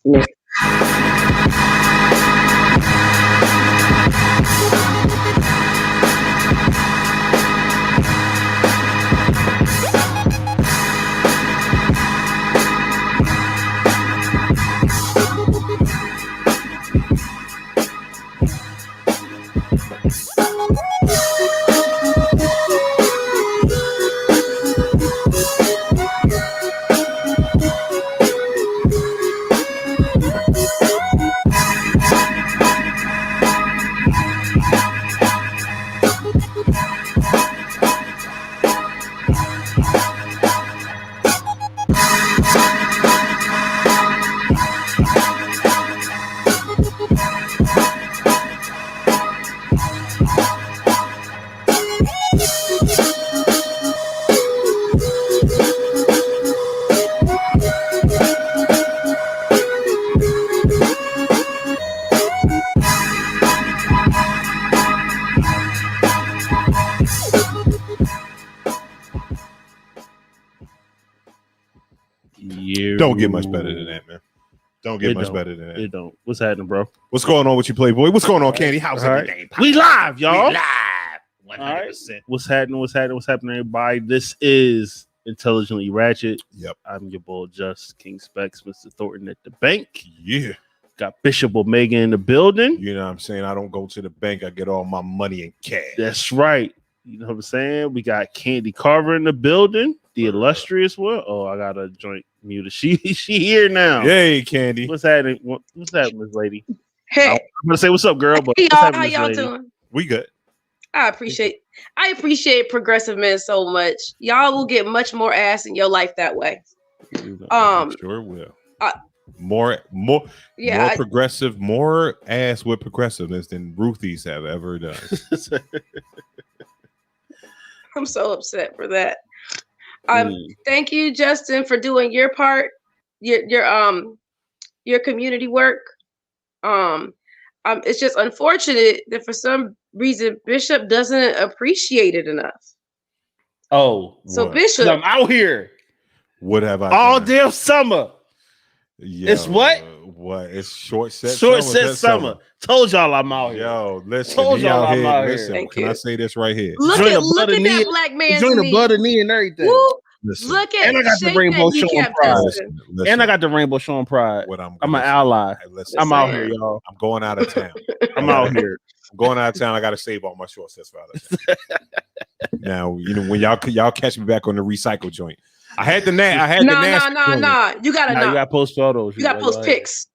Yeah. Don't get much better than that, man. Don't get much better than that. It don't. What's happening, bro? What's going on with you, Playboy? What's going on, Candy? How's everything? We live, y'all. We live. 100%. Right. What's happening, everybody? This is Intelligently Ratchet. Yep. I'm your boy, Just King Specs, Mr. Thornton at the bank. Yeah. Got Bishop Omega in the building. You know what I'm saying? I don't go to the bank. I get all my money in cash. That's right. You know what I'm saying? We got Candy Carver in the building. The illustrious one. Oh, I got a joint muted. She here now. Yay, Candy. What's happening? What's happening, Miss Lady? Hey, I'm gonna say what's up, girl. But hey what's y'all, happening, how y'all Miss Lady? doing? We good. I appreciate progressive men so much. Y'all will get much more ass in your life that way. Sure will. Uh, more Yeah, progressive, more ass with progressiveness than Ruthie's have ever done. I'm so upset for that. Thank you, Justin, for doing your part, your community work. It's just unfortunate that for some reason Bishop doesn't appreciate it enough. Oh, so what? Bishop, I'm out here. What have I all done? damn summer? Yo, it's what? What? It's short set summer. Told y'all I'm out here. Yo, listen. Told y'all I'm out here. Listen, can I say this right here? Look at that black man's join the knee. blood and knee and everything. Woo. Listen. Look at And I got the rainbow showing pride. And I got the rainbow showing pride. I'm an ally. I'm out here, y'all. I'm going out of town. I'm out here. I'm going out of town. I got to save all my short sets for out of town. Now, you know, when y'all catch me back on the recycle joint. I had the Nah. You gotta post photos. You gotta post pics.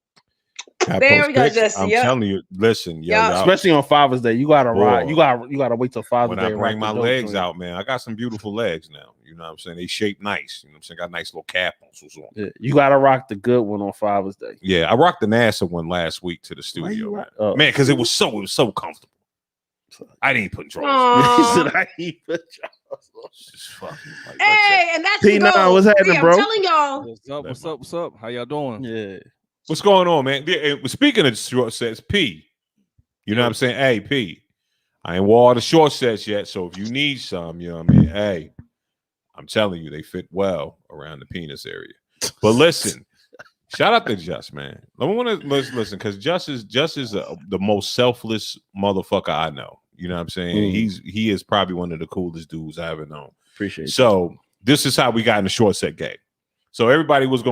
There we go, Jesse. I'm telling you, listen, especially on Father's Day, you gotta ride. You gotta wait till Father's Day. When I bring my legs out, man, I got some beautiful legs now. You know what I'm saying? They shape nice. You know what I'm saying? Got a nice little cap on. Yeah, you gotta rock the good one on Father's Day. Yeah, I rocked the NASA one last week to the studio, man, because it was so comfortable. I didn't put drawers. He said I ain't put drawers. Just fucking. Like, hey, and that's P9, what's happening, bro? I'm telling y'all. What's up? How y'all doing? Yeah. What's going on, man? Speaking of short sets, P. You know what I'm saying? Hey, P. I ain't wore all the short sets yet, so if you need some, you know what I mean? Hey, I'm telling you, they fit well around the penis area. But listen, shout out to Just, man. I want to listen because Just is the most selfless motherfucker I know. You know what I'm saying? He is probably one of the coolest dudes I ever known. Appreciate it. So this is how we got in the short set game. So everybody was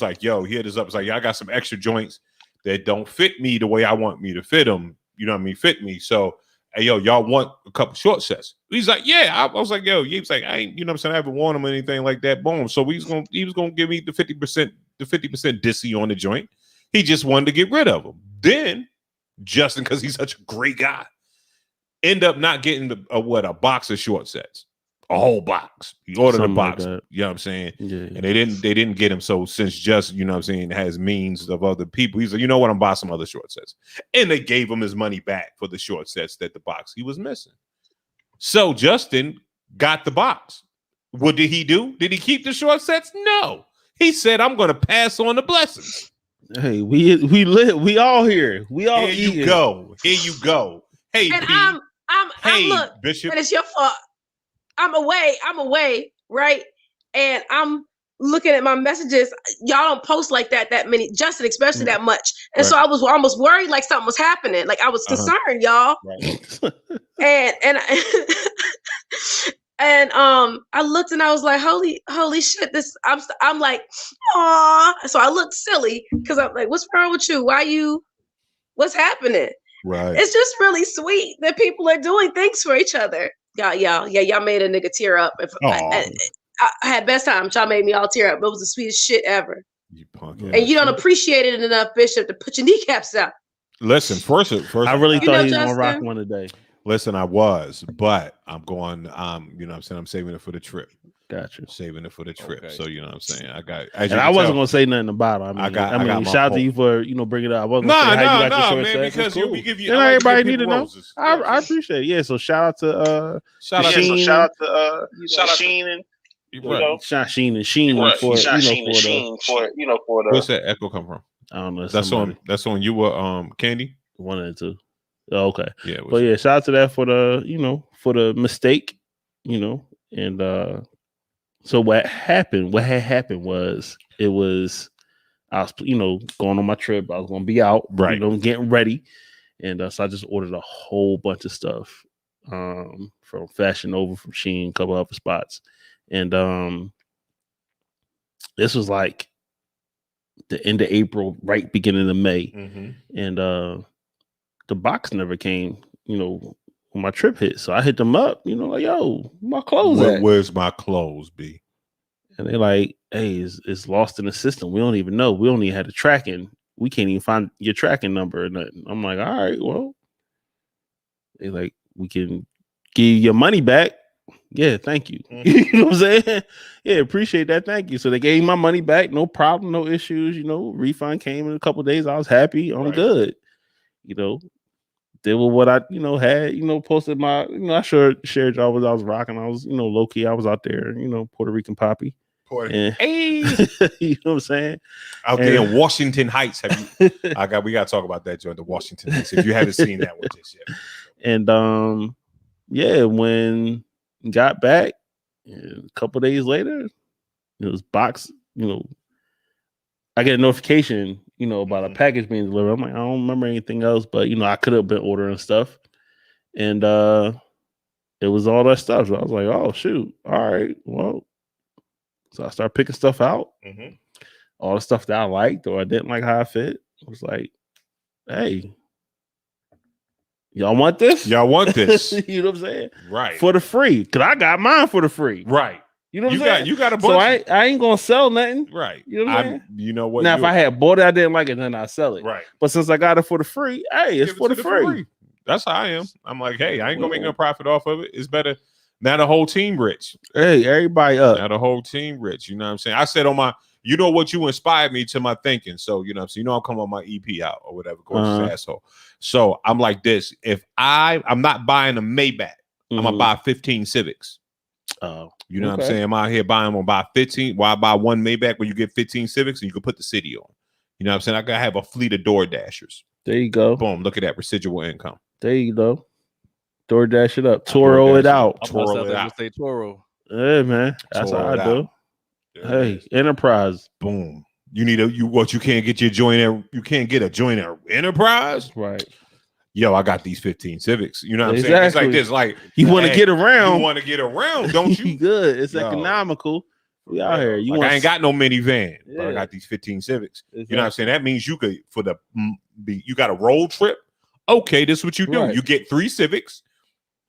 like, yo, he hit us up. It's like, yeah, I got some extra joints that don't fit me the way I want me to fit them. You know what I mean? Fit me. So, hey, yo, y'all want a couple short sets? He's like, yeah. I was like, yo, he was like, I ain't, you know what I'm saying? I haven't worn them or anything like that. Boom. So he was gonna give me the 50% dissy on the joint. He just wanted to get rid of them. Then Justin, because he's such a great guy, end up not getting a box of short sets. A whole box. He ordered a box. Like you know what I'm saying? Yeah. And they didn't get him. So since Just, you know what I'm saying, has means of other people, he's like, you know what, I'm buying some other short sets. And they gave him his money back for the short sets that the box he was missing. So Justin got the box. What did he do? Did he keep the short sets? No. He said, I'm gonna pass on the blessings. Hey, we live, we all here. We all Here you go. Here you go. Hey, and P. I'm look, Bishop. and it's your fault. I'm away, right? And I'm looking at my messages, y'all don't post like that many, Justin especially that much. And so Right. I was almost worried like something was happening. Like I was concerned, y'all. Right. And and I looked and I was like, holy shit, this I'm like, aw. So I looked silly because I'm like, what's wrong with you? What's happening? Right. It's just really sweet that people are doing things for each other. Y'all made a nigga tear up. I had best time. Y'all made me all tear up. It was the sweetest shit ever. You punk. And you don't appreciate it enough, Bishop, to put your kneecaps out. Listen, first, I really thought he was gonna rock one today. Listen, I was, but I'm going. You know what I'm saying, I'm saving it for the trip. Gotcha. Saving it for the trip. Okay. So you know what I'm saying. I wasn't gonna say nothing about it. I mean, shout out to you for bringing it up. I wasn't gonna say how you got your short because cool. we give you. And everybody need to know. I appreciate it. Yeah. So shout out to Sheen. Shout out to Sheen and Sheen and Sheen for the. Where's that echo come from? I don't know. That's on you. Candy. One and two. Oh, okay. Yeah. But yeah, shout out to that for the mistake. And so what happened? What had happened was I was going on my trip. I was gonna be out, right? Getting ready, and so I just ordered a whole bunch of stuff from Fashion Nova, from Shein, a couple other spots, and this was like the end of April, right beginning of May, and the box never came. When my trip hit, so I hit them up. Like, yo, my clothes. Where's my clothes, B? And they're like, hey, it's lost in the system. We don't even know. We only had the tracking. We can't even find your tracking number or nothing. I'm like, all right, well, they like, we can give you your money back. Yeah, thank you. You know what I'm saying? Yeah, appreciate that. Thank you. So they gave me my money back. No problem, no issues. Refund came in a couple of days. I was happy. I'm good. Did with what I, had, posted my, I shared y'all what I was rocking. I was, low key. I was out there, Puerto Rican poppy. Hey, you know what I'm saying? Out there in Washington Heights. We got to talk about that joint, the Washington Heights. If you haven't seen that one just yet. And yeah, when got back a couple days later, it was box. I get a notification, about a package being delivered. I'm like, I don't remember anything else, but I could have been ordering stuff, and it was all that stuff. So I was like, oh shoot, all right, well. So I started picking stuff out, all the stuff that I liked or I didn't like how I fit. I was like, hey, y'all want this? Y'all want this? You know what I'm saying? Right. For the free. Because I got mine for the free. Right. You know what I'm saying? You got a bunch. So I ain't going to sell nothing. Right. You know what I'm saying? You know what? Now, if I had bought it, I didn't like it, then I'd sell it. Right. But since I got it for the free, hey, it's for the free. That's how I am. I'm like, hey, I ain't going to make no profit off of it. It's better. Now the whole team rich. Hey, everybody up. Now the whole team rich. You know what I'm saying? I said on my, what you inspired me to my thinking. So, so I'm coming on my EP out or whatever. Gorgeous asshole. So I'm like this. If I'm not buying a Maybach, I'm going to buy 15 Civics. Oh, you know what I'm saying? I'm out here buying, I'm going to buy 15. Why buy one Maybach when you get 15 Civics and you can put the city on? You know what I'm saying? I got to have a fleet of Door Dashers. There you go. Boom. Look at that residual income. There you go. DoorDash it up, Toro it out. Toro it out. Say Toro. Yeah, man. That's how I do. Hey, Enterprise. Boom. You need you can't get your joint. You can't get a joint Enterprise. Right. Yo, I got these 15 Civics. You know what I'm saying? It's like this. Like you want to get around. You want to get around, don't you? Good. It's economical. We out here. I ain't got no minivan, but I got these 15 Civics. Exactly. You know what I'm saying? That means you could you got a road trip. Okay, this is what you do. Right. You get 3 Civics.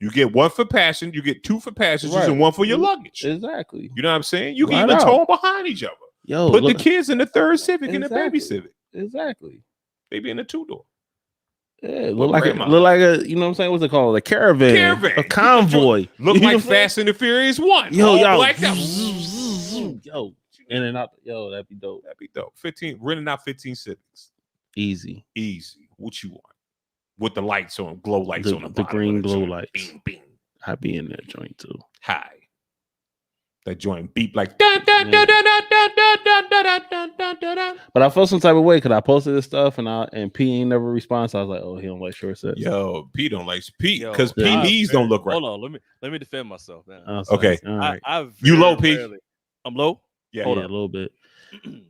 You get 1 for passenger, you get 2 for passengers, and 1 for your luggage. Exactly. You know what I'm saying? You can even tow them behind each other. Yo, put the kids in the 3rd Civic and the baby Civic. Exactly. Maybe in the 2-door. Yeah, look like a, you know what I'm saying? What's it called? A caravan. A convoy. Look like Fast and the Furious 1. Yo, y'all. Yo, in and out. Yo, that'd be dope. renting out 15 Civics. Easy. What you want? With the lights on, glow lights on the green glow lights. Bing, bing. I'd be in that joint too. Hi. That joint beep like. But I felt some type of way because I posted this stuff and P ain't never responded. So I was like, oh, he don't like short sets. Yo, P don't like P because P knees don't look right. Hold on, let me defend myself. Man. Okay, all right. You low, P? I'm low. Yeah, a little bit.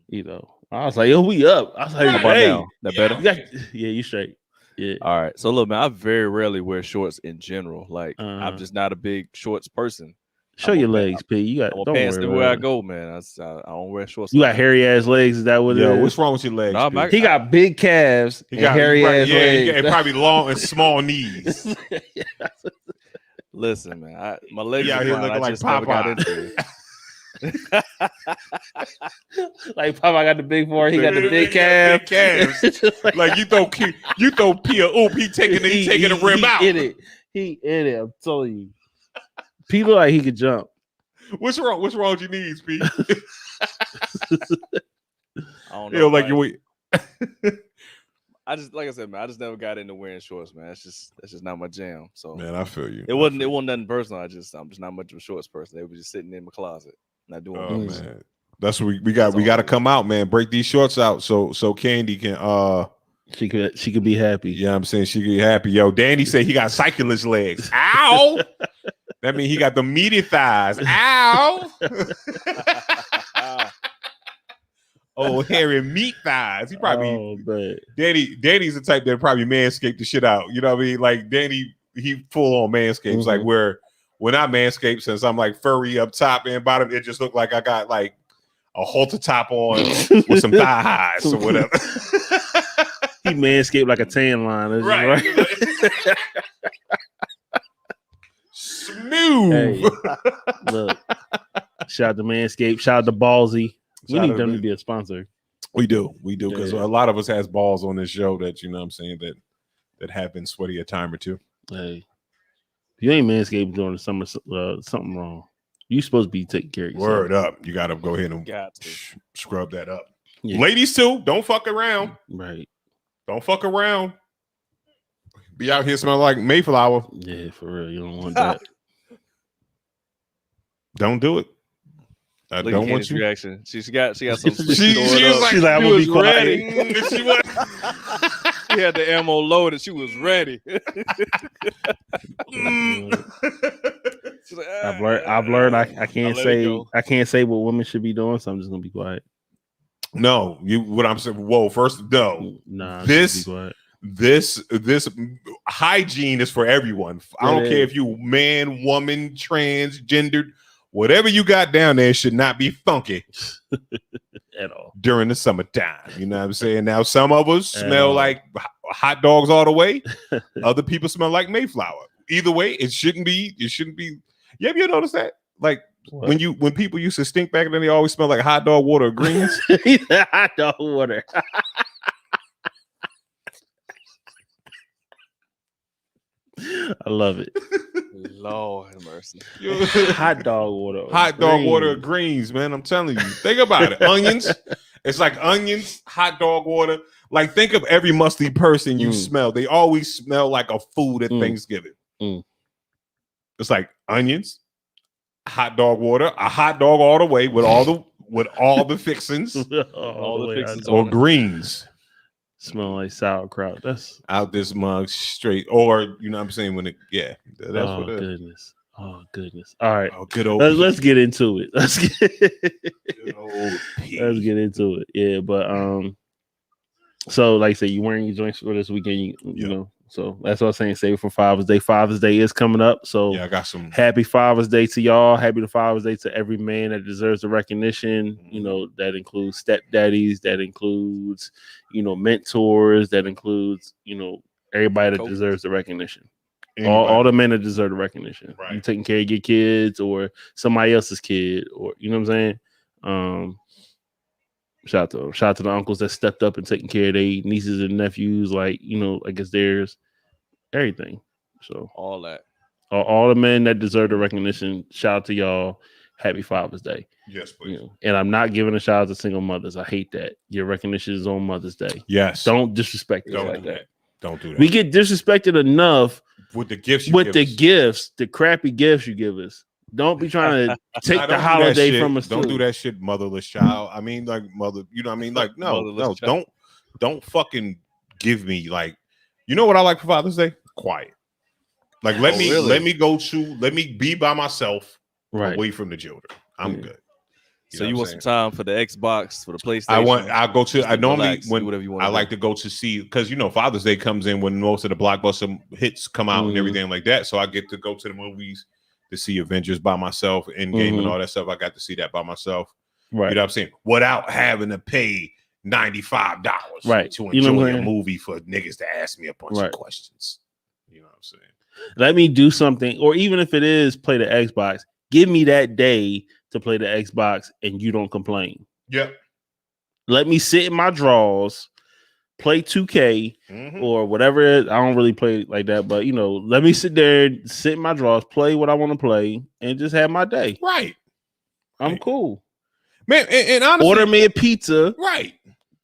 You know, I was like, "Yo, we up." I was like, How about "Hey, now? That better? You straight." Yeah. All right. So look, man, I very rarely wear shorts in general. Like I'm just not a big shorts person. Show your legs, P. You got I'm a don't pants worry everywhere I about it. go, man. I don't wear shorts. You got hairy ass legs. Is that what it is? What's wrong with your legs? Nah, P? He got big calves and hairy ass legs. and probably long and small knees. Listen, man, my legs He out are here fine. looking I like just never got Popeye. into it. Like Papa got the big forehead, he got the big calf. Big calves. Like you throw P a oop, he taking the rim out. He in it. I'm telling you. P look like he could jump. What's wrong? What's wrong with your knees, P? I don't know. Like you. I just like I said, man. I just never got into wearing shorts, man. That's just not my jam. So Man, I feel you. it wasn't nothing personal. I'm just not much of a shorts person. They were just sitting in my closet, not doing. Oh man, that's what we got. We got to come out, man. Break these shorts out so Candy can she could be happy. Yeah, I'm saying she could be happy. Yo, Danny said he got cyclist legs. Ow! That means he got the meaty thighs. Ow! Oh, hairy meat thighs. He probably Danny's the type that probably manscaped the shit out. You know what I mean? Like Danny, he full on manscapes. Like where when I manscape, since I'm like furry up top and bottom, it just looked like I got like a halter top on with some thigh highs or whatever. He manscaped like a tan line. Right. Smooth. Hey, look. Shout out to Manscaped. Shout out to Ballsy. We need them to be a sponsor. We do because a lot of us has balls on this show that you know what I'm saying that have been sweaty a time or two. Hey, if you ain't manscaped during the summer, something wrong. You supposed to be taking care of yourself. Word up, you got to go ahead and scrub that up. Yeah. Ladies too, don't fuck around. Right, don't fuck around. Be out here smelling like Mayflower. Yeah, for real, you don't want that. Don't do it. I Look don't at want you. Reaction. She got some. She was like, I'm gonna be quiet. She was. She had the ammo loaded. She was ready. She's like, I've learned. I can't say what women should be doing, so I'm just gonna be quiet. No, what I'm saying. Whoa, first no. Nah. This hygiene is for everyone. I don't care if you man, woman, transgendered. Whatever you got down there should not be funky at all during the summertime. You know what I'm saying? Now, some of us smell like hot dogs all the way. Other people smell like Mayflower. Either way, it shouldn't be. Yeah, you notice that? Like when people used to stink back then, they always smell like hot dog water or greens. Hot dog water. I love it. Lord have mercy. Hot dog water. Hot dog water or greens, man. I'm telling you. Think about it. Onions. It's like onions, hot dog water. Like think of every musty person you smell. They always smell like a food at Thanksgiving. It's like onions, hot dog water, a hot dog all the way with all the fixings. all the fixings or greens. Smell like sauerkraut. That's out this mug straight. Or you know what I'm saying that's what it is. Oh goodness. All right. Oh, good old let's get into it. Let's get into it. Yeah, but so like I said, you wearing your joints for this weekend, you know. So that's what I'm saying. Save it for Father's Day. Father's Day is coming up. So yeah, I got some. Happy Father's Day to y'all. Happy Father's Day to every man that deserves the recognition. You know, that includes stepdaddies, that includes, mentors, that includes, everybody that deserves the recognition. All the men that deserve the recognition. Right. You taking care of your kids or somebody else's kid, or you know what I'm saying? Shout out to them. Shout out to the uncles that stepped up and taking care of their nieces and nephews, like, I guess theirs, everything. So all that. All the men that deserve the recognition, shout out to y'all. Happy Father's Day. Yes, please. And I'm not giving a shout out to single mothers. I hate that. Your recognition is on Mother's Day. Yes. Don't disrespect it like that. Don't do that. We get disrespected enough with the gifts the crappy gifts you give us. Don't be trying to take the holiday from us. Don't do that shit, motherless child. I mean, like mother, you know what I mean? Like, no, don't fucking give me like, you know what I like for Father's Day? Quiet. Like let me be by myself, away from the children. I'm good. So you want some time for the Xbox, for the PlayStation? I normally do whatever you want. I like to go to see, because Father's Day comes in when most of the blockbuster hits come out and everything like that. So I get to go to the movies to see Avengers by myself, Endgame and all that stuff. I got to see that by myself. Right. You know what I'm saying? Without having to pay $95 to enjoy a movie for niggas to ask me a bunch of questions. You know what I'm saying? Let me do something, or even if it is play the Xbox, give me that day to play the Xbox and you don't complain. Yep. Let me sit in my drawers, play 2K or whatever it is. I don't really play like that, but let me sit there, sit in my drawers, play what I want to play, and just have my day. Right. I'm cool. Man, and honestly, order me a pizza. Right.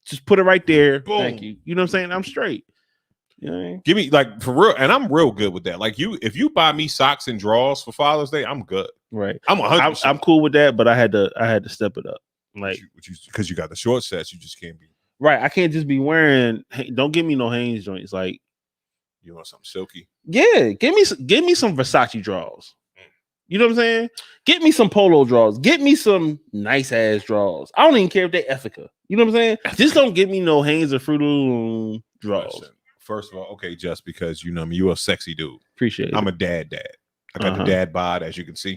Just put it right there. Boom. Thank you. You know what I'm saying? I'm straight. Give me, like, for real, and I'm real good with that. Like, if you buy me socks and drawers for Father's Day, I'm good. Right. I'm cool with that, but I had to step it up. Like, because you got the short sets, you just can't be right. I can't just be wearing. Don't give me no Hanes joints. Like, you want something silky? Yeah, give me some Versace drawers. You know what I'm saying? Get me some polo drawers. Get me some nice ass drawers. I don't even care if they're Ethica. You know what I'm saying? Just don't give me no Hanes or Fruit Loom drawers. Listen, first of all, okay, just because you're a sexy dude. Appreciate it. I'm a dad. I got the dad bod, as you can see.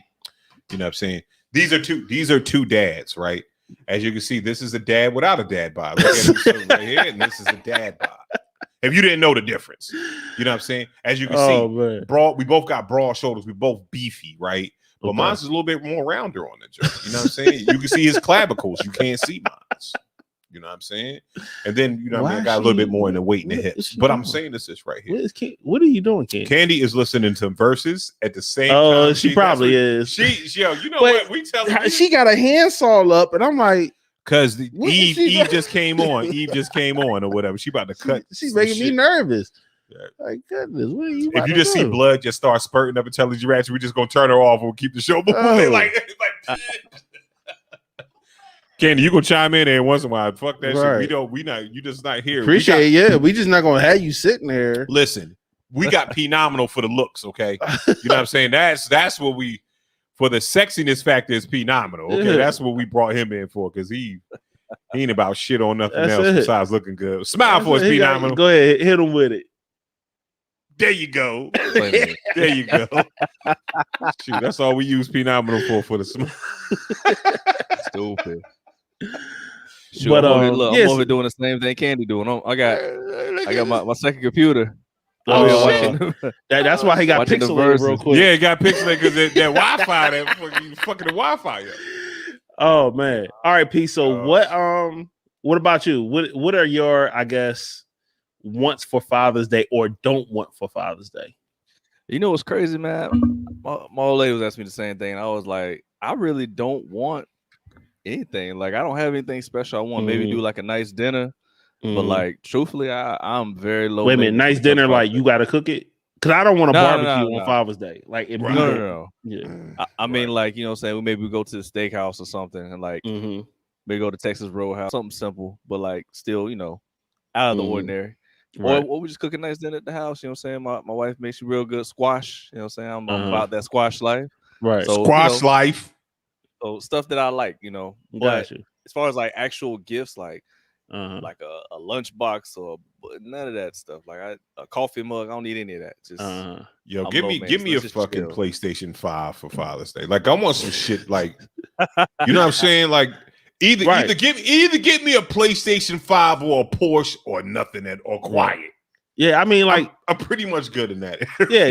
You know what I'm saying? These are two dads, right? As you can see, this is a dad without a dad bod. Look at him right here, and this is a dad bod. If you didn't know the difference, you know what I'm saying? As you can see, broad, we both got broad shoulders. We both beefy, right? But mine's is a little bit more rounder on the joint. You know what I'm saying? You can see his clavicles. You can't see mine's. You know what I'm saying? And then, I got a little bit more in the weight in the hips. But I'm saying this right here. What are you doing, Candy? Candy is listening to verses at the same time. Oh, she probably is. What? We tell her. She got a handsaw up, and I'm like, because Eve just came on. Eve just came on or whatever. She about to cut. She's making me nervous. Yeah. Like, goodness, what are you if you just see blood just start spurting up and telling you, Ratchet, we're just gonna turn her off and we'll keep the show moving. Oh. like Candy, you gonna chime in there once in a while. Fuck that shit. We not. You just not here. Appreciate it. We just not gonna have you sitting there. Listen, we got phenomenal for the looks. Okay, you know what I'm saying. That's what we for the sexiness factor is phenomenal. Okay, that's what we brought him in for, because he ain't about shit on nothing else besides looking good. Smile for us, phenomenal. Go ahead, hit him with it. There you go. There you go. Shoot, that's all we use phenomenal for the smile. Stupid. Shoot, but I'm over doing the same thing Candy doing. I got my second computer. That's why he got pixelated real quick. Yeah, he got pixelated because that Wi-Fi, that fucking Wi-Fi. Oh man! All right, P. So what about you? What are your, I guess, wants for Father's Day or don't want for Father's Day? You know what's crazy, man? My old lady was asking me the same thing. And I was like, I really don't want anything. Like, I don't have anything special. I want maybe do like a nice dinner. But like, truthfully, I'm very low. Wait a minute, nice dinner, like you gotta cook it? Because I don't want to barbecue on Father's Day. Like, no. Yeah. I mean, like, you know what I'm saying? We maybe go to the steakhouse or something and like maybe go to Texas Roadhouse, something simple, but like still, out of the ordinary. Right. Or we just cook a nice dinner at the house, you know what I'm saying? My wife makes you real good squash, you know what I'm saying? I'm about that squash life. Right. So, squash life. So stuff that I like, But as far as like actual gifts, like like a lunchbox or none of that stuff. Like a coffee mug, I don't need any of that. Just yo, give me a fucking PlayStation 5 for Father's Day. Like, I want some shit like, you know what I'm saying? Like, either get me a PlayStation 5 or a Porsche or nothing or quiet. Yeah, I mean, like, I'm pretty much good in that. yeah.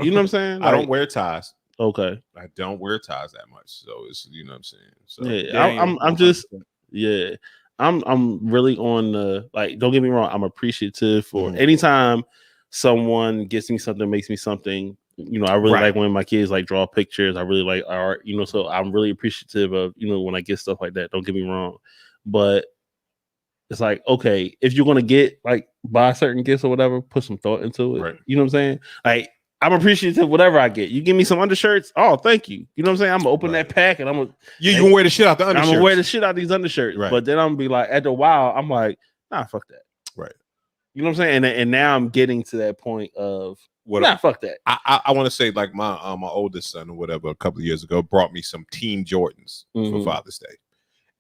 You know what I'm saying? I don't wear ties. Okay. I don't wear ties that much, so it's, you know what I'm saying. So I'm really on the, like, don't get me wrong, I'm appreciative for anytime someone gets me something, makes me something. I really like when my kids like draw pictures. I really like art, so I'm really appreciative of, when I get stuff like that. Don't get me wrong. But it's like, okay, if you're gonna get like buy certain gifts or whatever, put some thought into it. Right. You know what I'm saying? Like, I'm appreciative of whatever I get. You give me some undershirts, oh, thank you. You know what I'm saying? I'm gonna open that pack and you gonna wear the shit out the undershirts. I'm gonna wear the shit out these undershirts. Right. But then I'm gonna be like, after a while, I'm like, nah, fuck that. Right. You know what I'm saying? And now I'm getting to that point of fuck that. I want to say like my oldest son or whatever a couple of years ago brought me some Team Jordans for Father's Day.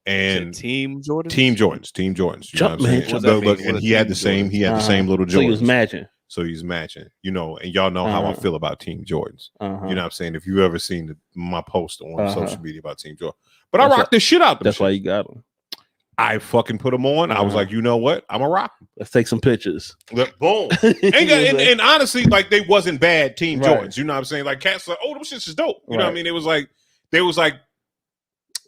And Team Jordans. You know what I'm saying? Look, and he had the same little Jordans. So he's matching, you know, and y'all know how I feel about Team Jordans. You know what I'm saying? If you ever seen my post on social media about Team Jordan, but I rock this shit out. That's why you got them. I fucking put them on. I was like, you know what? I'm a rock. Let's take some pictures. Boom. and honestly, like they wasn't bad Team Jordans. You know what I'm saying? Like cats like, oh, them shits is dope. You know what I mean? It was like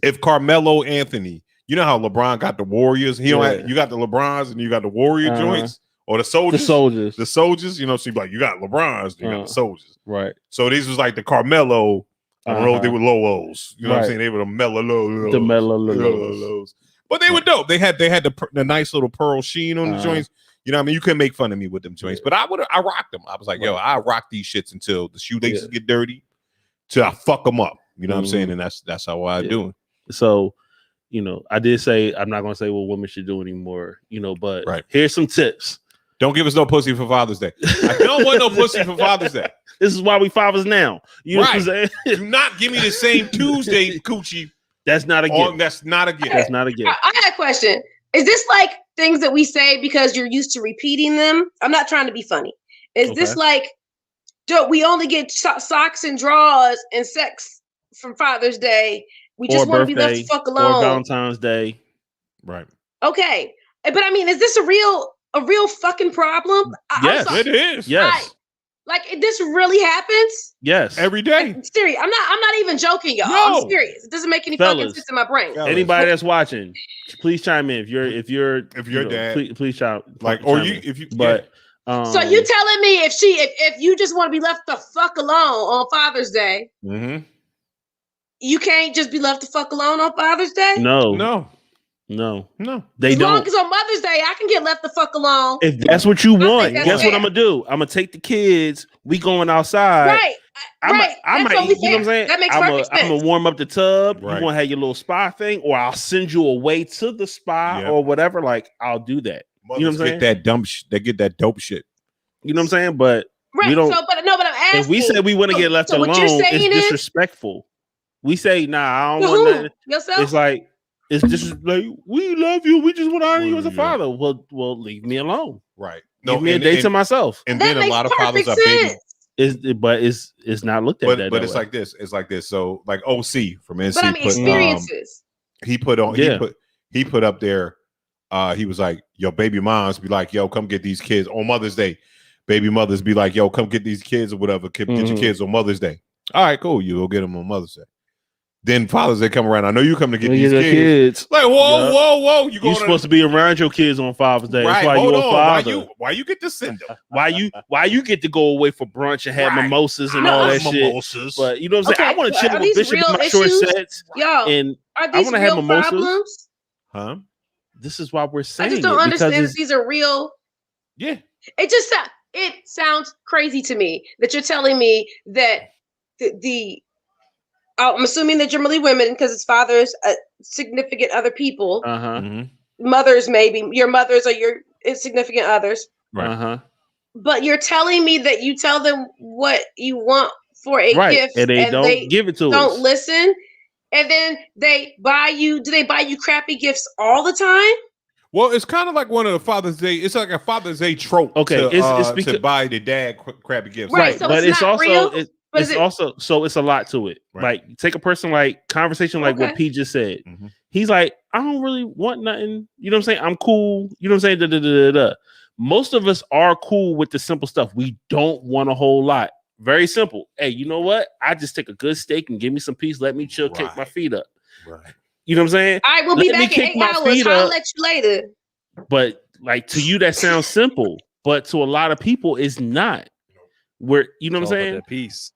if Carmelo Anthony, you know how LeBron got the Warriors. You got the LeBrons and you got the Warrior joints. Or the soldiers, you know, so you like you got LeBrons, you got the soldiers, right? So these was like the Carmelo. I don't know if they were Lolos, you know what I'm saying? They were the Melolos, but they were dope. They had the nice little pearl sheen on the joints. You know what I mean? You couldn't make fun of me with them joints, but I rocked them. I was like, yo, I rock these shits until the shoelaces get dirty, till I fuck them up. You know what I'm saying? And that's how I do it. So. You know, I did say I'm not going to say what women should do anymore. You know, but here's some tips. Don't give us no pussy for Father's Day. I don't want no pussy for Father's Day. This is why we fathers now. You know what I'm saying? Do not give me the same Tuesday coochie. That's not a gift. That's not a gift. That's not a gift. I got a question. Is this like things that we say because you're used to repeating them? I'm not trying to be funny. Is this like, we only get socks and drawers and sex from Father's Day? We just want to be left the fuck alone. Or Valentine's Day. Right. Okay. But I mean, is this a real fucking problem? Yes, it is. Yes. Like this really happens? Yes. Every day. Serious. I'm not even joking, y'all. No. I'm serious. It doesn't make any fucking sense in my brain. Anybody that's watching, please chime in. If you're dad, please chime. Like, or you, if you, but. So you telling me if you just want to be left the fuck alone on Father's Day, you can't just be left the fuck alone on Father's Day? No. They don't. As long as on Mother's Day, I can get left the fuck alone. If that's what you want, guess what I'm gonna do? I'm gonna take the kids. We going outside. Right. I might, you know what I'm saying? That makes perfect sense. I'm gonna warm up the tub. You want to have your little spa thing, or I'll send you away to the spa or whatever. Like I'll do that. Mothers, you know what I'm saying? They get that dope shit. You know what I'm saying? But we don't. But I'm asking. If we say we want to get left alone, it's disrespectful. We say, nah, I don't want nothing. Yourself? It's like, it's just like, we love you. We just want to honor you as a father. Well, leave me alone. Right. Give me a day to myself. And then a lot of fathers are baby. It's not looked at but it's like this. It's like this. So like OC from NC. But I mean, experiences. He put up there. He was like, yo, baby moms be like, yo, come get these kids on Mother's Day. Baby mothers be like, yo, come get these kids or whatever. Get your kids on Mother's Day. All right, cool. You go get them on Mother's Day. Then Father's Day come around. I know you come to get these kids. Like, whoa. You're supposed to be around your kids on Father's Day. Right. That's why you're a father. Why you get to send them? Why you get to go away for brunch and have mimosas and all that shit? But you know what I'm saying? I want to chill with Bishop in my short sets. Yo, and are these I want to have mimosas. Problems? Huh? This is why we're saying I just don't understand if these are real. Yeah. It sounds crazy to me that you're telling me that I'm assuming that generally women, because it's fathers, significant other people, mothers, maybe your mothers are your significant others. Right. But you're telling me that you tell them what you want for a gift, and they don't give it to us. Don't listen, and then they buy you. Do they buy you crappy gifts all the time? Well, it's kind of like one of the Father's Day. It's like a Father's Day trope. Okay, it's because, to buy the dad crappy gifts. Right, so but it's also real? It's a lot to it. Right. Like take a person like conversation like what P just said. He's like, I don't really want nothing. You know what I'm saying? I'm cool. You know what I'm saying? Most of us are cool with the simple stuff. We don't want a whole lot. Very simple. Hey, you know what? I just take a good steak and give me some peace. Let me chill, kick my feet up. Right. You know what I'm saying? All right, we'll be back in 8 hours. I'll let you later. But like to you, that sounds simple. But to a lot of people, it's not. Where you know what I'm saying? That peace.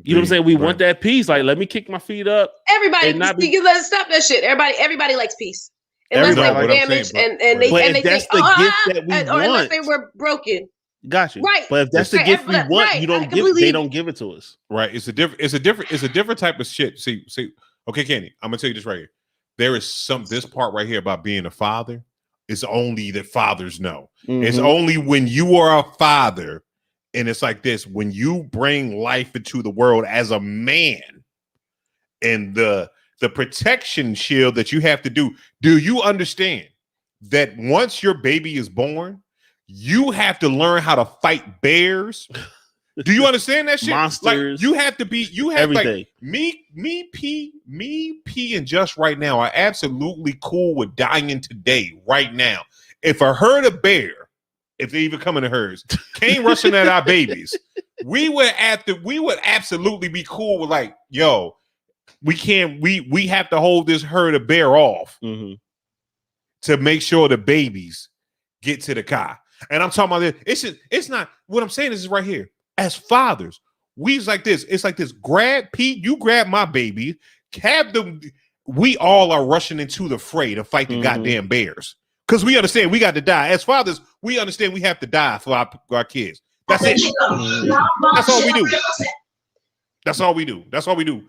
You know what I'm saying? We want that peace. Like, let me kick my feet up. Everybody, let's stop that shit. Everybody likes peace. Unless they were damaged and they think, gift that we or unless they were broken. Got you. Right. But if that's the gift we want, you don't give. They don't give it to us. Right. It's a different type of shit. See. Okay, Kenny, I'm gonna tell you this right here. There is this part right here about being a father. It's only that fathers know. It's only when you are a father And it's like this: when you bring life into the world as a man, and the protection shield that you have to do you understand that once your baby is born, you have to learn how to fight bears? Do you understand that shit? Monsters. Like, you have everything. Like, P, and Just right now are absolutely cool with dying today, right now. If a herd of bear, if they even come in the herds, came rushing at our babies, we would absolutely be cool with like, yo, we have to hold this herd of bear off to make sure the babies get to the car. And I'm talking about this. It's not what I'm saying is right here. As fathers, we's like this. It's like this. Grab Pete, you grab my baby, have them. We all are rushing into the fray to fight the goddamn bears. Because we understand we got to die. As fathers, we understand we have to die for our kids. That's it. That's all we do. That's all we do. That's all we do.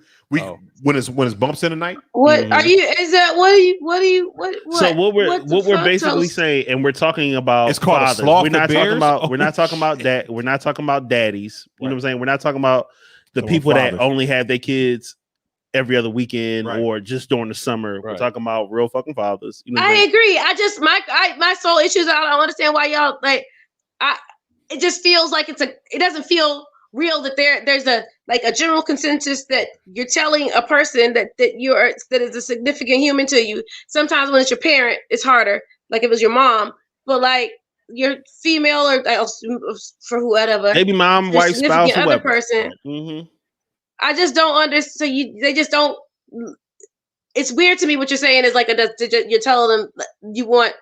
When it's bumps in the night. What are you? Is that what are you? So what we're basically saying, and we're talking about it's called fathers. A sloth we're not bears? talking about we're not talking about that. We're not talking about daddies. You know what I'm saying? We're not talking about the people that only have their kids every other weekend or just during the summer. We're talking about real fucking fathers. You know I agree. I just my soul issues. I don't understand why y'all like. It just feels like it doesn't feel real that there's a general consensus that you're telling a person that is a significant human to you. Sometimes when it's your parent, it's harder. Like if it's your mom, but like your female or for whatever, maybe mom, wife, spouse, other whoever. person. I just don't understand. So they just don't. It's weird to me what you're saying is like you're telling them you want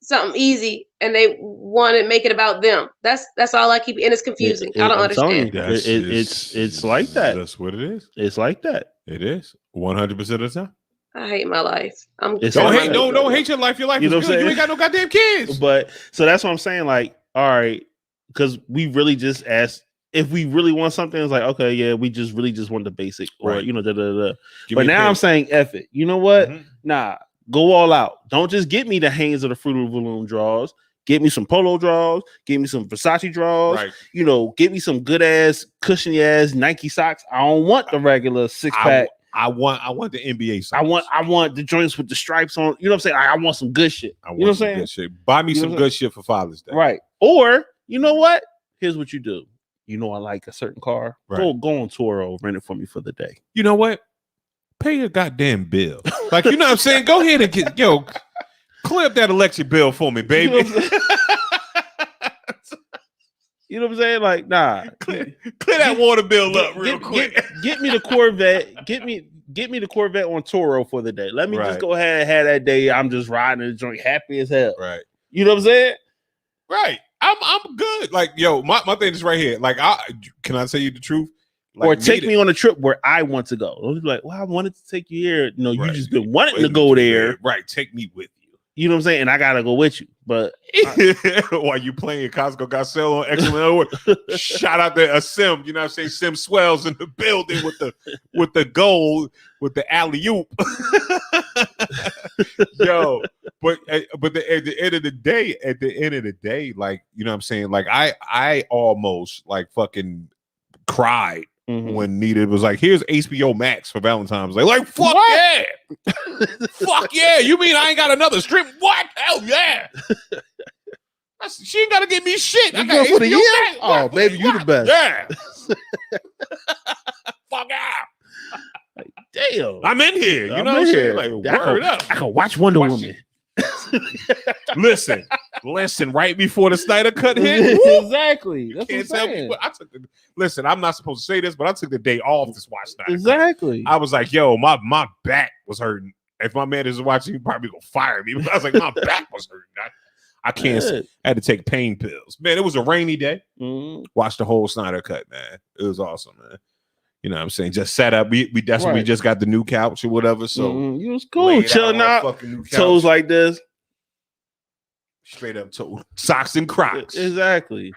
something easy and they want to make it about them. That's all I keep, and it's confusing. I don't understand. It's like that. That's what it is. It's like that. It is 100% of the time. I hate my life. Don't hate your life. Your life is good. You ain't got no goddamn kids. But so that's what I'm saying. Like, all right, because we really just asked if we really want something. It's like, okay, yeah, we just really just want the basic, or But now I'm saying, F it. You know what? Nah. Go all out. Don't just get me the Hanes or the Fruit of the Loom draws. Get me some polo draws. Get me some Versace draws. Right. Get me some good ass, cushiony ass Nike socks. I don't want the regular 6-pack. I want the NBA socks. I want the joints with the stripes on. You know what I'm saying? I want some good shit. You know what I'm saying? Good shit. Buy me some good shit for Father's Day. Right. Or you know what? Here's what you do. I like a certain car. Right. Go on Toro, rent it for me for the day. You know what? Pay your goddamn bill. Like, you know what I'm saying? Go ahead and clear up that electric bill for me, baby. You know what I'm saying? Like, nah. Clear that water bill up real quick. Get me the Corvette. Get me the Corvette on Toro for the day. Let me just go ahead and have that day. I'm just riding the joint happy as hell. Right. You know what I'm saying? Right. I'm good. Like, my thing is right here. Like, can I tell you the truth? Like, or take me on a trip where I want to go. I'll be like, well, I wanted to take you here. No, you just been wanting to go there. Right. Take me with you. You know what I'm saying? And I got to go with you. But while you playing Costco got sale on excellent shout out to a Sim. You know what I'm saying? Sim Swells in the building with the goal, with the alley-oop. Yo, but at the end of the day, like, you know what I'm saying? Like, I almost like fucking cried when Nita was like, here's HBO Max for Valentine's Day. Like, fuck yeah. Fuck yeah. You mean I ain't got another strip? What? Hell yeah. She ain't got to give me shit. I got HBO Max. Oh, baby, you the best. Yeah. Fuck yeah. Like, damn. I'm in here. You know what I'm saying? Like, word up. I can watch Wonder Woman. Listen, right before the Snyder Cut hit. Exactly. That's can't tell me. Listen, I'm not supposed to say this, but I took the day off to watch Snyder Exactly. Cut. I was like, yo, my back was hurting. If my man is watching, he probably gonna fire me. But I was like, my back was hurting. I can't. I had to take pain pills. Man, it was a rainy day. Watched the whole Snyder Cut, man. It was awesome, man. You know what I'm saying? Just sat up. That's when we just got the new couch or whatever. So it was cool. Chilling out. Toes like this. Straight up toe. Socks and Crocs. Exactly.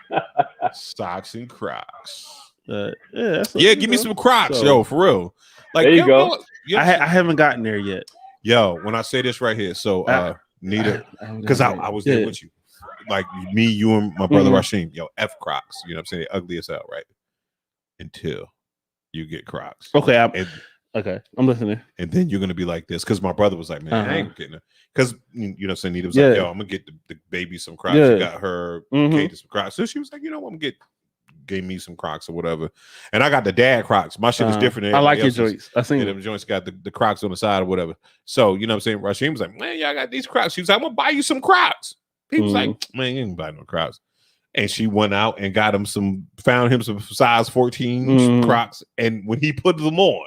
Socks and Crocs. Give me some Crocs, yo, for real. Like, there you go. I haven't gotten there yet. Yo, when I say this right here, so Nita, because I was there with you. like me, you, and my brother Mhm. Rashim, yo, F Crocs. You know what I'm saying? They're ugly as hell, right? Until you get Crocs. Okay, I'm listening. And then you're gonna be like this because my brother was like, man, I ain't getting it. Because you know what I'm saying? Nita was Yeah. like, yo, I'm gonna get the baby some Crocs. Yeah. You got her Katie some Crocs. So she was like, you know what, I'm gonna gave me some Crocs or whatever. And I got the dad Crocs. My shit is different than I like your else's. joints. I seen them joints got the Crocs on the side or whatever. So you know what I'm saying? Rashim was like, man, y'all got these Crocs. She was like, I'm gonna buy you some Crocs. He was like, man, you ain't buy no Crocs. And she went out and got him found him some size 14 Crocs. And when he put them on,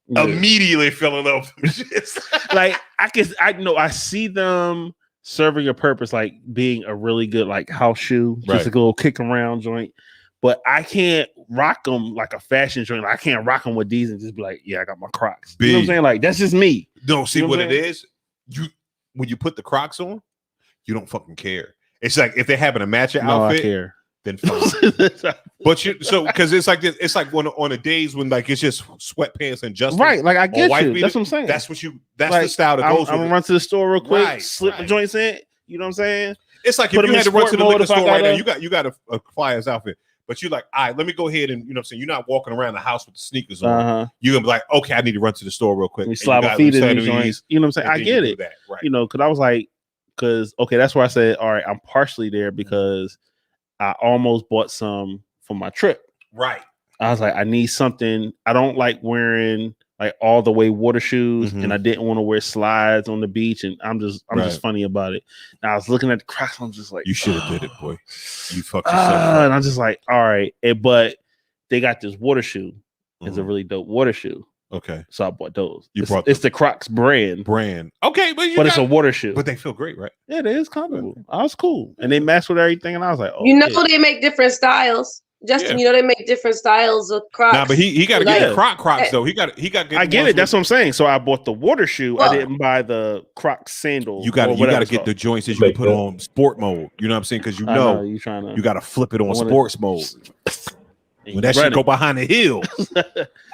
immediately fell in love with them shits. Like I see them serving a purpose, like being a really good like house shoe, just a little kick around joint. But I can't rock them like a fashion joint. Like, I can't rock them with these and just be like, yeah, I got my Crocs. You know what I'm saying? Like, that's just me. No, see what it is? When you put the Crocs on, you don't fucking care. It's like if they happen to match your outfit, I care. Then fine. But because it's like this, it's like on the days when like it's just sweatpants and just right. Like I get you. That's what I'm saying. That's like, the style that goes. I'm gonna run to the store real quick, slip the joints in. You know what I'm saying? It's like if you had to run to the liquor store right now, you got a flyers outfit. But you're like, all right, let me go ahead and, you know what I'm saying? You're not walking around the house with the sneakers on. You're going to be like, okay, I need to run to the store real quick. We slide my feet in these joints. You know what I'm saying? I get it. That, right. You know, because I was like, that's where I said, all right, I'm partially there because I almost bought some for my trip. Right. I was like, I need something. I don't like wearing like all the way water shoes, and I didn't want to wear slides on the beach, and I'm just funny about it. And I was looking at the Crocs, I'm just like, you should have did it, boy. You fucked yourself up. And I'm just like, all right, but they got this water shoe. It's a really dope water shoe. Okay, so I bought those. It's the Crocs brand. Okay, but it's a water shoe. But they feel great, right? Yeah, they is comfortable. I was cool, and they matched with everything. And I was like, oh, they make different styles. Justin, they make different styles of Crocs. Nah, but he got to get the Crocs though. He got. I get it. That's what I'm saying. So I bought the water shoe. I didn't buy the Croc Sandals. You got to get the joints that you can put on sport mode. You know what I'm saying? Because you got to flip it on sports mode. When that shit go behind the hill,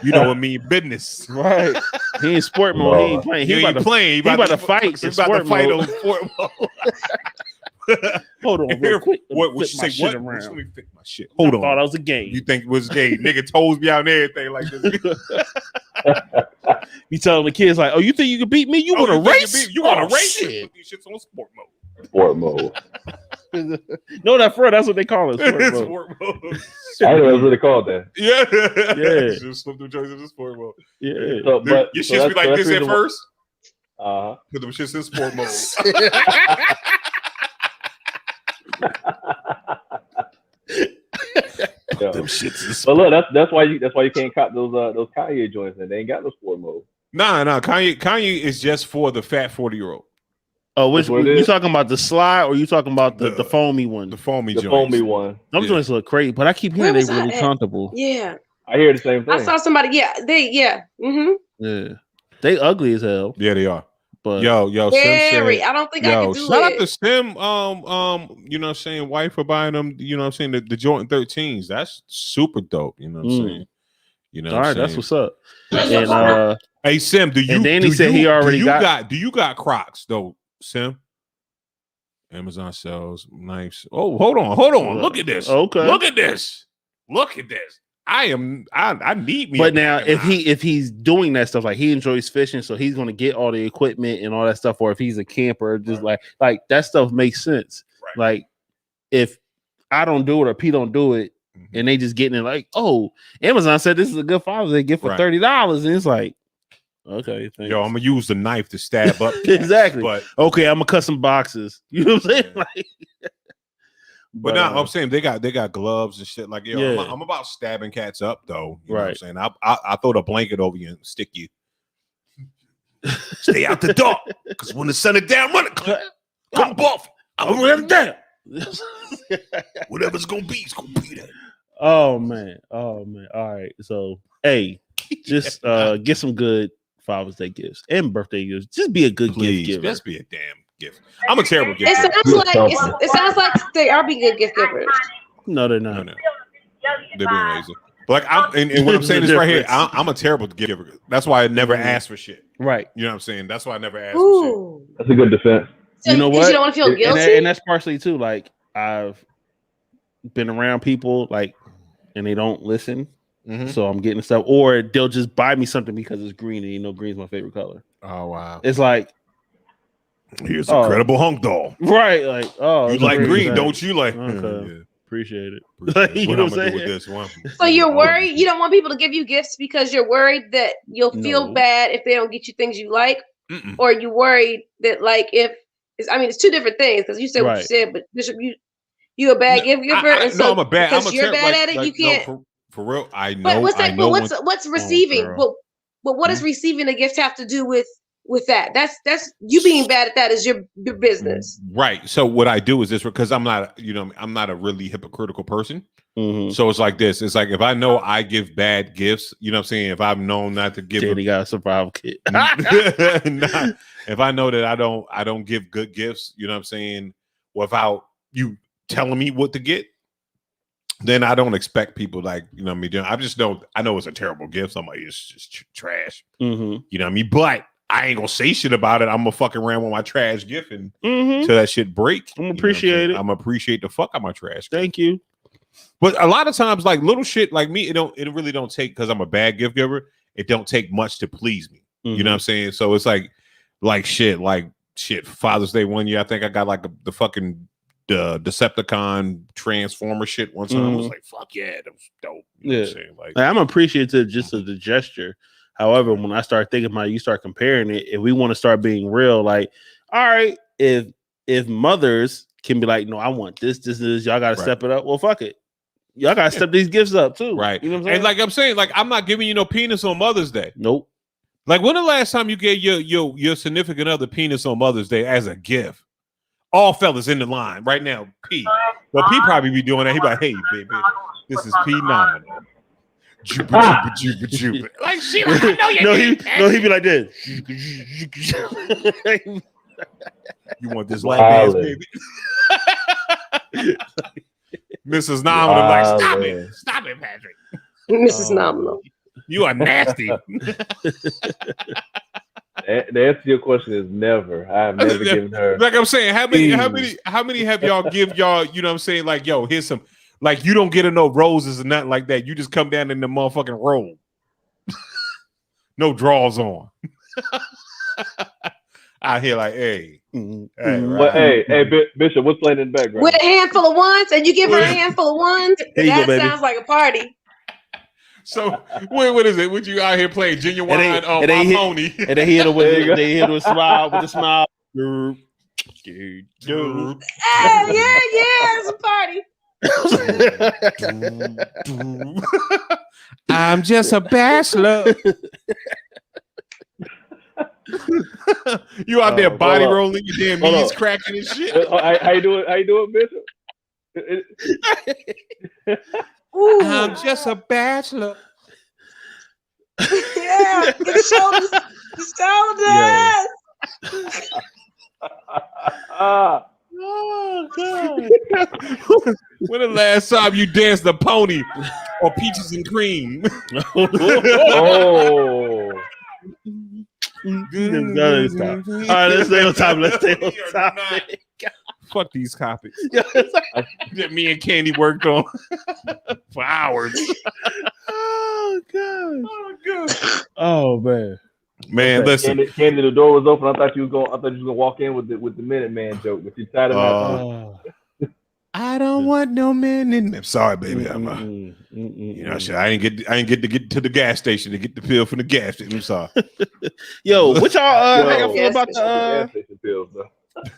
you know what mean business. Right. He in sport mode. He ain't playing. He about to fight. He's about to fight on sport mode. Hold on, real quick. What you say? What? Let me fix my shit. Hold on. I thought I was a game. You think it was a game? Nigga toes me out and everything like this. You telling the kids like, "Oh, you think you can beat me? You want to race? You want to race? Shit. These shit's on sport mode. Sport mode. No, that's what they call it. Sport mode. I didn't know it was really called that. Yeah. Just slip the choices in sport mode. Yeah. So, but your shits be like this at first. Put them shits in sport mode. Them shits. But look, that's why you can't cop those Kanye joints, and they ain't got no sport mode. Nah. Kanye is just for the fat 40-year-old. Oh, which you talking about the slide or you talking about the foamy one? The foamy joints. Foamy one. Them joints look great, but I keep hearing they really comfortable. Yeah. I hear the same thing. I saw somebody, Yeah, they ugly as hell. Yeah, they are. But yo, very. I don't think I can do it. Shout out to Stem, you know what I'm saying, wife for buying them, you know what I'm saying, the Jordan 13s. That's super dope, you know what I'm saying? You know, all right, that's what's up. And hey Sim, do you got Crocs though, Sim? Amazon sells knives. Oh, hold on. Look at this. Okay. Look at this. I need me. But now if he's doing that stuff, like he enjoys fishing, so he's gonna get all the equipment and all that stuff, or if he's a camper, just like that stuff makes sense. Right. Like if I don't do it or P don't do it, and they just getting it like, oh, Amazon said this is a good Father's Day gift for $30, and it's like, okay, thanks. Yo, I'm gonna use the knife to stab up. Exactly. But okay, I'm gonna cut some boxes. You know what I'm saying? Like, but now I'm saying they got gloves and shit. Like, yo, I'm about stabbing cats up though. You know what I'm saying? I throw the blanket over you and stick you. Stay out the dark, because when the sun is down, run it. Come buff. I'm running down. Whatever's gonna be, it's gonna be that. Oh man. All right. So hey, just get some good Father's Day gifts and birthday gifts. Just be a good gift giver. Just be a damn gift. I'm a terrible gift giver. It sounds like they are being good gift givers. No, they're not. No. They're being lazy. But like and what I'm saying is right here, I'm a terrible gift giver. That's why I never ask for shit. Right. You know what I'm saying? That's why I never ask for shit. That's a good defense. So, you know what? You don't want to feel guilty, and that's partially too. Like I've been around people like, and they don't listen. Mm-hmm. So I'm getting stuff, or they'll just buy me something because it's green, and green's my favorite color. Oh wow! It's like here's a credible hunk doll, right? Like you like green, don't you? Like okay. Appreciate it. You know what I'm saying? With this one. So you're worried. You don't want people to give you gifts because you're worried that you'll feel bad if they don't get you things you like, or you worried that like it's two different things because you said what you said, but Bishop, you a bad gift giver, and so I'm a bad. Because you're bad at it, you can't. No, for real, I know. But what's that? But what's receiving? But what does receiving a gift have to do with that? That's you being bad at that is your business, right? So what I do is this because I'm not a really hypocritical person. Mm-hmm. So it's like this. It's like if I know I give bad gifts, you know what I'm saying. If I've known not to give, Danny got a survival kit. If I know that I don't give good gifts, you know what I'm saying, without you telling me what to get, then I don't expect people like, you know what I mean? I just don't. I know it's a terrible gift. So I'm like, it's just trash. Mm-hmm. You know what I mean? But I ain't gonna say shit about it. I'm gonna fucking around with my trash gift and till that shit break. I'm appreciate it. I'm appreciate the fuck out my trash. Thank you. But a lot of times, like little shit like me, it really don't take because I'm a bad gift giver. It don't take much to please me. You know what I'm saying? So it's like shit. Father's Day one year, I think I got like the fucking Decepticon Transformer shit one time. I was like, fuck yeah, that was dope. You know what I'm saying? Like I'm appreciative just of the gesture. However, when I start thinking about it, you start comparing it. If we want to start being real, like, all right, if mothers can be like, no, I want this, y'all got to step it up. Well, fuck it. Y'all got to step these gifts up too. Right. You know what I'm saying? And like I'm saying, like, I'm not giving you no penis on Mother's Day. Nope. Like, when the last time you gave your significant other penis on Mother's Day as a gift? All fellas in the line right now, P. Well, P probably be doing that. He be like, hey, baby, this is P nominal. Juba. Like, shit, I know you he'd be like this. You want this lap ass, baby? Mrs. Nominal, like, stop it, Patrick. Mrs. Nominal, you are nasty. The answer to your question is never. I have never given her. Like I'm saying, how many have y'all give y'all? You know what I'm saying? Like, yo, here's some. Like, you don't get no roses or nothing like that. You just come down in the motherfucking roll. No drawers on. Out here like, hey. Hey, Bishop, what's playing in the background? With a handful of ones, and you give her a handful of ones. That sounds like a party. So what is it? What you out here playing genuine pony? And they hit her with a smile with a smile. Yeah, it's a party. I'm just a bachelor. You out there body rolling, your damn knees cracking and shit. How you doing, Bishop? I'm just a bachelor. Yeah, get the shoulders. Oh God! When the last time you danced the pony or peaches and cream? Oh. All right, let's stay on topic. Fuck these topics that me and Candy worked on for hours. Oh God! Oh man! Man, listen. Candy, the door was open. I thought you was gonna walk in with the Minute Man joke, but you tried to I don't want no Minute Man. Sorry, baby. I'm you know, shit. I ain't get to get to the gas station to get the pill from the gas station. I'm sorry. Yo, what y'all how y'all feel about gas station pills, though?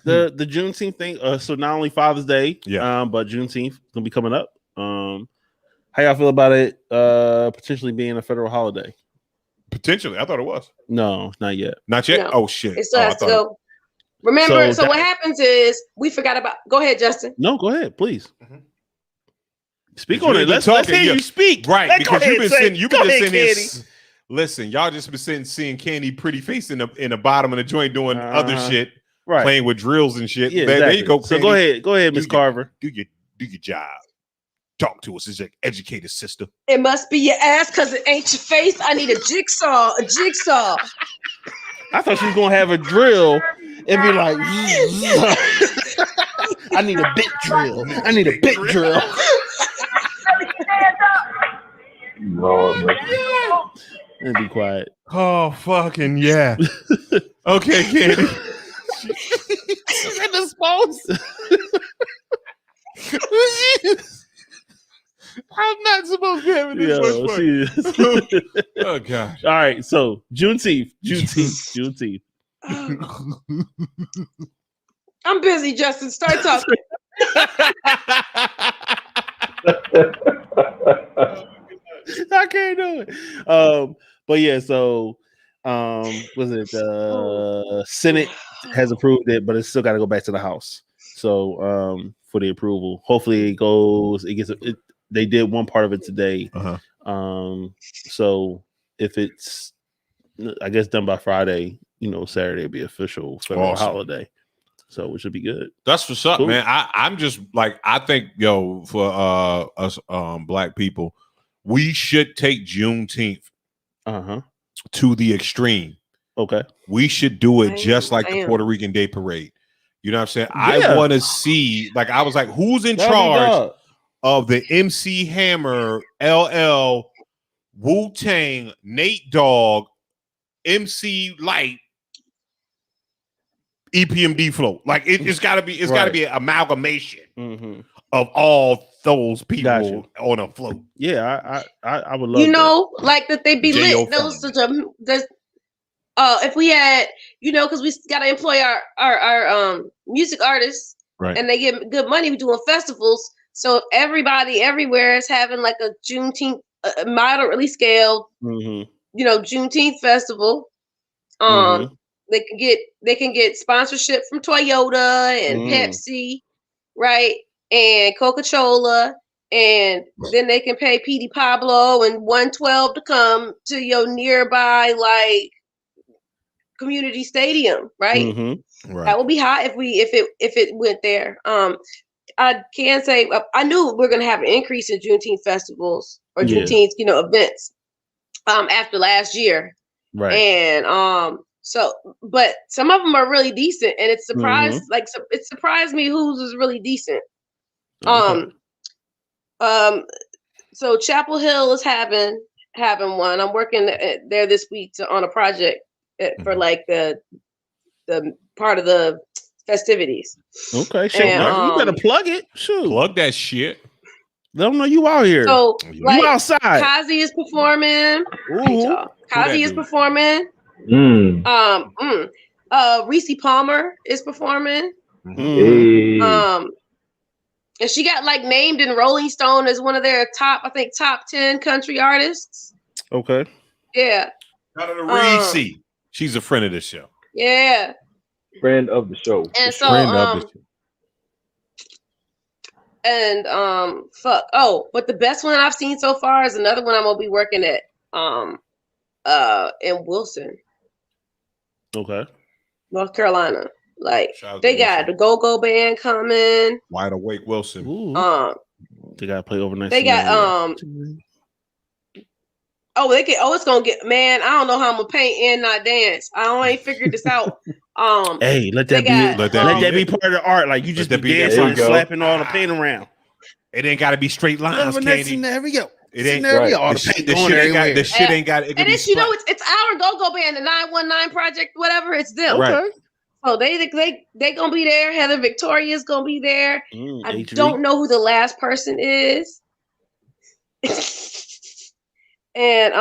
the Juneteenth thing? So not only Father's Day, but Juneteenth gonna be coming up. How y'all feel about it? Potentially being a federal holiday. Potentially, I thought it was. No, not yet. Not yet. No. Oh shit! It still has to go. Remember, so what happens is we forgot about. Go ahead, Justin. No, go ahead, please. Speak on it. Let's hear you speak. Right, because you've been sitting here. Listen, y'all just been seeing Candy pretty face in the bottom of the joint doing other shit, right? Playing with drills and shit. Yeah, there you go. So Candy. go ahead, Miss Carver. Do your job. Talk to us as your educated sister. It must be your ass because it ain't your face. I need a jigsaw. I thought she was gonna have a drill It'd be like, I need a bit drill. I need a bit drill. Lord, And be quiet. Oh, fucking yeah. Okay, Candy. She's in the spokes. I'm not supposed to be having this much fun. Oh gosh. All right, so Juneteenth. I'm busy, Justin. Start talking. I can't do it. But yeah, so was it Senate has approved it, but it's still got to go back to the House. So for the approval, hopefully it gets. They did one part of it today. So if it's, I guess, done by Friday, Saturday will be official federal holiday. So it should be good. That's what's up, man. I'm just like, I think, for us black people, we should take Juneteenth to the extreme. Okay. We should do it just like the Puerto Rican Day Parade. You know what I'm saying? Yeah. I want to see, like, I was like, who's in charge of the MC Hammer, LL, Wu-Tang, Nate Dogg, MC Light, EPMD float? Like, it's got to be, got to be an amalgamation of all those people on a float. Yeah, I would love like that they be lit. Those if we had, because we got to employ our music artists, right? And they get good money. We're doing festivals. So if everybody everywhere is having like a Juneteenth moderately scaled, Juneteenth festival. They can get sponsorship from Toyota and Pepsi, right? And Coca-Cola, and then they can pay Petey Pablo and 112 to come to your nearby like community stadium, right? Right. That would be hot if it went there. I can say I knew we're gonna have an increase in Juneteenth festivals or Juneteenth, events after last year. Right. And so but some of them are really decent, and it surprised it surprised me whose is really decent. So Chapel Hill is having one. I'm working there this week on a project for like the part of the festivities. Okay, sure. You better plug it. Shoot. Plug that shit. Let them know you out here. So you outside. Kazi is performing. Kazi is performing. Reese Palmer is performing. And she got like named in Rolling Stone as one of their top 10 country artists. Okay. Yeah. Shout out to Reese. She's a friend of the show. Yeah. Friend of the show. And but the best one I've seen so far is another one I'm gonna be working at in Wilson. Okay. North Carolina. Like they got the Go-Go band coming. Wide Awake Wilson. They gotta play overnight. They got it's gonna get, man, I don't know how I'm gonna paint and not dance. I ain't figured this out. Hey, let that be part of the art. Like you just be dancing and slapping all the paint around. It ain't gotta be straight lines, Candy. There we go. It ain't right. All the shit ain't got it. And it's it's our Go-Go band, the 919 Project, whatever, it's them. Right. Okay. So they gonna be there. Heather Victoria's gonna be there. I don't know who the last person is. And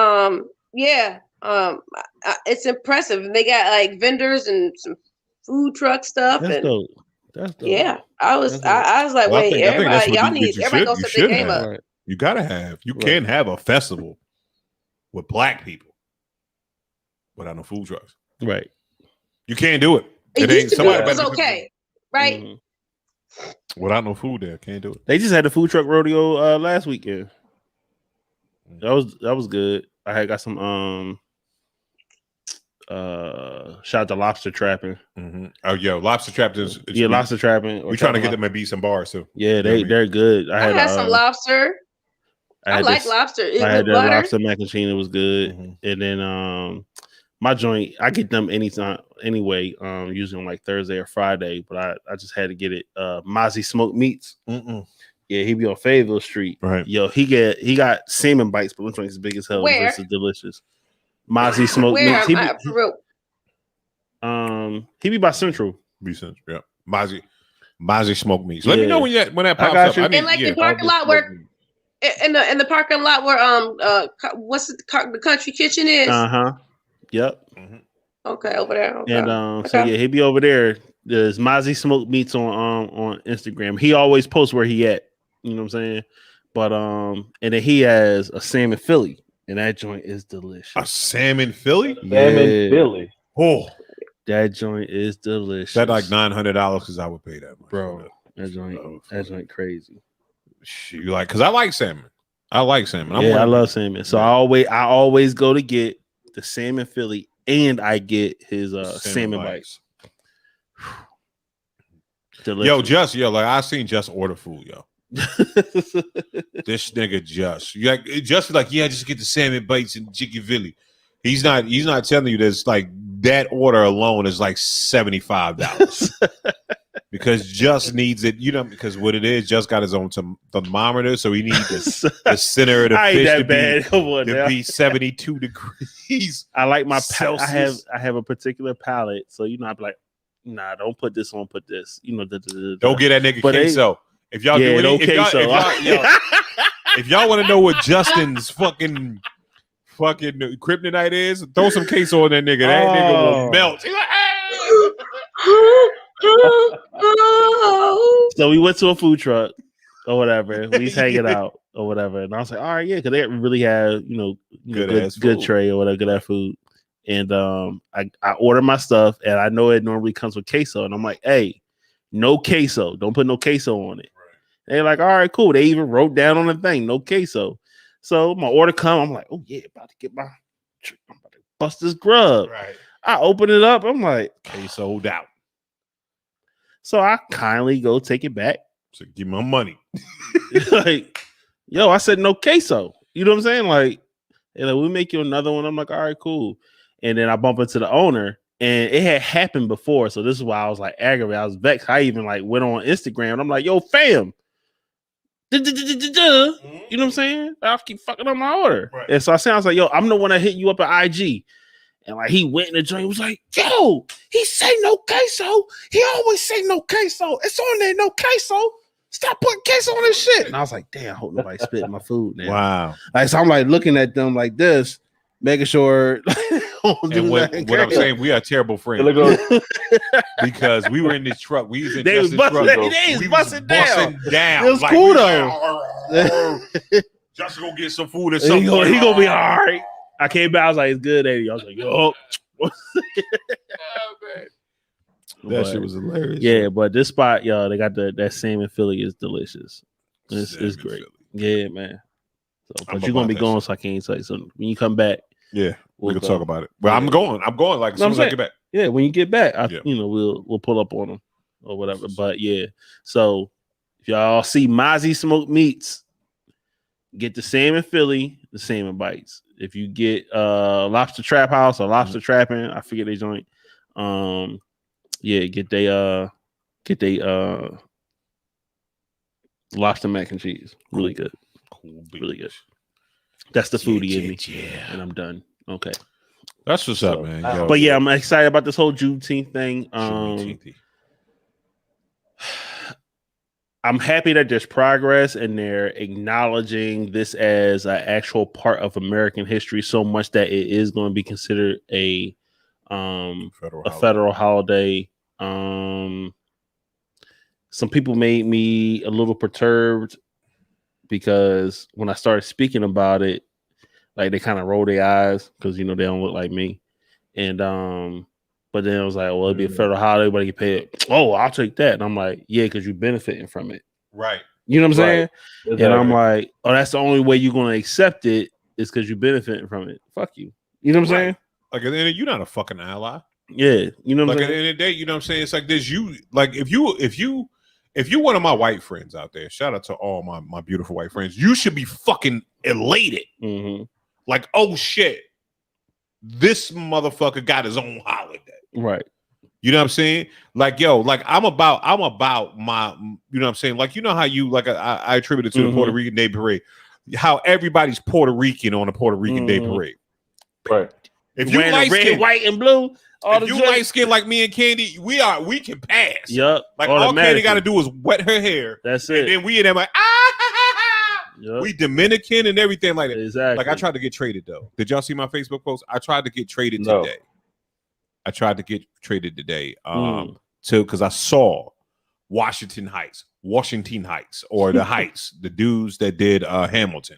it's impressive. They got like vendors and some food truck stuff. That's dope. That's dope. Yeah, I was like, wait, everybody go set their game up. Right. You gotta have. You can't have a festival with black people without no food trucks. Right. You can't do it. It used to be it was okay, right? Without no food there, can't do it. They just had the food truck rodeo last weekend. That was good. I got some shout out to lobster trapping. Oh, yo, lobster trapping is lobster trapping. We're trying to get them at some bars too. Yeah, they're good. I had some lobster. I like lobster. I had that lobster mac and cheese. It was good. And then My joint, I get them anytime anyway, usually on like Thursday or Friday, but I just had to get it. Mozzie Smoked Meats. Yeah, he be on Fayetteville Street. Right. Yo, he got salmon bites, but them joints is big as hell. Where? This is delicious. Mozzie Smoked Meats. He be by Central. Yeah. Mozzie Smoked Meats. Let me know when that pops up. And like the parking lot where in the parking lot where what's the country kitchen is? Yep. Okay, over there. Okay. And so yeah, he be over there. There's Mozzie Smoked Meats on Instagram. He always posts where he at. You know what I'm saying? But and then he has a salmon Philly, and that joint is delicious. A salmon Philly? Salmon Philly. Oh, that joint is delicious. That like $900 because I would pay that much, bro. That joint crazy. You like? Because I like salmon. I love salmon. So I always go to get the salmon Philly, and I get his salmon bites. Delicious. Like I seen Just order food, yo. This nigga just get the salmon bites and chicken Philly. He's not telling you this, like that order alone is like $75 because Just needs it, because what it is, Just got his own thermometer, so he needs the center of the fish to be 72 degrees. I like my Celsius. I have a particular palate, so I'd be like, nah, don't put this on, put this. Don't get that nigga queso. If y'all if y'all want to know what Justin's fucking kryptonite is, throw some queso on that nigga. That nigga will melt. He's like, So we went to a food truck or whatever. We was hanging out or whatever, and I was like, all right, yeah, because they really have good tray or whatever, good at food. And I ordered my stuff, and I know it normally comes with queso, and I'm like, hey, no queso. Don't put no queso on it. They're like, all right, cool. They even wrote down on the thing, no queso. So my order come. I'm like, oh yeah, I'm about to bust this grub. Right. I open it up. I'm like, quesoed out. So I kindly go take it back. So give me my money. Like, yo, I said no queso. You know what I'm saying? Like, we'll make you another one. I'm like, all right, cool. And then I bump into the owner. And it had happened before. So this is why I was like aggravated. I was vexed. I even like went on Instagram. And I'm like, yo, fam. You know what I'm saying? I'll keep fucking up my order. Right. And so I was like, yo, I'm the one that hit you up at IG. And like he went in the joint, was like, yo, he say no queso. He always say no queso. It's on there, no queso. Stop putting queso on this shit. And I was like, damn, I hope nobody spit in my food now. Wow. Like, so I'm like looking at them like this, making sure. And what I'm saying, we are terrible friends because we were in this truck. We was in Justin's truck. They was busting down. It was like, cool though. Justin gonna get some food or something. He gonna be all right. I came back. I was like, it's good, Eddie. I was like, yo. That shit was hilarious. Yeah, but this spot, y'all, they got that salmon Philly is delicious. It's great. Philly. Yeah, man. So, but you're gonna be going, so I can't say. So when you come back, yeah, we can talk about it. Well, I'm going like as soon as I get back. Yeah, when you get back, we'll pull up on them or whatever. But yeah, so if y'all see Mozzie Smoked Meats, get the salmon Philly, the salmon bites. If you get Lobster Trap House or Lobster Trapping, I forget they joint. Get they lobster mac and cheese. Really good. Cool. Really good. That's the foodie in me. Yeah. And I'm done. Okay. That's what's up, man. But yeah, I'm excited about this whole Juneteenth thing. I'm happy that there's progress and they're acknowledging this as an actual part of American history so much that it is going to be considered a federal holiday. Some people made me a little perturbed because when I started speaking about it, like they kind of roll their eyes because they don't look like me. And but then it was like, well, it'd be a federal holiday, everybody get paid. Oh, I'll take that. And I'm like, yeah, because you're benefiting from it. Right. You know what I'm saying? Exactly. And I'm like, oh, that's the only way you're gonna accept it is because you're benefiting from it. Fuck you. You know what I'm saying? Like at the end, you're not a fucking ally. Yeah. You know what I'm saying? Like at the end of the day, you know what I'm saying? It's like this. If you're one of my white friends out there, shout out to all my beautiful white friends, you should be fucking elated. Mm-hmm. Like, oh shit, This motherfucker got his own holiday. Right. You know what I'm saying? Like, yo, like I'm about my, you know what I'm saying? Like, you know how you, like, I attribute it to the Puerto Rican Day Parade, how everybody's Puerto Rican on the Puerto Rican Day Parade. Right. If you light skin, white, and blue, if you light skin like me and Candy, we can pass. Yep. Like all Candy got to do is wet her hair. That's it. And then we in there like, yep. We Dominican and everything like that. Exactly. Like I tried to get traded though. Did y'all see my Facebook post? I tried to get traded today. I tried to get traded today. Because I saw Washington Heights, or the Heights, the dudes that did Hamilton.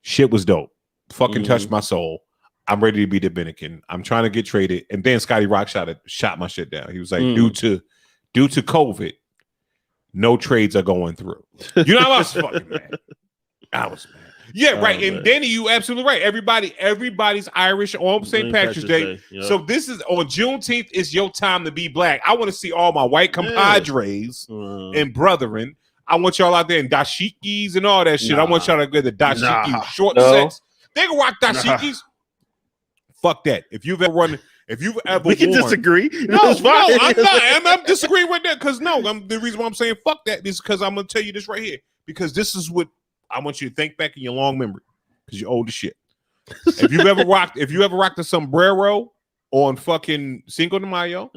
Shit was dope. Fucking touched my soul. I'm ready to be Dominican. I'm trying to get traded. And then Scotty Rock shot my shit down. He was like, due to COVID, no trades are going through. You know, I was fucking mad. I was mad. Yeah, right. And Danny, you absolutely right. Everybody's Irish on St. Patrick's Day. Yep. So this is on Juneteenth. Is your time to be black. I want to see all my white compadres and brethren. I want y'all out there in dashikis and all that shit. I want y'all to get the dashiki short sets. They can rock dashikis. Fuck that. If you've ever we can disagree. I'm disagreeing with that because the reason why I'm saying fuck that is because I'm gonna tell you this right here because this is what I want you to think back in your long memory because you're old as shit. If you ever rocked a sombrero on fucking Cinco de Mayo,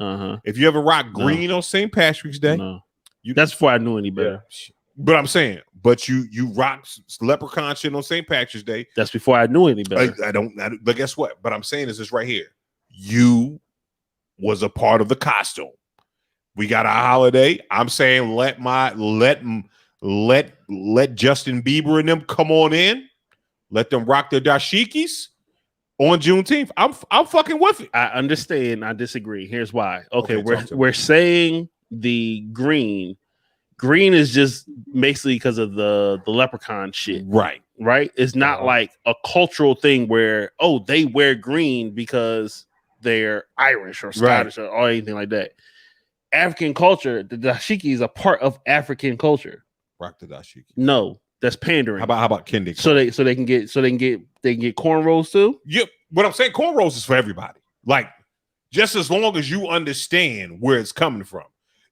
if you ever rocked green on St. Patrick's Day, that's before I knew any better. But I'm saying, but you rock leprechaun shit on St. Patrick's Day. That's before I knew any better. I don't. But guess what? But I'm saying is this right here. You was a part of the costume. We got a holiday. I'm saying let Justin Bieber and them come on in. Let them rock their dashikis on Juneteenth. I'm fucking with it. I understand. I disagree. Here's why. Okay, we're saying the green. Green is just basically because of the leprechaun shit. Right. It's not like a cultural thing where, they wear green because they're Irish or Scottish or anything like that. African culture, the dashiki is a part of African culture. Rock the dashiki. No, that's pandering. How about Kendi? So they can get cornrows too? Yep. What I'm saying, cornrows is for everybody. Like, just as long as you understand where it's coming from.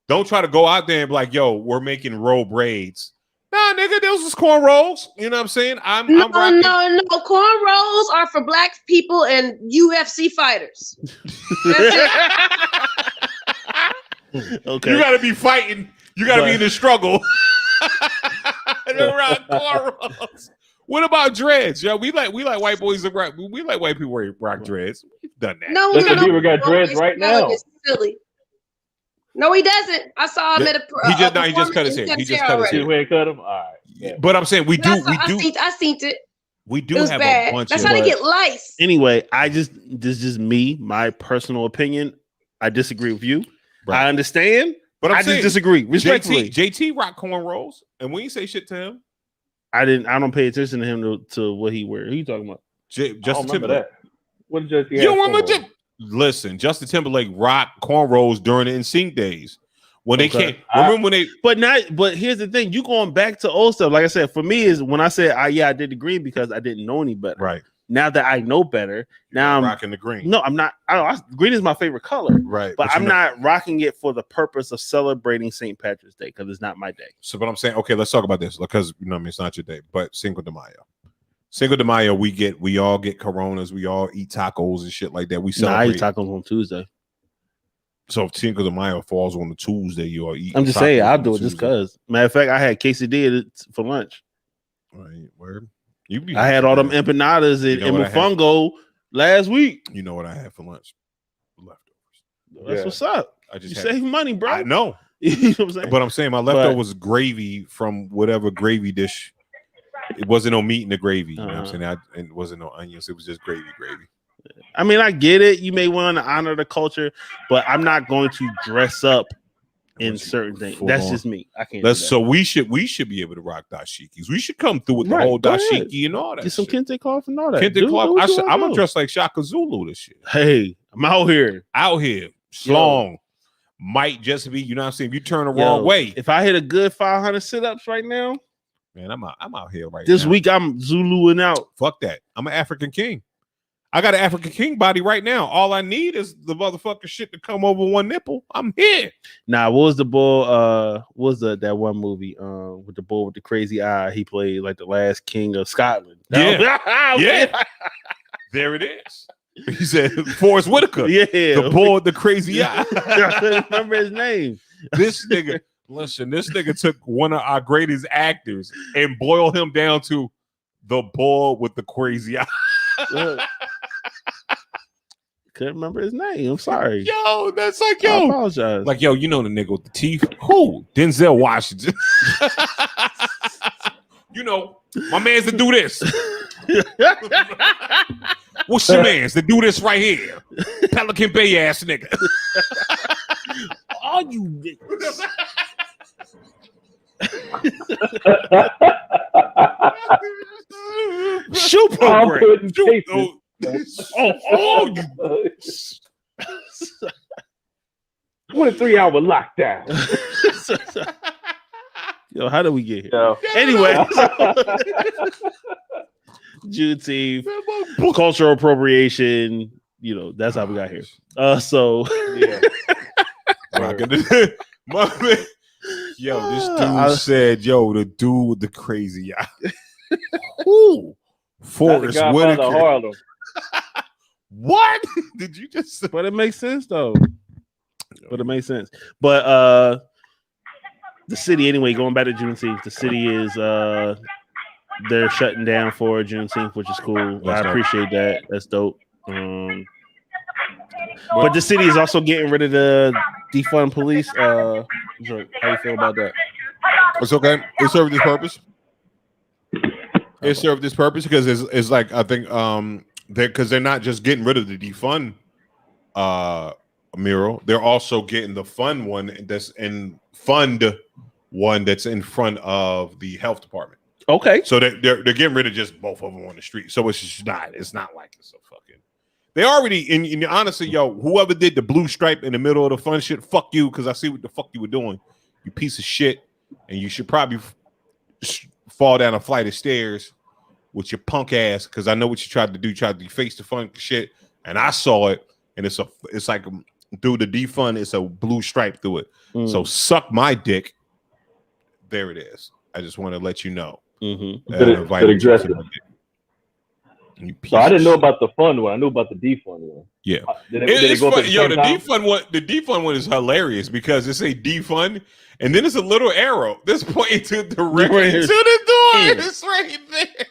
Don't try to go out there and be like, yo, we're making roll braids. Nah, nigga, those is cornrows. You know what I'm saying? No. Cornrows are for black people and UFC fighters. Okay. You got to be fighting. You got to be in the struggle. Around cornrows. What about dreads? Yo, we like white boys. We like white people rock dreads. We've done that. No, Bieber got dreads right now. Silly. No, he doesn't. I saw him at a. He just cut his hair. He just cut his hair. You cut him. All right. Yeah. But I'm saying we do. I seen it. We do have bad. A bunch. That's how they get lice. Anyway, this is just me, my personal opinion. I disagree with you. Right. I understand, but I just disagree respectfully. JT rock cornrows, and we ain't say shit to him. I don't pay attention to him to what he wears. Who you talking about? Justin Timberlake. What did JT? You don't remember? Listen, Justin Timberlake rocked cornrows during the NSYNC days when they came. Remember when they? But here's the thing: you going back to old stuff. Like I said, for me is when I said, I did the green because I didn't know any better. Right. Now that I know better, now I'm rocking the green. No, I'm not. Green is my favorite color. Right. But I'm not rocking it for the purpose of celebrating St. Patrick's Day because it's not my day. So, but I'm saying, okay, let's talk about this because it's not your day. But Cinco de Mayo. Cinco de Mayo, we all get Coronas, we all eat tacos and shit like that. We celebrate. I eat tacos on Tuesday. So if Cinco de Mayo falls on the Tuesday, you all eat. I'm just saying, I'll do it just because. Matter of fact, I had quesadilla for lunch. Right, word. I had all them empanadas and mofongo last week. You know what I had for lunch? Leftovers. That's what's up. You save money, bro. I know. You know what I'm saying? But I'm saying my leftover was gravy from whatever gravy dish. It wasn't no meat in the gravy. You know what I'm saying? And it wasn't no onions. It was just gravy. I mean, I get it. You may want to honor the culture, but I'm not going to dress up in certain things. That's just me. I can't. So we should be able to rock dashikis. We should come through with the whole dashiki and all that. Get some kente cloth and all that. Kente cloth. I'm gonna dress like Shaka Zulu this shit. Hey, I'm out here. Slong. Might just be, you know what I'm saying? If you turn the wrong way. If I hit a good 500 sit-ups right now, man, I'm out here right this week I'm Zuluing out. Fuck that. I'm an African king. I got an African King body right now. All I need is the motherfucking shit to come over one nipple. I'm here. Nah, what was the bull? What was that one movie? With the bull with the crazy eye. He played like the last king of Scotland. Yeah. There it is. He said Forrest Whitaker. Yeah, the bull with the crazy eye. I couldn't remember his name. This nigga, listen. This nigga took one of our greatest actors and boiled him down to the bull with the crazy eye. Couldn't remember his name. I'm sorry. Yo, that's like, I apologize. Like, yo, you know the nigga with the teeth? Who? Denzel Washington. You know, my man's to do this. What's your man's to do this right here? Pelican Bay ass nigga. All you niggas. Shoe program. Oh, you 23-hour lockdown. Yo, how did we get here? Yo. Anyway, Juneteenth, cultural appropriation. You know, that's how we got here. So Yeah. Yo, this dude said, yo, the dude with the crazy eye. Who? Forrest Whitaker. What did you just say? But it makes sense though. But the city anyway, going back to Juneteenth, the city is they're shutting down for Juneteenth, which is cool. That's I appreciate that. That's dope. But the city is also getting rid of the defund police. How you feel about that? It's okay. It served this purpose. It served this purpose because it's like, I think they're not just getting rid of the defund mural, they're also getting the fund one that's in front of the health department. Okay. So they're getting rid of just both of them on the street. So it's not like it's a fucking. They already in honestly, yo, whoever did the blue stripe in the middle of the fun shit, fuck you, because I see what the fuck you were doing, you piece of shit, and you should probably fall down a flight of stairs with your punk ass, because I know what you tried to do. You tried to deface the fun shit, and I saw it, and it's like through the defund, it's a blue stripe through it. So suck my dick. There it is. I just want to let you know. So I didn't know about the fun one. I knew about the defund one. Yeah, it's funny. Yo, the defund one is hilarious because it's a defund, and then it's a little arrow. This pointing to directly to the door. It's right there.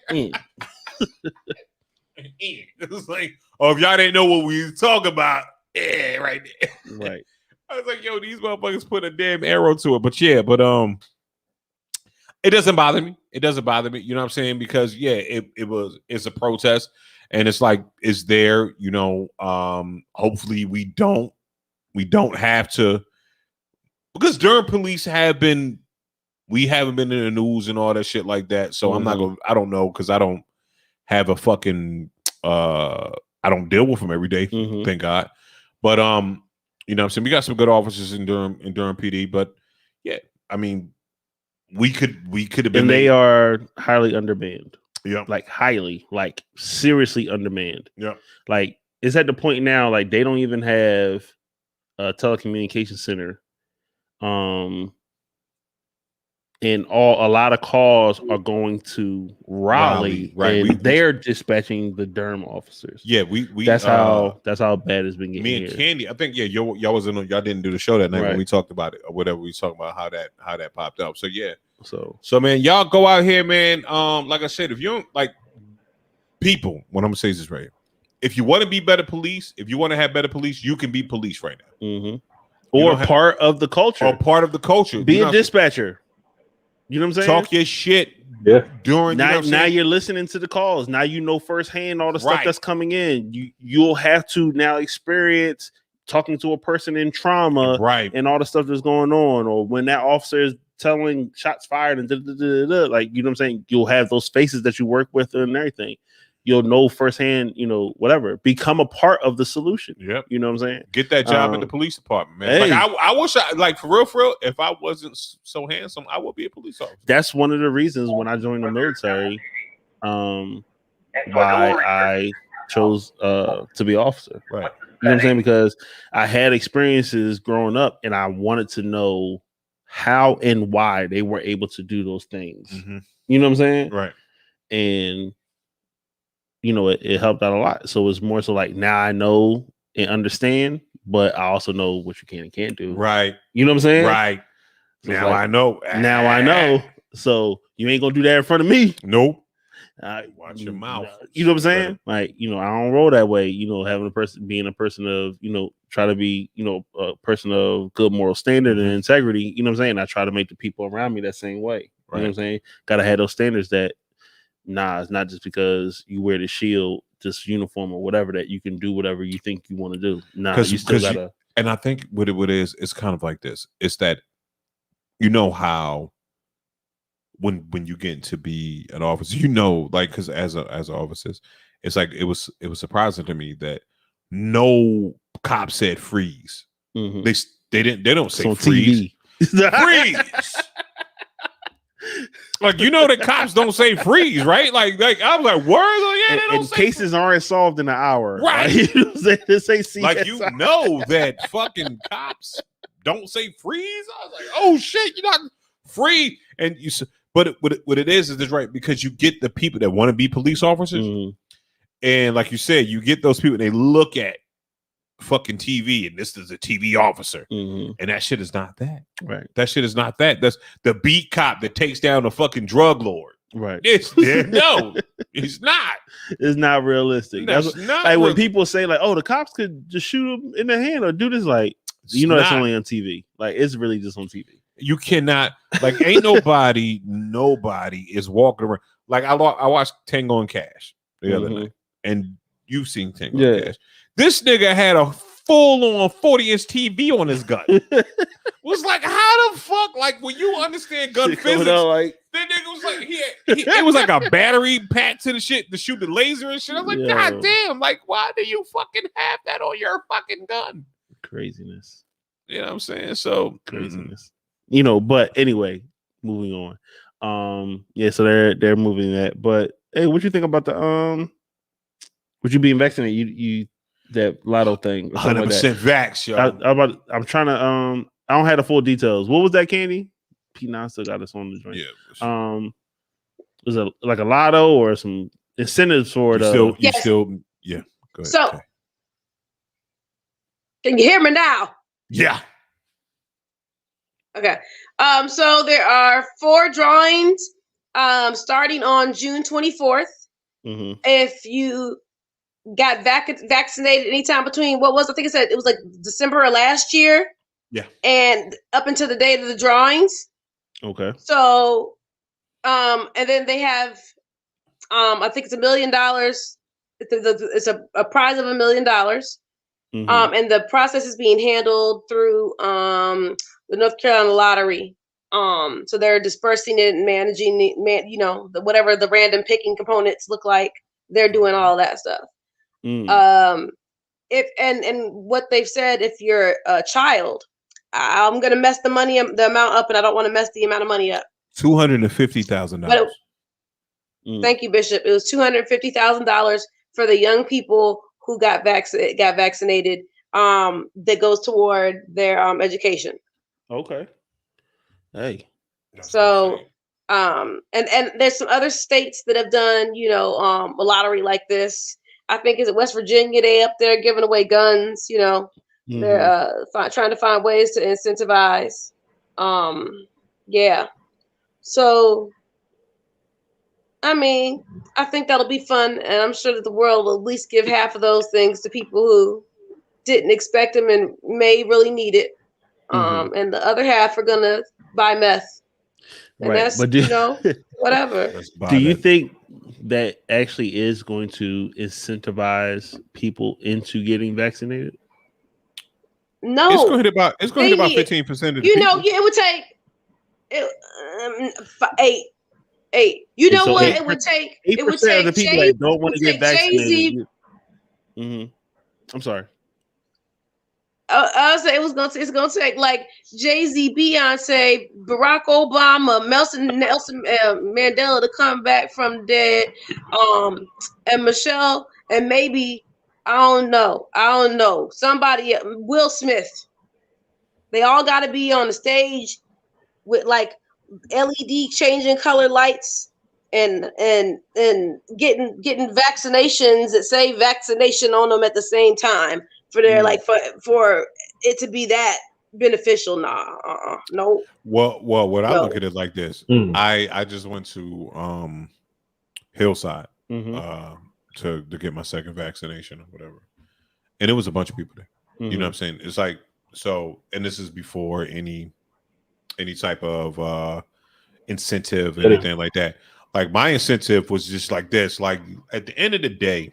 It's like, oh, if y'all didn't know what we was talking about, right there. Right. I was like, yo, these motherfuckers put a damn arrow to it. But yeah, it doesn't bother me. It doesn't bother me. You know what I'm saying? Because yeah, it's a protest, and it's like it's there. You know, hopefully we don't have to, because during police we haven't been in the news and all that shit like that. So I'm not gonna. I don't know, because I don't have a fucking. I don't deal with them every day. Thank God. But you know what I'm saying? We got some good officers in Durham PD. But yeah, I mean. We could have been. And they are highly undermanned. Yeah. Like highly, like seriously undermanned. Yeah. Like it's at the point now, like they don't even have a telecommunications center. And a lot of calls are going to Raleigh, right? And they're dispatching the Durham officers. Yeah, we that's how bad it's been getting. Me and here. Candy, I think y'all didn't do the show that night when we talked about it or whatever. We talked about how that popped up. So yeah, so man, y'all go out here, man. Like I said, if you don't like people, what I'm gonna say is this right here. If you want to be better police, if you want to have better police, you can be police right now. Or part of the culture. Or part of the culture. Be a dispatcher. You know what I'm saying? Talk your shit. Yeah. During now you're listening to the calls. Now you know firsthand all the stuff that's coming in. You'll have to now experience talking to a person in trauma, right, and all the stuff that's going on, or when that officer is telling shots fired and like, you know what I'm saying? You'll have those faces that you work with and everything. You'll know firsthand, you know, whatever. Become a part of the solution. Yep. You know what I'm saying? Get that job in the police department, man. Hey. Like I wish for real, if I wasn't so handsome, I would be a police officer. That's one of the reasons when I joined the military, why I chose to be officer. Right. You know what I'm saying? Because I had experiences growing up, and I wanted to know how and why they were able to do those things. Mm-hmm. You know what I'm saying? Right. And it helped out a lot. So it's more so like now I know and understand, but I also know what you can and can't do. Right. You know what I'm saying? Right. So now I know. Now I know. So you ain't gonna do that in front of me. Nope. Watch your mouth. You know what I'm saying? Like, I don't roll that way. Being a person of, try to be, a person of good moral standard and integrity. You know what I'm saying? I try to make the people around me that same way. You know what I'm saying? Gotta have those standards that, it's not just because you wear the shield, this uniform or whatever, that you can do whatever you think you want to do. You still gotta. And I think what it is, it's kind of like this. It's that, how when you get to be an officer, because as an officer, it's like it was surprising to me that no cop said freeze. Mm-hmm. They don't say freeze. Freeze. Like the cops don't say freeze, right? Like I was like, words, they don't say cases aren't solved in an hour, right? They say CSI. Like that fucking cops don't say freeze. I was like, oh shit, you're not free, and you. But what it is this right, because you get the people that want to be police officers, and like you said, you get those people. They look at fucking TV, and this is a TV officer, and that shit is not that. Right. That shit is not that. That's the beat cop that takes down the fucking drug lord. Right. No, it's not. It's not realistic. That's not like when people say like, "Oh, the cops could just shoot him in the hand or do this," like that's only on TV. Like it's really just on TV. You cannot, like, ain't nobody is walking around. Like I watched Tango and Cash the other night, and you've seen Tango and Cash. This nigga had a full-on 40-inch TV on his gun. Was like, how the fuck? Like, when you understand gun physics, that nigga was like, it was like a battery pack to the shit to shoot the laser and shit. I was like, God damn, like, why do you fucking have that on your fucking gun? Craziness. You know what I'm saying? So craziness. But anyway, moving on. So they're moving that. But hey, what you think about the would you being vaccinated? You that lotto thing, 100% vax, yo. I'm trying to I don't have the full details. What was that, Candy? P9 still got us on the joint. Yeah. Was it like a lotto or some incentives for it? Go ahead. So, okay. Can you hear me now? Yeah. Okay. So there are 4 drawings starting on June 24th. If you got vaccinated anytime between I think it was like December of last year. Yeah. And up until the date of the drawings. Okay. So and then they have I think it's $1 million. It's a prize of $1 million. And the process is being handled through the North Carolina Lottery. So they're dispersing it and managing whatever the random picking components look like. They're doing all that stuff. If and what they've said, if you're a child, I'm gonna mess the amount up, and I don't want to mess the amount of money up. $250,000. Thank you, Bishop. It was $250,000 for the young people who got vaccinated. That goes toward their education. Okay. Hey. So, and there's some other states that have done, a lottery like this. I think is it West Virginia? They up there giving away guns. They're trying to find ways to incentivize. Yeah. So, I mean, I think that'll be fun, and I'm sure that the world will at least give half of those things to people who didn't expect them and may really need it. And the other half are gonna buy meth. And that's whatever. Do you think that actually is going to incentivize people into getting vaccinated? No, it's going to hit about 15% of the people. It would take 8. You know what? It would take 8% of the people that don't want to get vaccinated. I'm sorry. I was saying it's gonna take like Jay-Z, Beyonce, Barack Obama, Nelson Mandela to come back from dead, and Michelle and maybe I don't know. Somebody, Will Smith. They all got to be on the stage with like LED changing color lights and getting vaccinations that say vaccination on them at the same time for their like for it to be that beneficial. No. Well, what I look at it like this. I just went to Hillside to get my second vaccination or whatever, and it was a bunch of people there. You know what I'm saying? It's like so, and this is before any type of incentive or anything like that. Like my incentive was just like this. Like at the end of the day,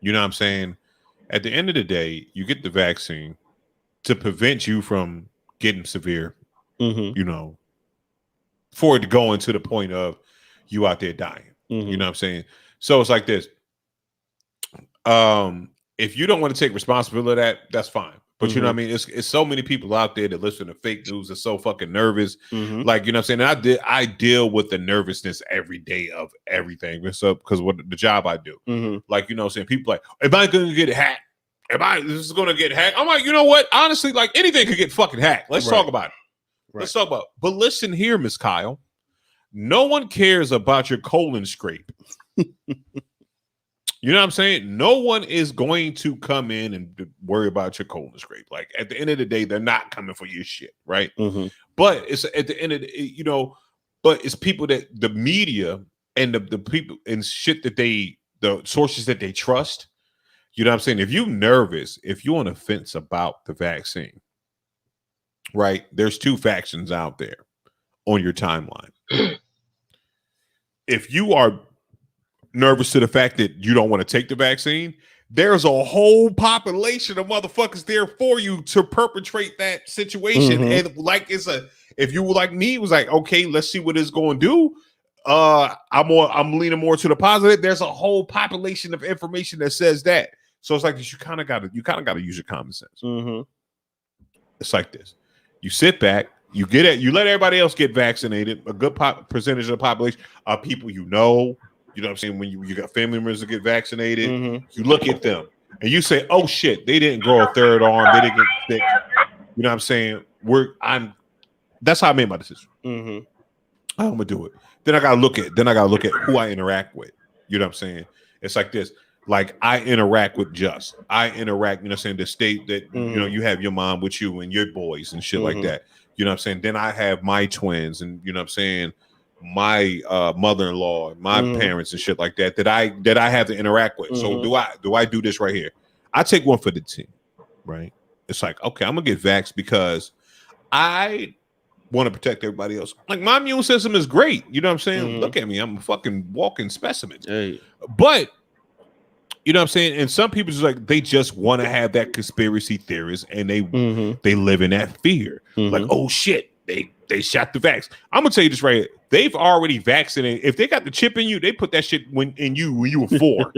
you know what I'm saying? At the end of the day, you get the vaccine to prevent you from getting severe, you know, for it to go into the point of you out there dying. You know what I'm saying? So it's like this. If you don't want to take responsibility of that, that's fine. But you know what I mean? It's so many people out there that listen to fake news are so fucking nervous. Like, you know what I'm saying? And I deal with the nervousness every day of everything. So because what the job I do. Like, you know what I'm saying? People like, am I gonna get hacked? This is gonna get hacked? I'm like, you know what? Honestly, like anything could get fucking hacked. Let's talk about it. Let's talk about it. But listen here, Miss Kyle. No one cares about your colon scrape. You know what I'm saying? No one is going to come in and worry about your colon scrape. Like at the end of the day, they're not coming for your shit, right? But it's at the end of the, you know, but it's people that the media and the people and shit that the sources that they trust. You know what I'm saying? If you're nervous, if you're on the fence about the vaccine, right? There's two factions out there on your timeline. If you are nervous to the fact that you don't want to take the vaccine, there's a whole population of motherfuckers there for you to perpetrate that situation. And like if you were like me, it was like, okay, let's see what it's going to do. I'm leaning more to the positive. There's a whole population of information that says that. So it's like you kind of got to use your common sense. It's like this. You sit back, you let everybody else get vaccinated. A good percentage of the population are people you know. You know what I'm saying? When you got family members that get vaccinated, you look at them and you say, "Oh shit, they didn't grow a third arm. They didn't get sick." You know what I'm saying? That's how I made my decision. I'm gonna do it. Then I gotta look at who I interact with. You know what I'm saying? It's like this. Like I interact with Just. I interact. You know what I'm saying? The state that you know you have your mom with you and your boys and shit like that. You know what I'm saying? Then I have my twins and you know what I'm saying. My mother-in-law, my parents and shit like that I have to interact with. So do I do this right here? I take one for the team, right? It's like, okay, I'm gonna get vaxxed because I want to protect everybody else. Like my immune system is great. You know what I'm saying? Look at me, I'm a fucking walking specimen. But you know what I'm saying? And some people just like they just want to have that conspiracy theorist and they live in that fear. Like, oh shit, they shot the vax. I'm gonna tell you this right here. They've already vaccinated. If they got the chip in you, they put that shit in you when you were 4.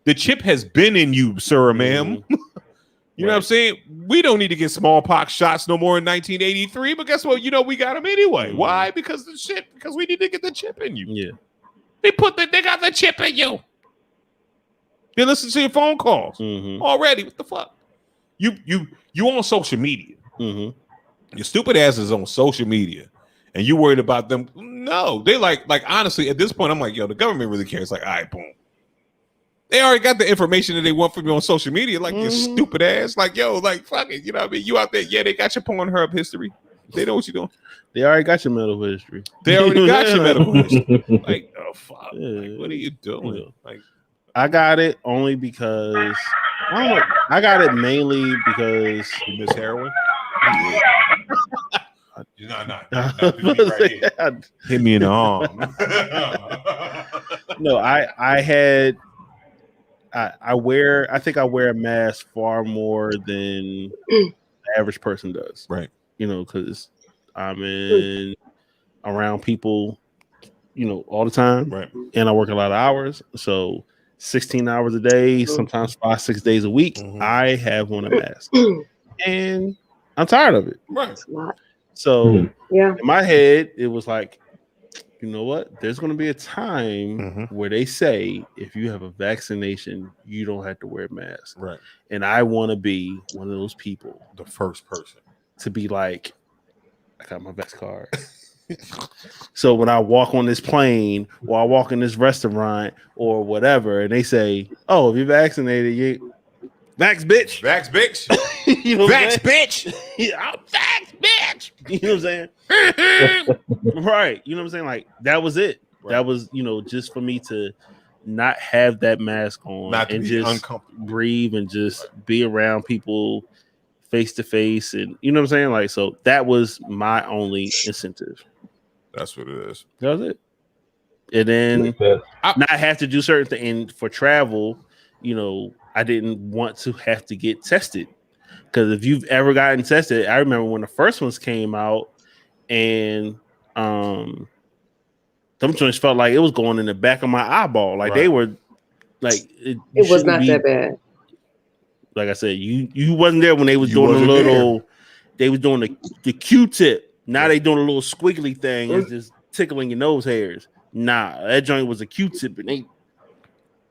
The chip has been in you, sir or ma'am. You know what I'm saying? We don't need to get smallpox shots no more in 1983. But guess what? You know we got them anyway. Why? Because we need to get the chip in you. Yeah. They got the chip in you. They listen to your phone calls already. What the fuck? You on social media. Your stupid ass is on social media. And you worried about them? No, they like honestly, at this point, I'm like, yo, the government really cares. Like, all right, boom. They already got the information that they want from you on social media. Like, your stupid ass. Like, yo, like, fuck it. You know what I mean? You out there, yeah, they got your Pornhub history. They know what you're doing. They already got your medical history. They already got your medical history. Like, oh, fuck. Like, what are you doing? Like, I got it only because, I don't know. I got it mainly because. You miss heroin? No, right here. Hit me in the arm. No, I think I wear a mask far more than the average person does. Right. You know, because I'm around people, you know, all the time. Right. And I work a lot of hours. So 16 hours a day, sometimes 5-6 days a week, I have on a mask. And I'm tired of it. Right. So in my head, it was like, you know what? There's going to be a time where they say if you have a vaccination, you don't have to wear a mask. Right. And I want to be one of those people, the first person to be like, I got my vax card. So when I walk on this plane or I walk in this restaurant or whatever, and they say, "Oh, if you're vaccinated, you vax bitch, vax bitch, you know, vax bitch, I'm vax bitch." You know what I'm saying? Right. You know what I'm saying? Like that was it. Right. That was, you know, just for me to not have that mask on and just breathe and just be around people face to face, and you know what I'm saying? Like, so that was my only incentive. That's what it is. That was it. And then not have to do certain things. And for travel, you know, I didn't want to have to get tested. Because if you've ever gotten tested, I remember when the first ones came out, and them joints felt like it was going in the back of my eyeball. Like they were like it was not that bad. Like I said, you wasn't there when they was doing the little there. They was doing the Q-tip. Now they doing a little squiggly thing and just tickling your nose hairs. Nah, that joint was a Q-tip and they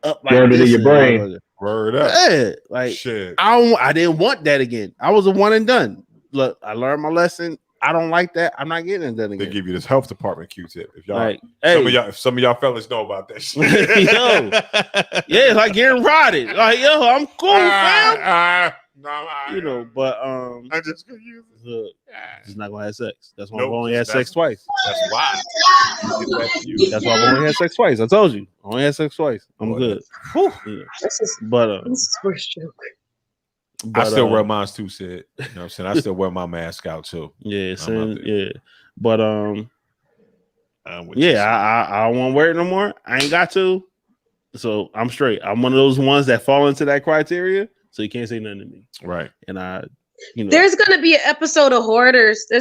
up like this. It in your brain. Word up. Yeah, like shit. I didn't want that again. I was a one and done. Look, I learned my lesson. I don't like that. I'm not getting it done again. They give you this health department Q-tip. If y'all, like, if some of y'all fellas know about that shit. Yo, yeah, like getting rotted. Like, yo, I'm cool, fam. You know, but I just gonna use it. Just not gonna have sex. That's why I've only had sex twice. That's why. That's why I've only had sex twice. I told you, I only had sex twice. I'm good. Yeah. This is first joke. But, I still wear mine too, Sid. You know what I'm saying? I still wear my mask out too. Yeah, yeah. But I don't want to wear it no more. I ain't got to. So I'm straight. I'm one of those ones that fall into that criteria. So you can't say nothing to me. Right. And I, you know. There's gonna be an episode of Hoarders. I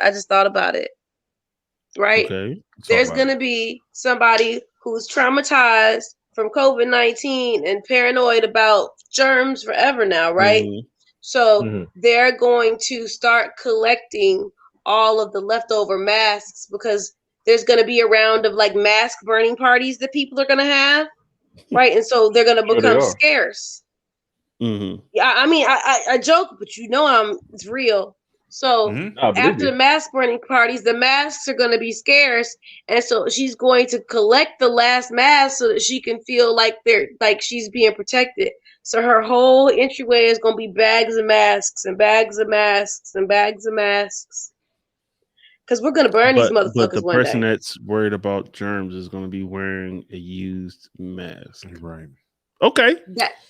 just thought about it. Right? Okay. There's gonna be somebody who's traumatized from COVID-19 and paranoid about germs forever now, right? Mm-hmm. So they're going to start collecting all of the leftover masks because there's going to be a round of like mask burning parties that people are going to have, right? And so they're going to become scarce. Mm-hmm. Yeah, I mean, I joke, but you know, it's real. So after the mask burning parties, the masks are going to be scarce, and so she's going to collect the last mask so that she can feel like she's being protected. So her whole entryway is going to be bags of masks and bags of masks and bags of masks. Because we're going to burn these motherfuckers one day. But the person that's worried about germs is going to be wearing a used mask. Right. Okay.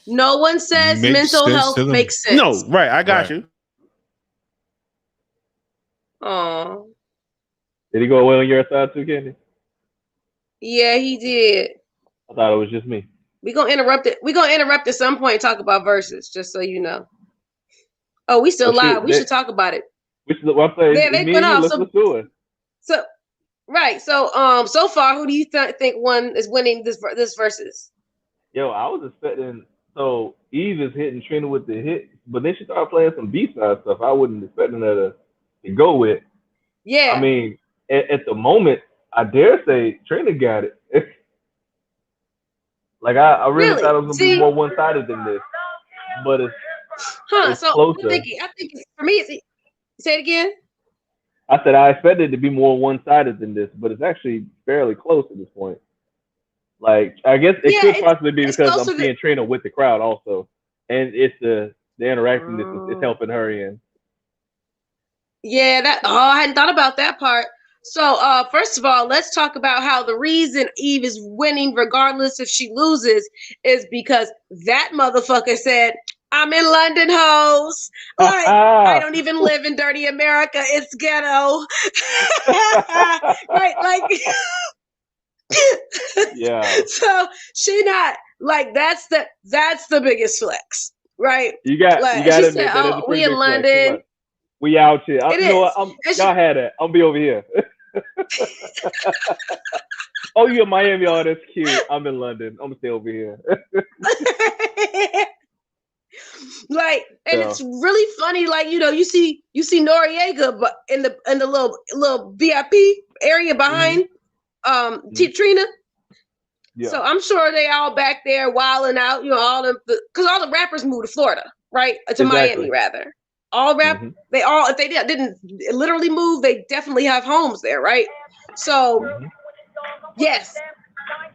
No one says mental health makes sense. No, right. I got you. Oh. Did he go away on your side too, Candy? Yeah, he did. I thought it was just me. We're gonna interrupt it. We're gonna interrupt at some point and talk about verses, just so you know. Oh, we still live. We should talk about it. We should let's do it. So right. So far, who do you think is winning this verses? Yo, I was expecting so Eve is hitting Trina with the hit, but then she started playing some B-side stuff. I wasn't expecting her to go with. Yeah. I mean, at the moment, I dare say Trina got it. Like I really thought it was gonna be more one-sided than this, but it's closer. I think for me, say it again. I said I expected it to be more one-sided than this, but it's actually fairly close at this point. Like I guess it could possibly be because I'm seeing Trina with the crowd also, and it's the interaction is helping her in. Yeah, I hadn't thought about that part. So, first of all, let's talk about how the reason Eve is winning, regardless if she loses, is because that motherfucker said, "I'm in London, hoes. Like, I don't even live in dirty America. It's ghetto." Right? Like, yeah. So she not like that's the biggest flex, right? You got she said, "Oh, we in London." Like, we out here. You know what? Y'all had it. I'll be over here. Oh, you in Miami? Oh, that's cute. I'm in London. I'm gonna stay over here. Like, and it's really funny. Like, you know, you see Noriega, but in the little VIP area behind Trina. Yeah. So I'm sure they all back there wilding out, because all the rappers moved to Florida, right? To Miami, rather. All they all, if they didn't literally move, they definitely have homes there, right? So, yes.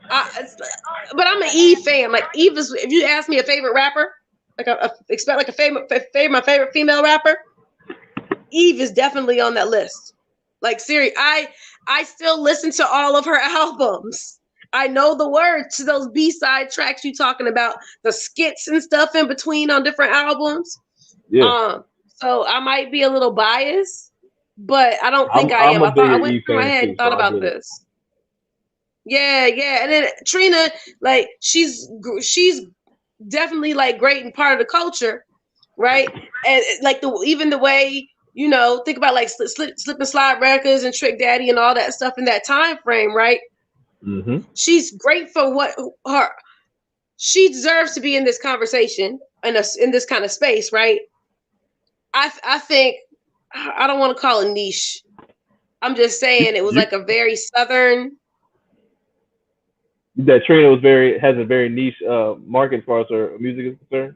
But I'm an Eve fan. Like Eve is, if you ask me a favorite rapper, like my favorite female rapper, Eve is definitely on that list. Like seriously, I still listen to all of her albums. I know the words to those B-side tracks you talking about, the skits and stuff in between on different albums. Yeah. So I might be a little biased, but I don't think I am. I went through my head and thought about this. Yeah, and then Trina, like she's definitely like great and part of the culture, right? And like even the way, think about like Slip and Slide Records and Trick Daddy and all that stuff in that time frame, right? Mm-hmm. She's great for she deserves to be in this conversation in this kind of space, right? I think I don't want to call it niche. I'm just saying it was like a very Southern. That Trina has a very niche market as far as her music is concerned.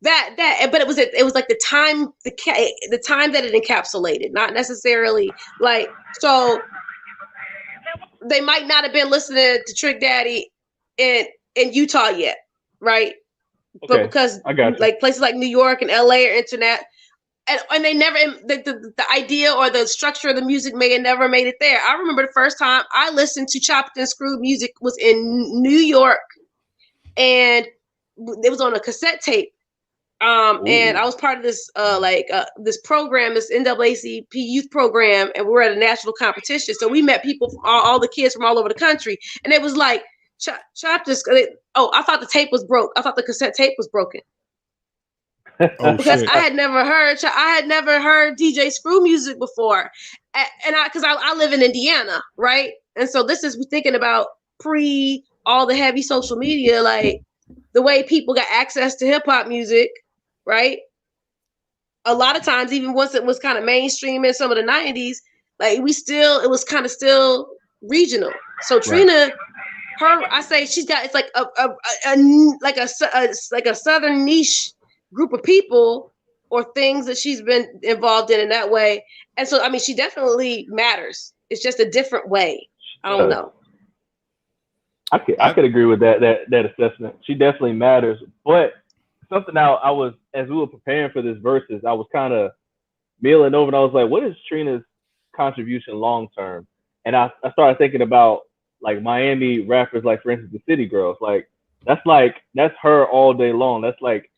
But it was like the time that it encapsulated, not necessarily like so. They might not have been listening to Trick Daddy in Utah yet, right? Okay. But because like places like New York and LA are internet, and they never the idea or the structure of the music may have never made it there. I remember the first time I listened to Chopped and Screwed music was in New York, and it was on a cassette tape. And I was part of this this program, this NAACP youth program, and we were at a national competition. So we met people from all the kids from all over the country, and it was like Chopped and Screwed. Oh, I thought the tape was broke. I thought the cassette tape was broken. Because shit. I had never heard DJ Screw music before, and because I live in Indiana, right? And so this is thinking about pre all the heavy social media, like the way people got access to hip hop music, right? A lot of times, even once it was kind of mainstream in some of the 90s, like it was kind of still regional. So Trina, I say she's got, it's like a Southern niche group of people or things that she's been involved in that way. And so, I mean, she definitely matters. It's just a different way. I don't know. I could agree with that assessment. She definitely matters. But something I was, as we were preparing for this versus, I was kind of milling over and I was like, what is Trina's contribution long term? And I started thinking about like Miami rappers, like for instance, the City Girls. Like that's her all day long. That's like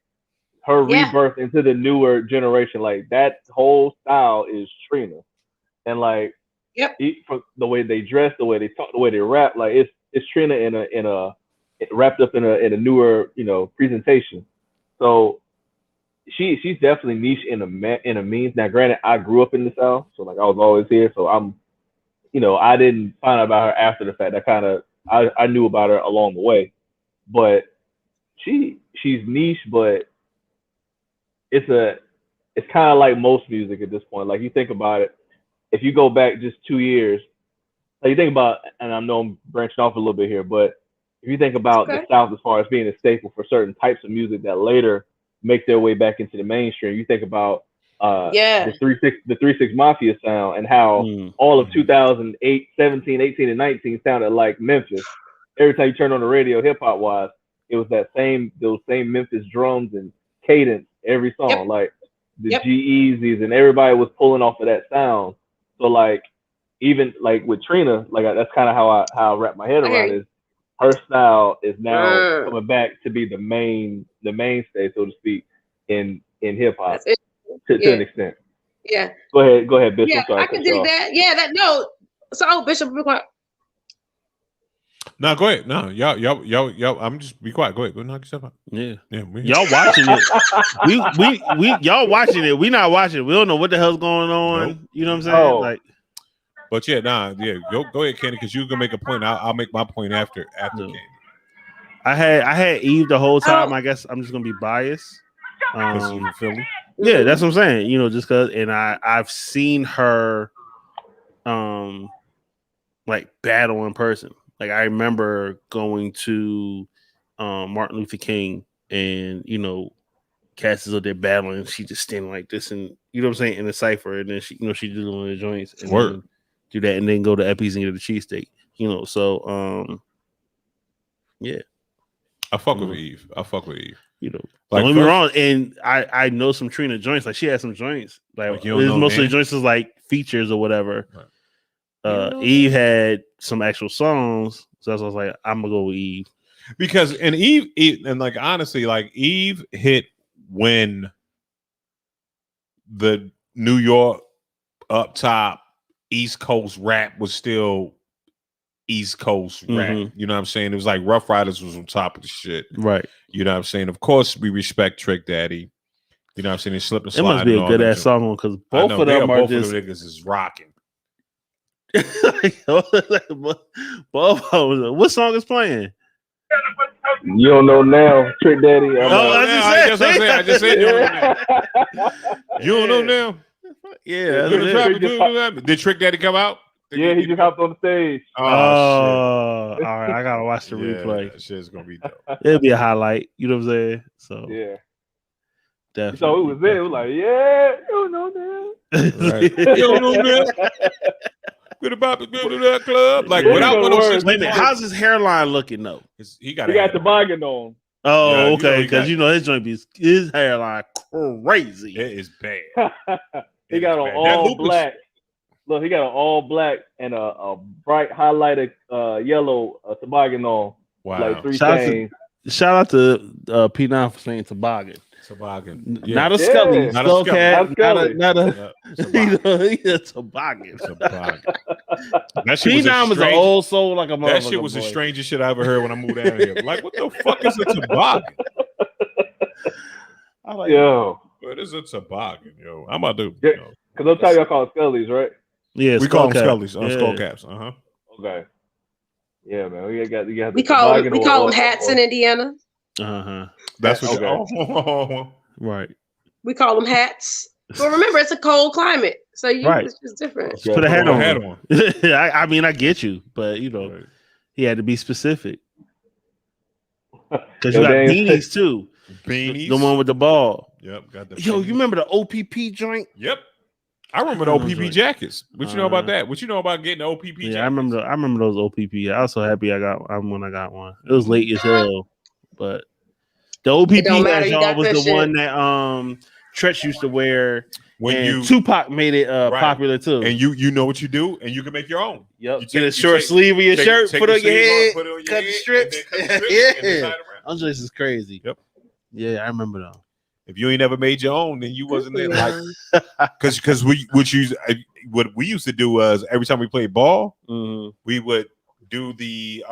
her rebirth into the newer generation. Like that whole style is Trina. And like from the way they dress, the way they talk, the way they rap, like it's Trina in a wrapped up in a newer, presentation. So she's definitely niche in a means. Now, granted, I grew up in the South, so like I was always here. So I'm, I didn't find out about her after the fact. I knew about her along the way, but she's niche, but it's kind of like most music at this point. Like you think about it, if you go back just 2 years, like you think about, and I know I'm branching off a little bit here, but if you think about the South as far as being a staple for certain types of music that later make their way back into the mainstream, you think about the 3-6 Mafia sound and how all of 2008, 17, 18, and 19 sounded like Memphis. Every time you turn on the radio, hip hop wise, it was those same Memphis drums and cadence every song, like the G-Eazy's, and everybody was pulling off of that sound. So like even like with Trina, like that's kind of how I wrap my head around it. Her style is now coming back to be the mainstay, so to speak, in hip hop to an extent. Yeah. Go ahead, Bishop. Yeah, I can dig that. Yeah, So, Bishop, be quiet. No, go ahead. No, y'all. I'm just be quiet. Go ahead. Go knock yourself out. Yeah. Y'all watching it. we y'all watching it. We not watching it. We don't know what the hell's going on. Nope. You know what I'm saying? Oh. Like. But go ahead, Kenny, because you're gonna make a point. I'll make my point after Kenny. I had Eve the whole time. I guess I'm just gonna be biased. Because you feel me? Yeah, that's what I'm saying. Just because, and I've seen her. like battle in person. Like I remember going to Martin Luther King, and Cass is up there battling. She just standing like this, and you know what I'm saying, in the cipher, and then she she do one of the joints, and then do that, and then go to Epi's and get a cheesesteak. So yeah, I fuck with Eve. Like, don't get me wrong, and I know some Trina joints. Like she had some joints. Like most of the joints is like features or whatever. Right. Eve had some actual songs, so I was like, I'm gonna go with Eve because Eve and like honestly, like Eve hit when the New York up top East Coast rap was still East Coast rap. You know what I'm saying? It was like Rough Riders was on top of the shit. Right. You know what I'm saying? Of course, we respect Trick Daddy. You know what I'm saying? They slip and slide. It must be a good ass song because both of them are just niggas is rocking. Both of them. What song is playing? You don't know now, Trick Daddy. I just said you don't know now. You don't know now. Yeah. Did Trick Daddy come out? Yeah, he just hopped on the stage. Oh, all right. I gotta watch the replay. That shit's gonna be dope. It'll be a highlight. You know what I'm saying? So yeah, definitely. So it was there. It was like, yeah, you don't know now. Right. You don't know now. Good about to go to that club. Like without one of those. Wait a minute. How's his hairline looking though? He got toboggan on. Oh, okay. Because his joint his hairline crazy. It is bad. He got on all black. Look, he got an all black and a bright highlighted yellow toboggan on. Wow. Like 3 chains. Shout out to P9 for saying toboggan. Toboggan. Yeah. Not a Scully. Not a Scully. Not a toboggan. P9 was an old soul like a motherfucker. That shit was the strangest shit I ever heard when I moved down here. Like, what the fuck is a toboggan? I'm like, yo. What is a toboggan, yo? I'm about to. Because they'll tell y'all call it Scullies, right? Yeah, we call them Scullies. Skull caps. Okay. Yeah, man. We call them hats in Indiana. That's what. Right. We call them hats. But remember, it's a cold climate, so it's just different. Just put a hat on. I mean, I get you, but he had to be specific. Because you got beanies too. Beanies. The one with the ball. Yep. Got the. Yo, you remember the OPP joint? Yep. I remember the OPP jackets. What you know about that? What you know about getting the OPP jackets? I remember those OPP. I was so happy I got when I got one. It was late as hell, but the OPP that was the one that Tretch used to wear when Tupac made it popular too. And you know what you do, and you can make your own. Yep. Get a short sleeve of your shirt, put on your head, cut the strips. Yeah. I'm just as crazy. Yep. Yeah, I remember though. If you ain't never made your own, then you wasn't there. Like, because what we used to do was every time we played ball, we would do the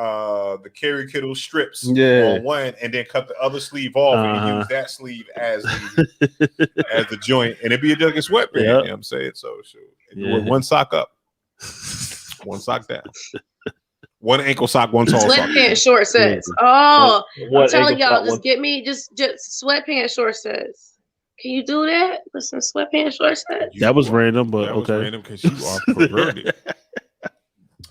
Kerry Kittle strips on one, and then cut the other sleeve off and use that sleeve as the joint, and it'd be like a sweatband. Yep. You know what I'm saying? So one sock up, one sock down. One ankle sock, one tall sock. Sweatpants short sets. Oh, I'm telling y'all, just get me just sweatpants short sets. Can you do that with some sweatpants short sets? That was random, but that was random because you are perverted.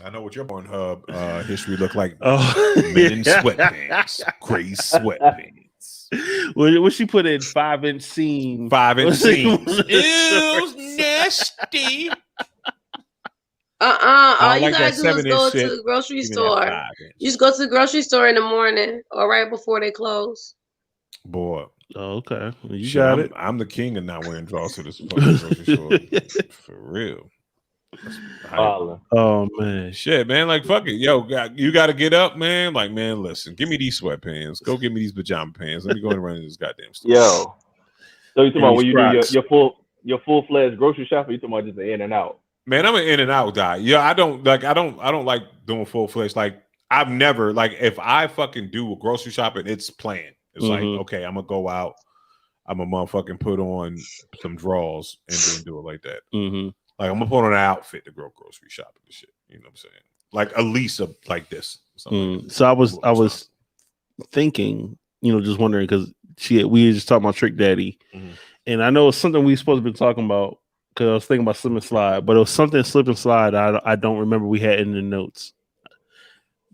I know what your Pornhub history looked like. Men in sweatpants, crazy sweatpants. What she put in 5-inch seam? 5-inch seam. Ew, nasty. All you gotta do is go to the grocery store. You just go to the grocery store in the morning or right before they close. Boy. Oh, okay. Well, you got it. I'm the king of not wearing drawers to this grocery store. For real. Oh man. Shit, man. Like, fuck it. Yo, you gotta get up, man. Like, man, listen, give me these sweatpants. Go get me these pajama pants. Let me go and run this goddamn store. Yo. So you talking about when you do your full-fledged grocery shop, or you talking about just the in and out? Man, I'm an in and out guy. Yeah, I don't like doing full fledged. Like, I've never, like, if I fucking do a grocery shopping, it's planned. It's like, okay, I'm gonna go out, I'm gonna motherfucking put on some drawers and then do it like that. Like, I'm gonna put on an outfit to go grocery shopping and shit. You know what I'm saying? Like, at least like this. Like so I was thinking, just wondering because we were just talking about Trick Daddy, and I know it's something we supposed to be talking about because I was thinking about slip and slide, but it was something slip and slide I don't remember we had in the notes.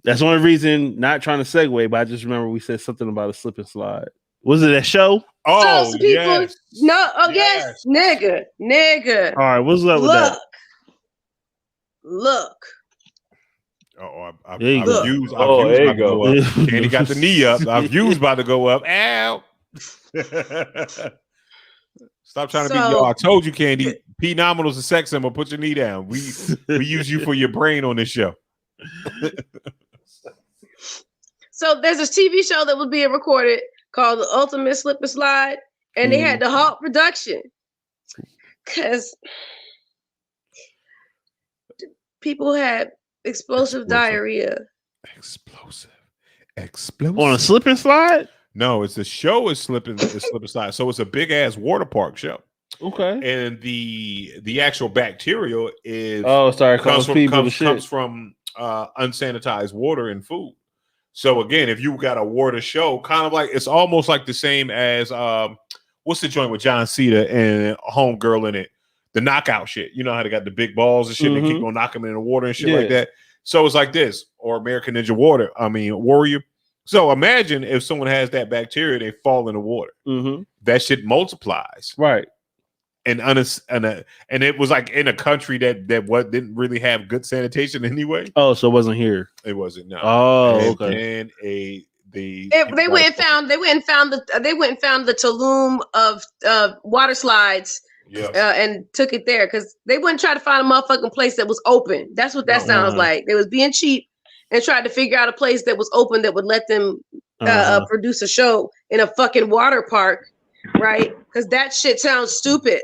That's the only reason, not trying to segue, but I just remember we said something about a slip and slide. Was it a show? Oh, so people, yes. No, yes. Nigga. All right, what's up with that? Look. I've There you used go. about to go up. Candy got the knee up. I've used about to go up. Ow. Stop trying to be yo. I told you, Candy. P nominal's a sex symbol. Put your knee down. We use you for your brain on this show. So there's a TV show that was being recorded called The Ultimate Slip and Slide, and they had to halt production because people had explosive diarrhea. Explosive on a slip and slide. No, it's the show is slip and slide. So it's a big ass water park show. Okay, and the actual bacteria is comes from unsanitized water and food. So again, if you got a water show, kind of like it's almost like the same as what's the joint with John Cena and Homegirl in it, the knockout shit. You know how they got the big balls and shit, and they keep on knocking them in the water and shit like that. So it's like this, or American Ninja Warrior. So imagine if someone has that bacteria, they fall in the water. That shit multiplies, right? And it was like in a country that didn't really have good sanitation anyway. Oh, so it wasn't here. It wasn't. No. Oh, okay. And they went and found the Tulum of water slides. And took it there because they wouldn't try to find a motherfucking place that was open. That's what that sounds like. They was being cheap and tried to figure out a place that was open that would let them produce a show in a fucking water park, right? Because that shit sounds stupid.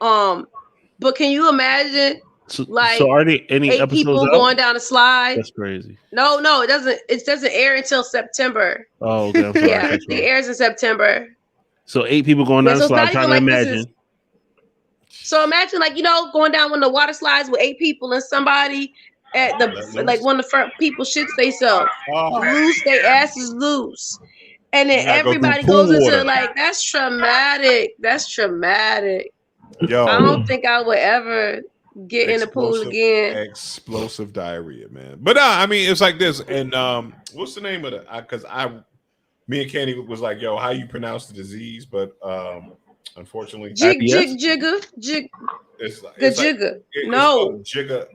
But can you imagine? So are there any 8 people going down a slide? That's crazy. No, it doesn't. It doesn't air until September. Oh, okay. I'm sorry. Yeah, it airs in September. So 8 people going down a slide. Trying to imagine. So imagine, going down one of the water slides with 8 people and somebody at one of the first people shits themselves, loose, their asses loose, and then everybody goes into that's traumatic. That's traumatic. Yo, I don't think I would ever get in the pool again. Explosive diarrhea, man. But it's like this. And what's the name of it? Because me and Kenny was like, yo, how you pronounce the disease? But unfortunately, jigga.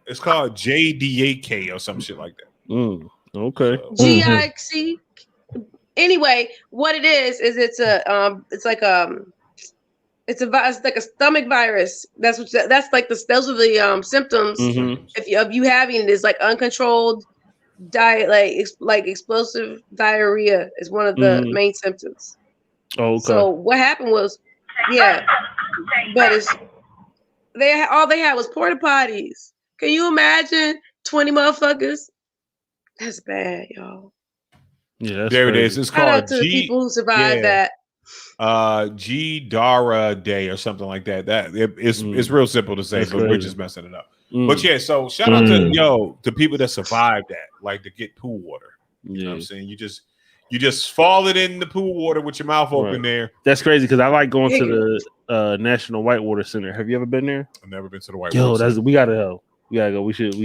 It's called JDAK or some shit like that. Okay. GIC. Anyway, what it is it's like a stomach virus. Those are the symptoms. If you having it is like uncontrolled diet, like explosive diarrhea is one of the main symptoms. Oh, okay. So what happened was, but all they had was porta potties. Can you imagine 20 motherfuckers? That's bad, y'all. Yeah, there it is. It's Shout called out to the people who survived that. G-Dara Day or something like that. It's real simple to say, but we're just messing it up. But yeah, so shout out to people that survived that, like to get pool water. You know what I'm saying? You just fall it in the pool water with your mouth open there. That's crazy because I like going to the National Whitewater Center. Have you ever been there? I've never been to the Whitewater Center. We gotta go. We gotta go. We should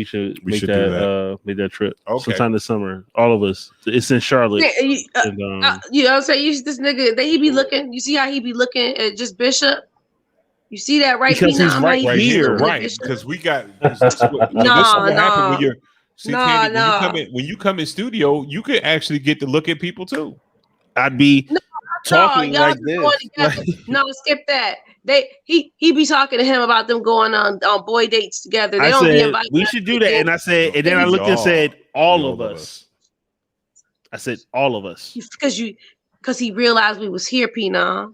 make that trip sometime this summer. All of us. It's in Charlotte. You know what I'm saying? This nigga, he be looking. You see how he be looking at just Bishop? You see that right? Because he's right here, right? Because we got. This what happened when you're. See, Candy, when you come in studio, you could actually get to look at people too. I'd be talking like this. No, skip that. He be talking to him about them going on boy dates together. They don't be invited. We should do that. And I said, and then I looked and said, all of us. I said, all of us. Because he realized we was here, Pina.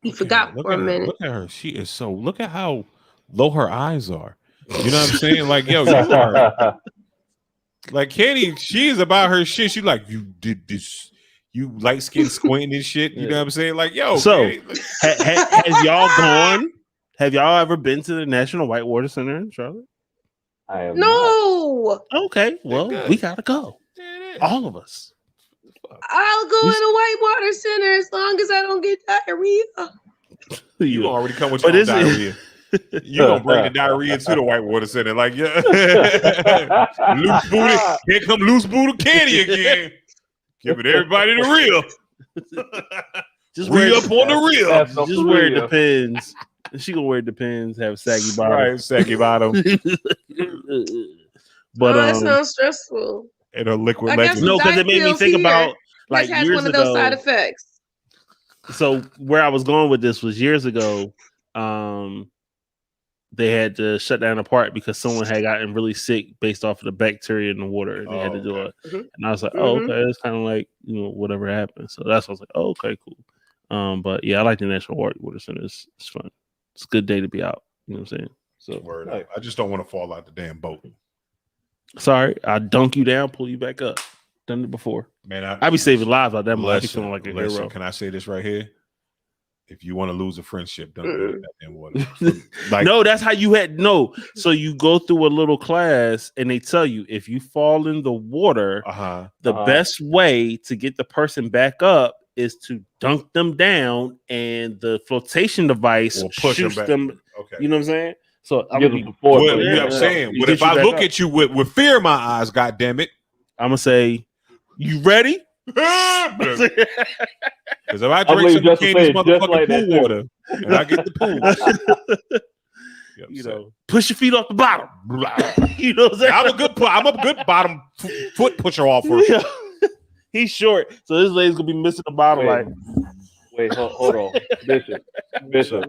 He forgot for a minute. Look at her. She is so. Look at how low her eyes are. You know what I'm saying? Like, yo, you are. Like Kenny, she's about her shit. She like, you did this, you light skin squinting and shit. You know what I'm saying? Like, yo. So, have y'all gone? Have y'all ever been to the National Whitewater Center in Charlotte? I have no. Not. Okay, well, we gotta go. All of us. I'll go in a Whitewater Center as long as I don't get diarrhea. You already come with your diarrhea. You gonna bring the diarrhea to the whitewater center, like yeah. Loose booty, here come loose booty candy again. Giving everybody the real. Just re up on the real. Just wear it depends. She gonna wear it depends. Have saggy bottom, right? Saggy bottom. But that sounds stressful. And a liquid legend. No, because it made me think about like has years one of ago. Those side effects. So where I was going with this was years ago. They had to shut down the park because someone had gotten really sick based off of the bacteria in the water, and they had to do it. Mm-hmm. And I was like, "Oh, okay." It's kind of like whatever happened. So that's why I was like, "Oh, okay, cool." But yeah, I like the National Whitewater Center. It's fun. It's a good day to be out. You know what I'm saying? So I just don't want to fall out the damn boat. Sorry, I dunk you down, pull you back up. Done it before, man. I be saving lives out there. I be feeling like a hero. Can I say this right here? If you want to lose a friendship, don't do that damn water. Like, no, that's how you had So you go through a little class, and they tell you if you fall in the water, the best way to get the person back up is to dunk them down, and the flotation device shoots them. Okay. You know what I'm saying? So I'm saying, but if I look at you with fear in my eyes, God damn it, I'm gonna say, you ready? Because if I drink some Candy's motherfucking pool water and I get the pool, push your feet off the bottom. You know what I'm saying? I'm a good bottom foot pusher offer. He's short, so this lady's gonna be missing the bottom. Wait, hold on, Bishop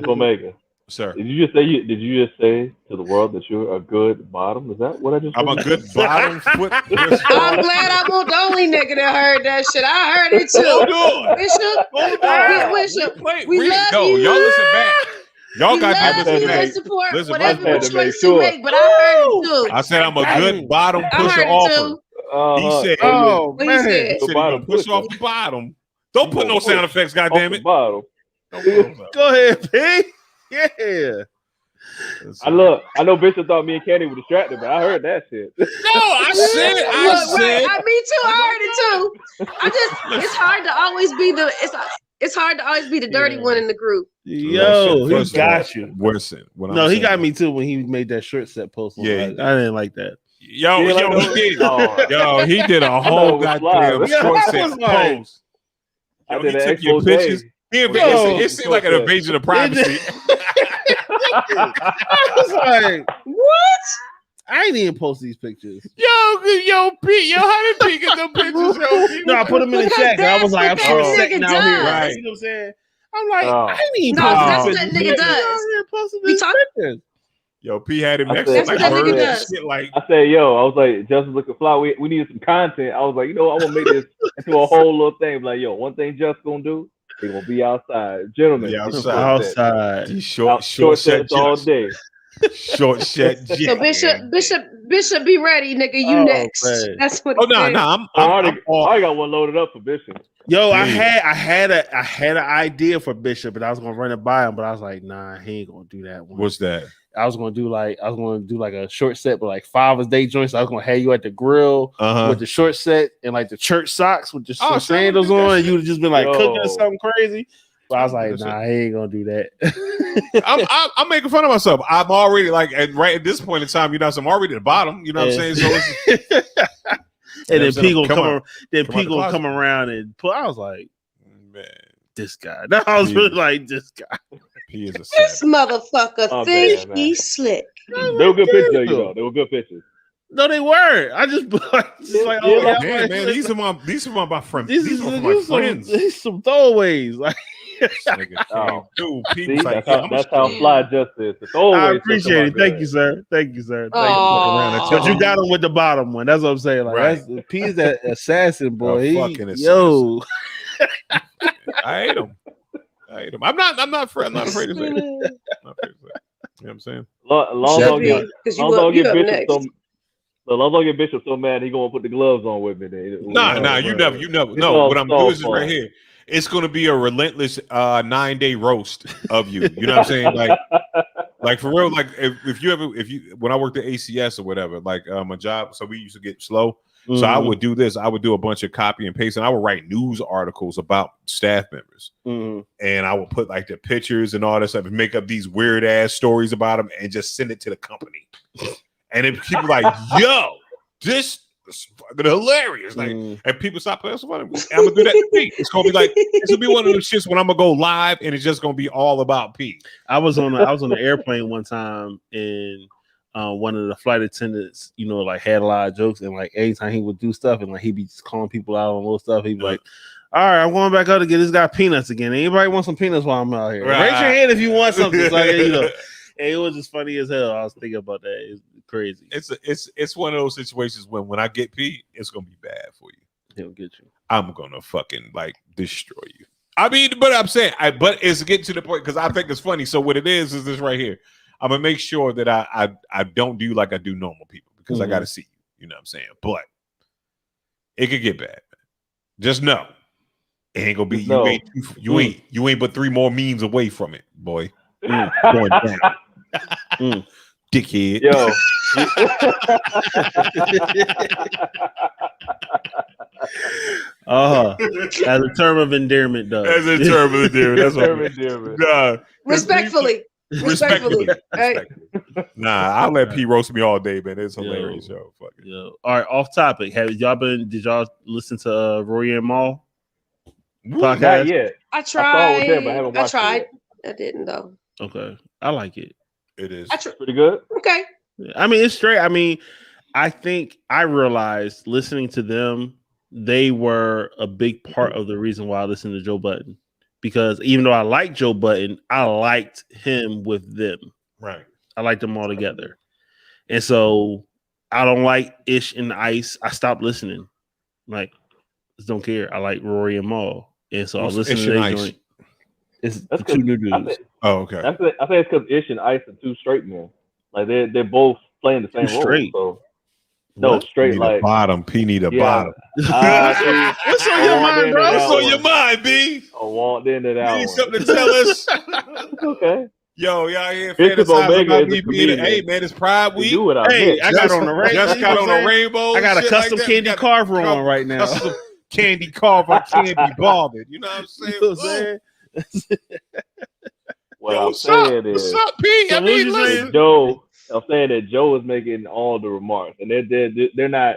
Omega. Sir, did you just say to the world that you're a good bottom? Is that what I just said? I'm a good bottom foot. I'm glad I'm not the only nigga that heard that shit. I heard it too. Bishop, we love you. Y'all listen back. Y'all got to support whatever choice you make, but I heard it too. I said I'm a good bottom pusher offer. He said, "Oh man, he said push off the bottom. Don't put no sound effects, goddammit. Bottom. Go ahead, P. Yeah. I know Bishop thought me and Kenny were distracted, but I heard that shit. No, I said. Right. Me too. I heard it too. It's hard to always be the dirty one in the group. Yo, he got you. Listen, he got me too when he made that shirt set post. Yeah, I didn't like that. He did a whole goddamn short set post. He took your pictures. It seemed like an invasion of privacy. I was like, what? I ain't even post these pictures. Yo, Pete, how did Pete get them pictures? No, I put them in the chat. I was like, I'm short setting out here. Right. You know what I'm saying? I'm like, I ain't even that's what that nigga does. We talk pictures. Yo, P had him next to like shit. Like I said, I was like, Justin looking fly. We needed some content. I was like, I want to make this into a whole little thing. Like, one thing Justin gonna do. He gonna be outside, gentlemen. Outside. He's short sets all day. Short set. So Bishop, be ready, nigga. You next. Man. That's what. Oh no, I got one loaded up for Bishop. Yo, I had an idea for Bishop, and I was gonna run it by him, but I was like, nah, he ain't gonna do that one. What's that? I was gonna do like a short set, but like Father's Day joints. So I was gonna have you at the grill with the short set and like the church socks with just sandals on, and you would just been like cooking or something crazy. But I was like, nah, he ain't gonna do that. I'm making fun of myself. I'm already like right at this point in time, I'm already at the bottom. You know what I'm saying? So and then P gonna come around and put. I was like, man, this guy. No, I was really like, this guy. He is this motherfucker think he's slick. They were good pictures, They were good pictures. No, they weren't. I just like, man. These are my friends. These are my friends. These some throwaways. Like, that's how fly Justice. I appreciate it. Thank you, sir. Thank you. But you got him with the bottom one. That's what I'm saying. Like, that's P's that assassin boy. I hate him. I'm not afraid to say it. You know what I'm saying? Long get Bishop so mad he gonna put the gloves on with me. Nah, you never. No, what I'm doing is right here. It's gonna be a relentless 9-day roast of you. You know what I'm saying? Like Like for real, like when I worked at ACS or whatever, like my job, so we used to get slow. Mm-hmm. So I would do this. I would do a bunch of copy and paste, and I would write news articles about staff members. Mm-hmm. And I would put like the pictures and all that stuff and make up these weird ass stories about them and just send it to the company. And then people like, yo, this is fucking hilarious. Like, and people stop playing. I'm gonna do that. It's gonna be like, it's gonna be one of those shits when I'm gonna go live and it's just gonna be all about P. I was on the airplane one time and one of the flight attendants, like had a lot of jokes, and like anytime he would do stuff and like he'd be just calling people out on little stuff, he'd be like, all right, I'm going back out to get this guy peanuts again. Anybody want some peanuts while I'm out here? Right. Raise your hand if you want something. So, and it was just funny as hell. I was thinking about that. It's crazy. It's one of those situations when I get P, it's gonna be bad for you. He'll get you. I'm gonna fucking like destroy you. I mean, but I'm saying, but it's getting to the point because I think it's funny. So what it is this right here. I'm gonna make sure that I don't do like I do normal people because I gotta see you. You know what I'm saying? But it could get bad. Man. Just know it ain't gonna be you ain't but 3 more memes away from it, boy. Going down. Dickhead. Yo. As a term of endearment, though. As a term of endearment. That's Respectfully. Right? Nah, I'll let P roast me all day, man. It's hilarious, yo. Fuck it. Yo. All right, off topic. Did y'all listen to Rory and Mal podcast? Not yet. I tried. I tried. I didn't though. Okay. I like it. It is. Pretty good. Okay. I mean, it's straight. I mean, I think I realized listening to them, they were a big part of the reason why I listened to Joe Budden. Because even though I like Joe Budden, I liked him with them. Right. I liked them all together. And so I don't like Ish and Ice. I stopped listening. Like, just don't care. I like Rory and Mal. And so I was listening to their joint. It's the 2 new dudes. Okay. I think it's because Ish and Ice are 2 straight men. Like they're both playing the same role. Straight. So. No, straight like bottom. P need a bottom. What's on your mind, bro? What's on your mind, B? I walked into that. You need something to tell us? Okay. Yo, y'all here Bishop Omega is a comedian. Hey, man, it's Pride Week. I got on the rainbow. Just got on a rainbow. I got a custom candy carver on right now. Custom candy carver. I can't be bothered. You know what I'm saying? You know what I'm saying? What I'm saying is, what's up, P? So I mean, listen. Joe. I'm saying that Joe is making all the remarks, and they're not.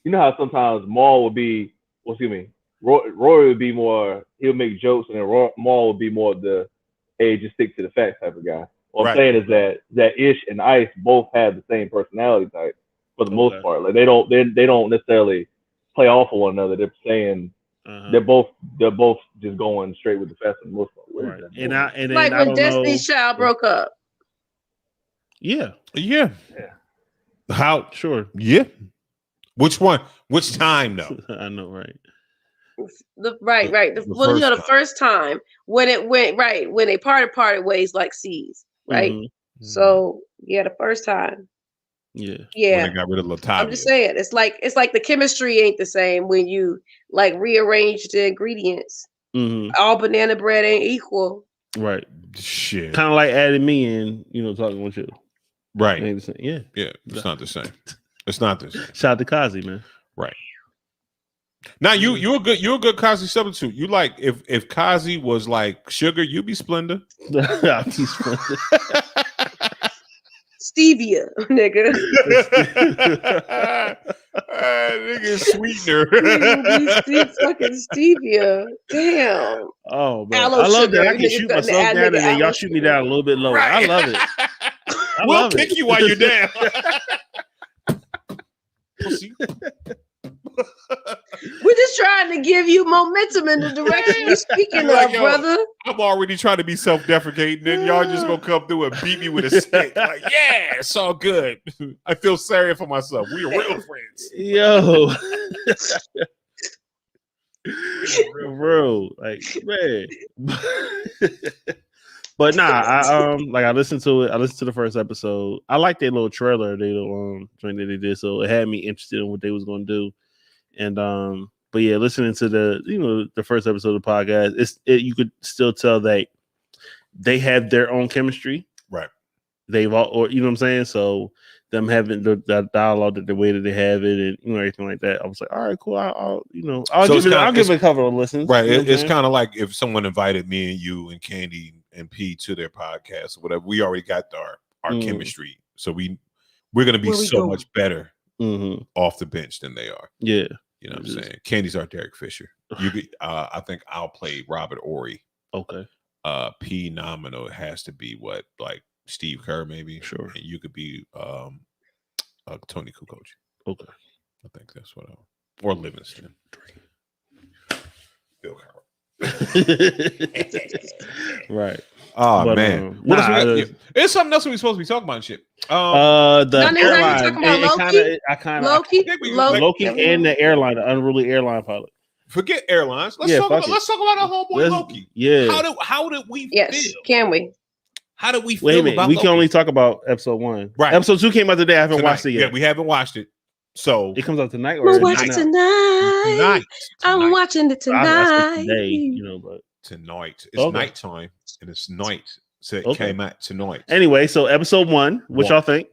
You know how sometimes Maul would be, Rory would be more. He'll make jokes, and then Maul would be more of the, hey, just stick to the facts type of guy. What I'm saying is that Ish and Ice both have the same personality type for the most part. Like they don't necessarily play off of one another. They're saying they're both just going straight with the facts for the most part. Right. And like when Destiny's Child broke up. Yeah. How? Sure. Yeah. Which one? Which time though? I know, right? The first time when it went right when they parted ways like seas, right? Mm-hmm. So the first time. Yeah. When they got rid of Latavia. I'm just saying, it's like the chemistry ain't the same when you like rearrange the ingredients. Mm-hmm. All banana bread ain't equal. Right. Shit. Kind of like adding me in, talking with you. Right. Yeah. It's not the same. It's not the same. Shout out to Kazi, man. Right. Now you're a good Kazi substitute. You like if Kazi was like sugar, you'd be Splenda. I'd be Splenda. Stevia, nigga. Nigga, sweetener. Fucking stevia. Damn. Oh man, I love that. I can shoot myself down, and then y'all shoot me down a little bit lower. Right. I love it. We'll kick you while you're down. We're just trying to give you momentum in the direction we're speaking of, brother. I'm already trying to be self-deprecating, and y'all just gonna come through and beat me with a stick. Like, yeah, it's all good. I feel sorry for myself. We are real friends. Yo. Bro, like, man. But nah, I listened to it. I listened to the first episode. I liked their little trailer, their little joint that they did. So it had me interested in what they was gonna do. And but yeah, listening to the first episode of the podcast, you could still tell that they have their own chemistry. Right. they've all, or you know what I'm saying. So them having the dialogue the way that they have it, and everything like that. I was like, all right, cool. I'll give it a couple of listens. Right. It's kind of like if someone invited me and you and Candy and P to their podcast or whatever. We already got our chemistry, so we're gonna be so much better off the bench than they are. Yeah, you know what I'm saying. Candy's our Derek Fisher. I think I'll play Robert Ory. Okay. P nominal has to be what, like Steve Kerr maybe. Sure. And you could be Tony Kukoc. Okay. I think that's what or Livingston. Bill Cowher. Right. Oh, but, man. It's something else we're supposed to be talking about and shit. The airline. Loki and the airline, the unruly airline pilot. Forget airlines. Let's talk about our homeboy Loki. Yeah. How did we feel? Can we? How did we feel? Wait a minute. About we Loki? can only talk about episode 1. Right. Episode 2 came out today. I haven't watched it yet. Yeah, we haven't watched it. So it comes out tonight. We'll watch it tonight. I'm watching it tonight. Today, but tonight. It's nighttime and it's night. So it came out tonight. Anyway, so episode 1, what y'all think?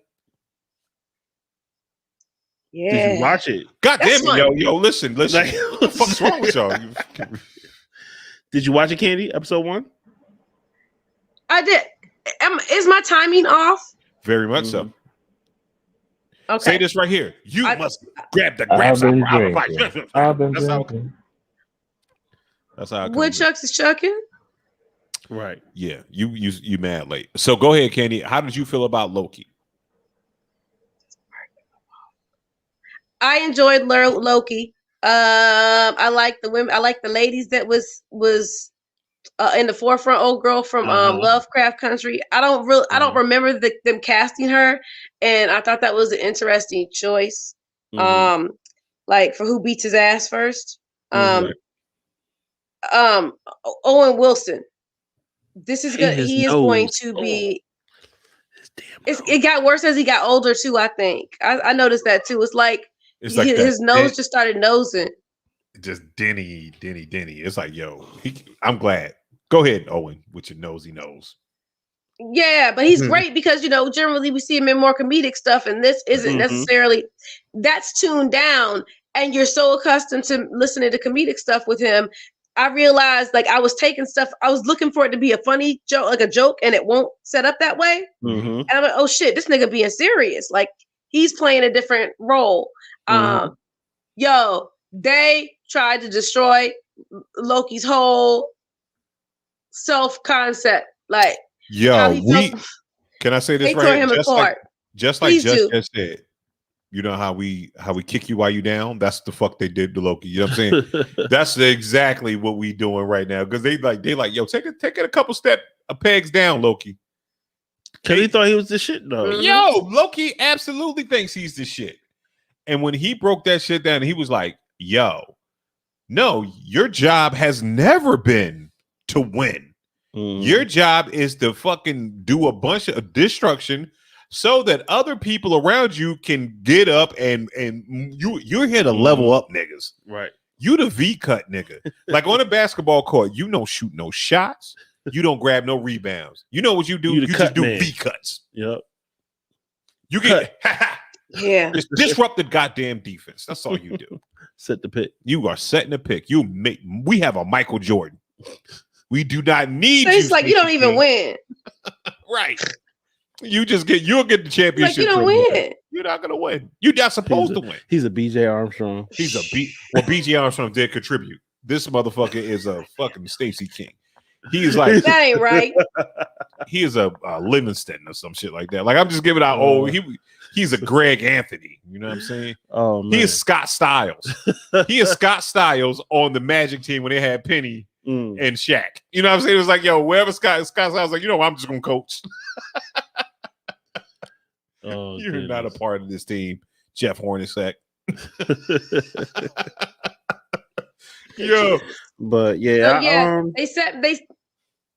Yeah. Did you watch it? God damn it, yo, listen. What the fuck's wrong with y'all? Did you watch it, Candy? Episode 1? I did. Is my timing off? Very much so. Okay. Say this right here. You must grab the grabs. That's how. Woodchucks is chucking. Right. Yeah. You mad late. So go ahead, Candy. How did you feel about Loki? I enjoyed Loki. I like the women. I like the ladies that was in the forefront. Old girl from Lovecraft Country. I don't remember them casting her, and I thought that was an interesting choice. Like for who beats his ass first. Owen Wilson. This is good. He is going to be. It got worse as he got older too. I think I noticed that too. It's like his nose just started nosing. Just Denny. It's like, yo, I'm glad. Go ahead, Owen, with your nosy nose. Yeah, but he's great because generally we see him in more comedic stuff, and this isn't necessarily. That's tuned down, and you're so accustomed to listening to comedic stuff with him. I realized, like, I was taking stuff. I was looking for it to be a funny joke, like a joke, and it won't set up that way. And I'm like, oh shit, this nigga being serious. Like, he's playing a different role. They tried to destroy Loki's whole self-concept. Like, can I say this right here? Just like Just said, you know how we kick you while you down? That's the fuck they did to Loki. You know what I'm saying? That's exactly what we doing right now. Because they like, yo, take it a couple pegs down, Loki. Because he thought he was the shit, though. Yo, Loki absolutely thinks he's the shit. And when he broke that shit down, he was like, yo, no, your job has never been to win. Your job is to fucking do a bunch of destruction so that other people around you can get up and you're here to level up niggas. Right. You the V-cut nigga. Like on a basketball court, you don't shoot no shots. You don't grab no rebounds. You know what you do? You just do V-cuts. Yep. You get yeah. Just disrupt the goddamn defense. That's all you do. Set the pick. You are setting the pick. We have a Michael Jordan. We do not need so it's like you don't even win. Right. You'll get the championship. Like you don't win. You're not gonna win. You're not supposed to win. He's a BJ Armstrong. BJ Armstrong did contribute. This motherfucker is a fucking Stacey King. He is like that ain't right. He is a Livingston or some shit like that. Like I'm just giving out. He's a Greg Anthony. You know what I'm saying? Oh man. He is Scott Styles. He is Scott Styles on the Magic team when they had Penny and Shaq. You know what I'm saying? It was like, yo, wherever Scott Styles like, I'm just gonna coach. You're not a part of this team, Jeff Hornacek. Yo, but yeah, they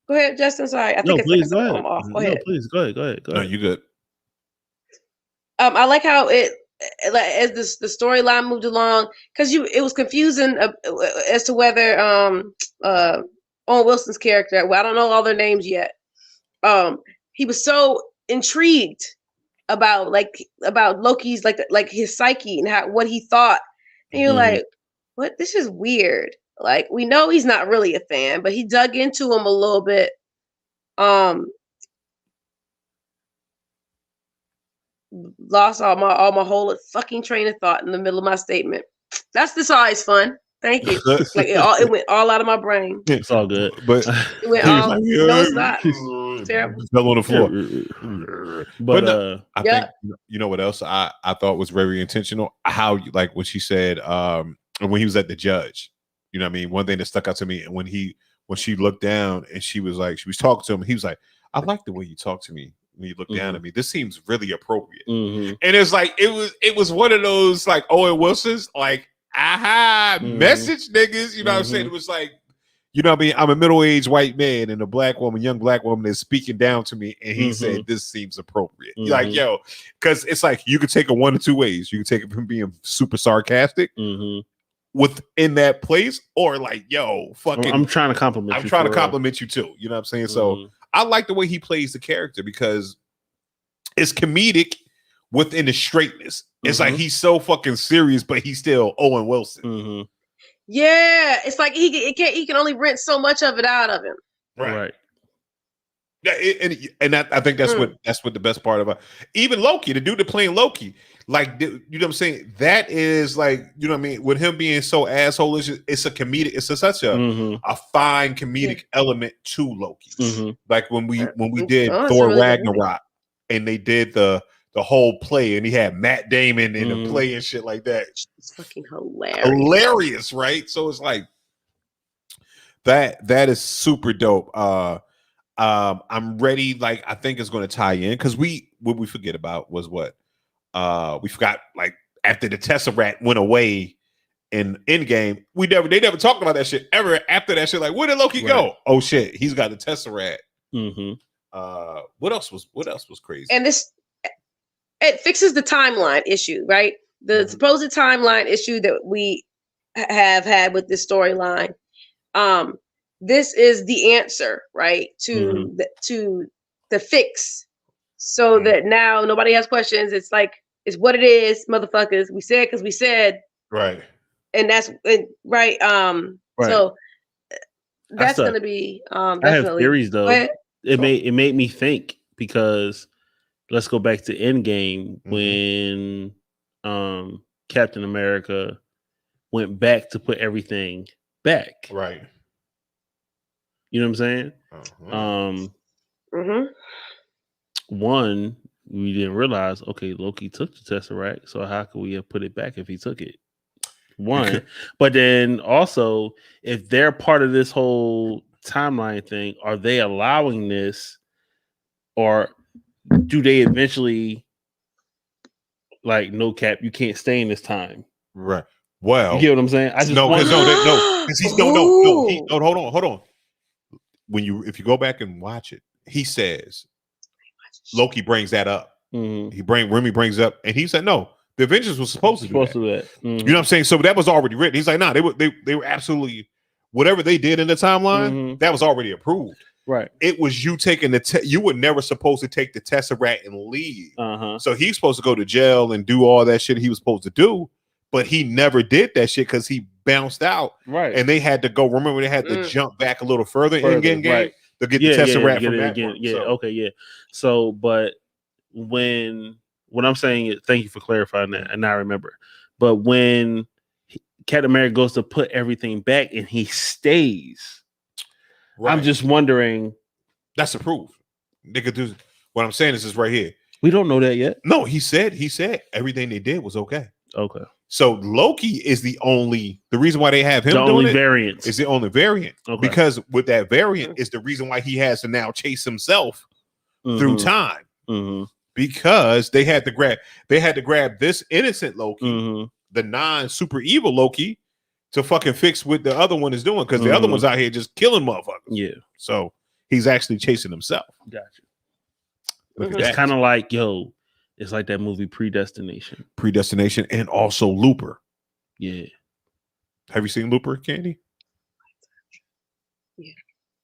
go ahead, Justin. Sorry, please go ahead. Go ahead. Please go ahead. No, you good. I like how as the storyline moved along because it was confusing as to whether Owen Wilson's character. Well, I don't know all their names yet. He was so intrigued about Loki's like his psyche and what he thought. And you're like, what? This is weird. Like, we know he's not really a fan, but he dug into him a little bit. Lost all my whole fucking train of thought in the middle of my statement. This always fun. Thank you. Like it went all out of my brain. It's all good, but it went all. Like, no, it's not. It's terrible. Fell on the floor. But I think you know what else I thought was very intentional. How like when she said when he was at the judge. You know what I mean? One thing that stuck out to me, and when she looked down and she was talking to him, he was like, I like the way you talk to me when you look down at me. This seems really appropriate. And it's like it was one of those like Owen Wilson's like message niggas. You know what I'm saying? It was like, you know what I mean? I'm a middle-aged white man and young black woman is speaking down to me, and he said this seems appropriate. Like, yo, because it's like you could take it one of two ways. You can take it from being super sarcastic. Within that place, or like, yo, fucking, I'm trying to compliment you. I'm trying to compliment you too. You know what I'm saying? So I like the way he plays the character because it's comedic within the straightness. It's like he's so fucking serious, but he's still Owen Wilson. Yeah, it's like he can only rent so much of it out of him. Right. Yeah, and I think that's what the best part about even Loki, the dude that playing Loki, like, you know what I'm saying? That is like, you know what I mean? With him being so assholeish, it's a comedic. It's such a fine comedic element to Loki. Like when we did Thor really Ragnarok, and they did the whole play, and he had Matt Damon in the play and shit like that. It's fucking hilarious. Hilarious, right? So it's like that is super dope. I'm ready. Like, I think it's going to tie in because what we forget about was what we forgot. Like after the Tesseract went away in Endgame, they never talked about that shit ever. After that shit, like, where did Loki go? Oh shit, he's got the Tesseract. What else was crazy? And it fixes the timeline issue, right? The supposed timeline issue that we have had with this storyline. This is the answer, right, to the fix, so that now nobody has questions. It's like, it's what it is, motherfuckers. We said because we said, right, and that's right. So that's gonna be. Definitely. I have theories though. It made me think, because let's go back to Endgame when Captain America went back to put everything back. Right. You know what I'm saying? One, we didn't realize, okay, Loki took the Tesseract, so how could we have put it back if he took it? One. But then also, if they're part of this whole timeline thing, are they allowing this, or do they eventually, like, no, Cap, you can't stay in this time? Right. Well, you get what I'm saying? I just no, hold on. If you go back and watch it, he says Loki brings that up. Remy brings up, and he said, no, the Avengers was supposed to do that. You know what I'm saying? So that was already written. He's like, nah, they were absolutely, whatever they did in the timeline, that was already approved. Right. It was you taking you were never supposed to take the Tesseract and leave. So he's supposed to go to jail and do all that shit he was supposed to do, but he never did that shit because he bounced out. Right. And they had to go. Remember, they had to jump back a little further in game to get the Tesseract from that again. Okay. Yeah. So, but what I'm saying is, thank you for clarifying that, and I remember. But when Captain America goes to put everything back and he stays, I'm just wondering. That's approved. They could do. What I'm saying is this right here. We don't know that yet. No, he said everything they did was okay. Okay. So Loki is the reason why they have him doing it. Variant is the only variant, because with that variant is the reason why he has to now chase himself through time, because they had to grab this innocent Loki, the non-super evil Loki, to fucking fix what the other one is doing, because the other one's out here just killing motherfuckers. Yeah. So he's actually chasing himself. Gotcha. It's kind of like, it's like that movie Predestination, and also Looper. Yeah. Have you seen Looper, Candy? Yeah.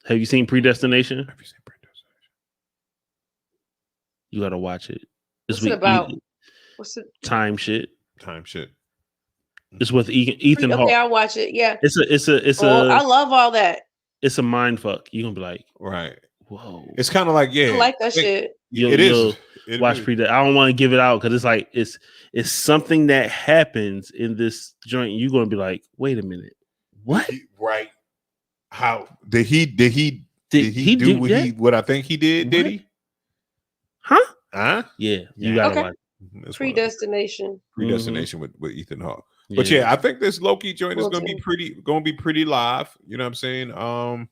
Have you seen Predestination? You gotta watch it. What's it about? What's it? Time shit. It's with Ethan Hawke. Okay, I'll watch it. Yeah. It's I love all that. It's a mind fuck. You're gonna be like, right. Whoa. It's kind of like, I like that shit. It is. Watch pre. I don't want to give it out because it's like it's something that happens in this joint. You're gonna be like, wait a minute, what? Right? How did he do what I think he did? What? Did he? Huh? Yeah, you gotta watch. Predestination. Predestination with Ethan Hawke. But yeah, I think this Loki joint is gonna be pretty live. You know what I'm saying? I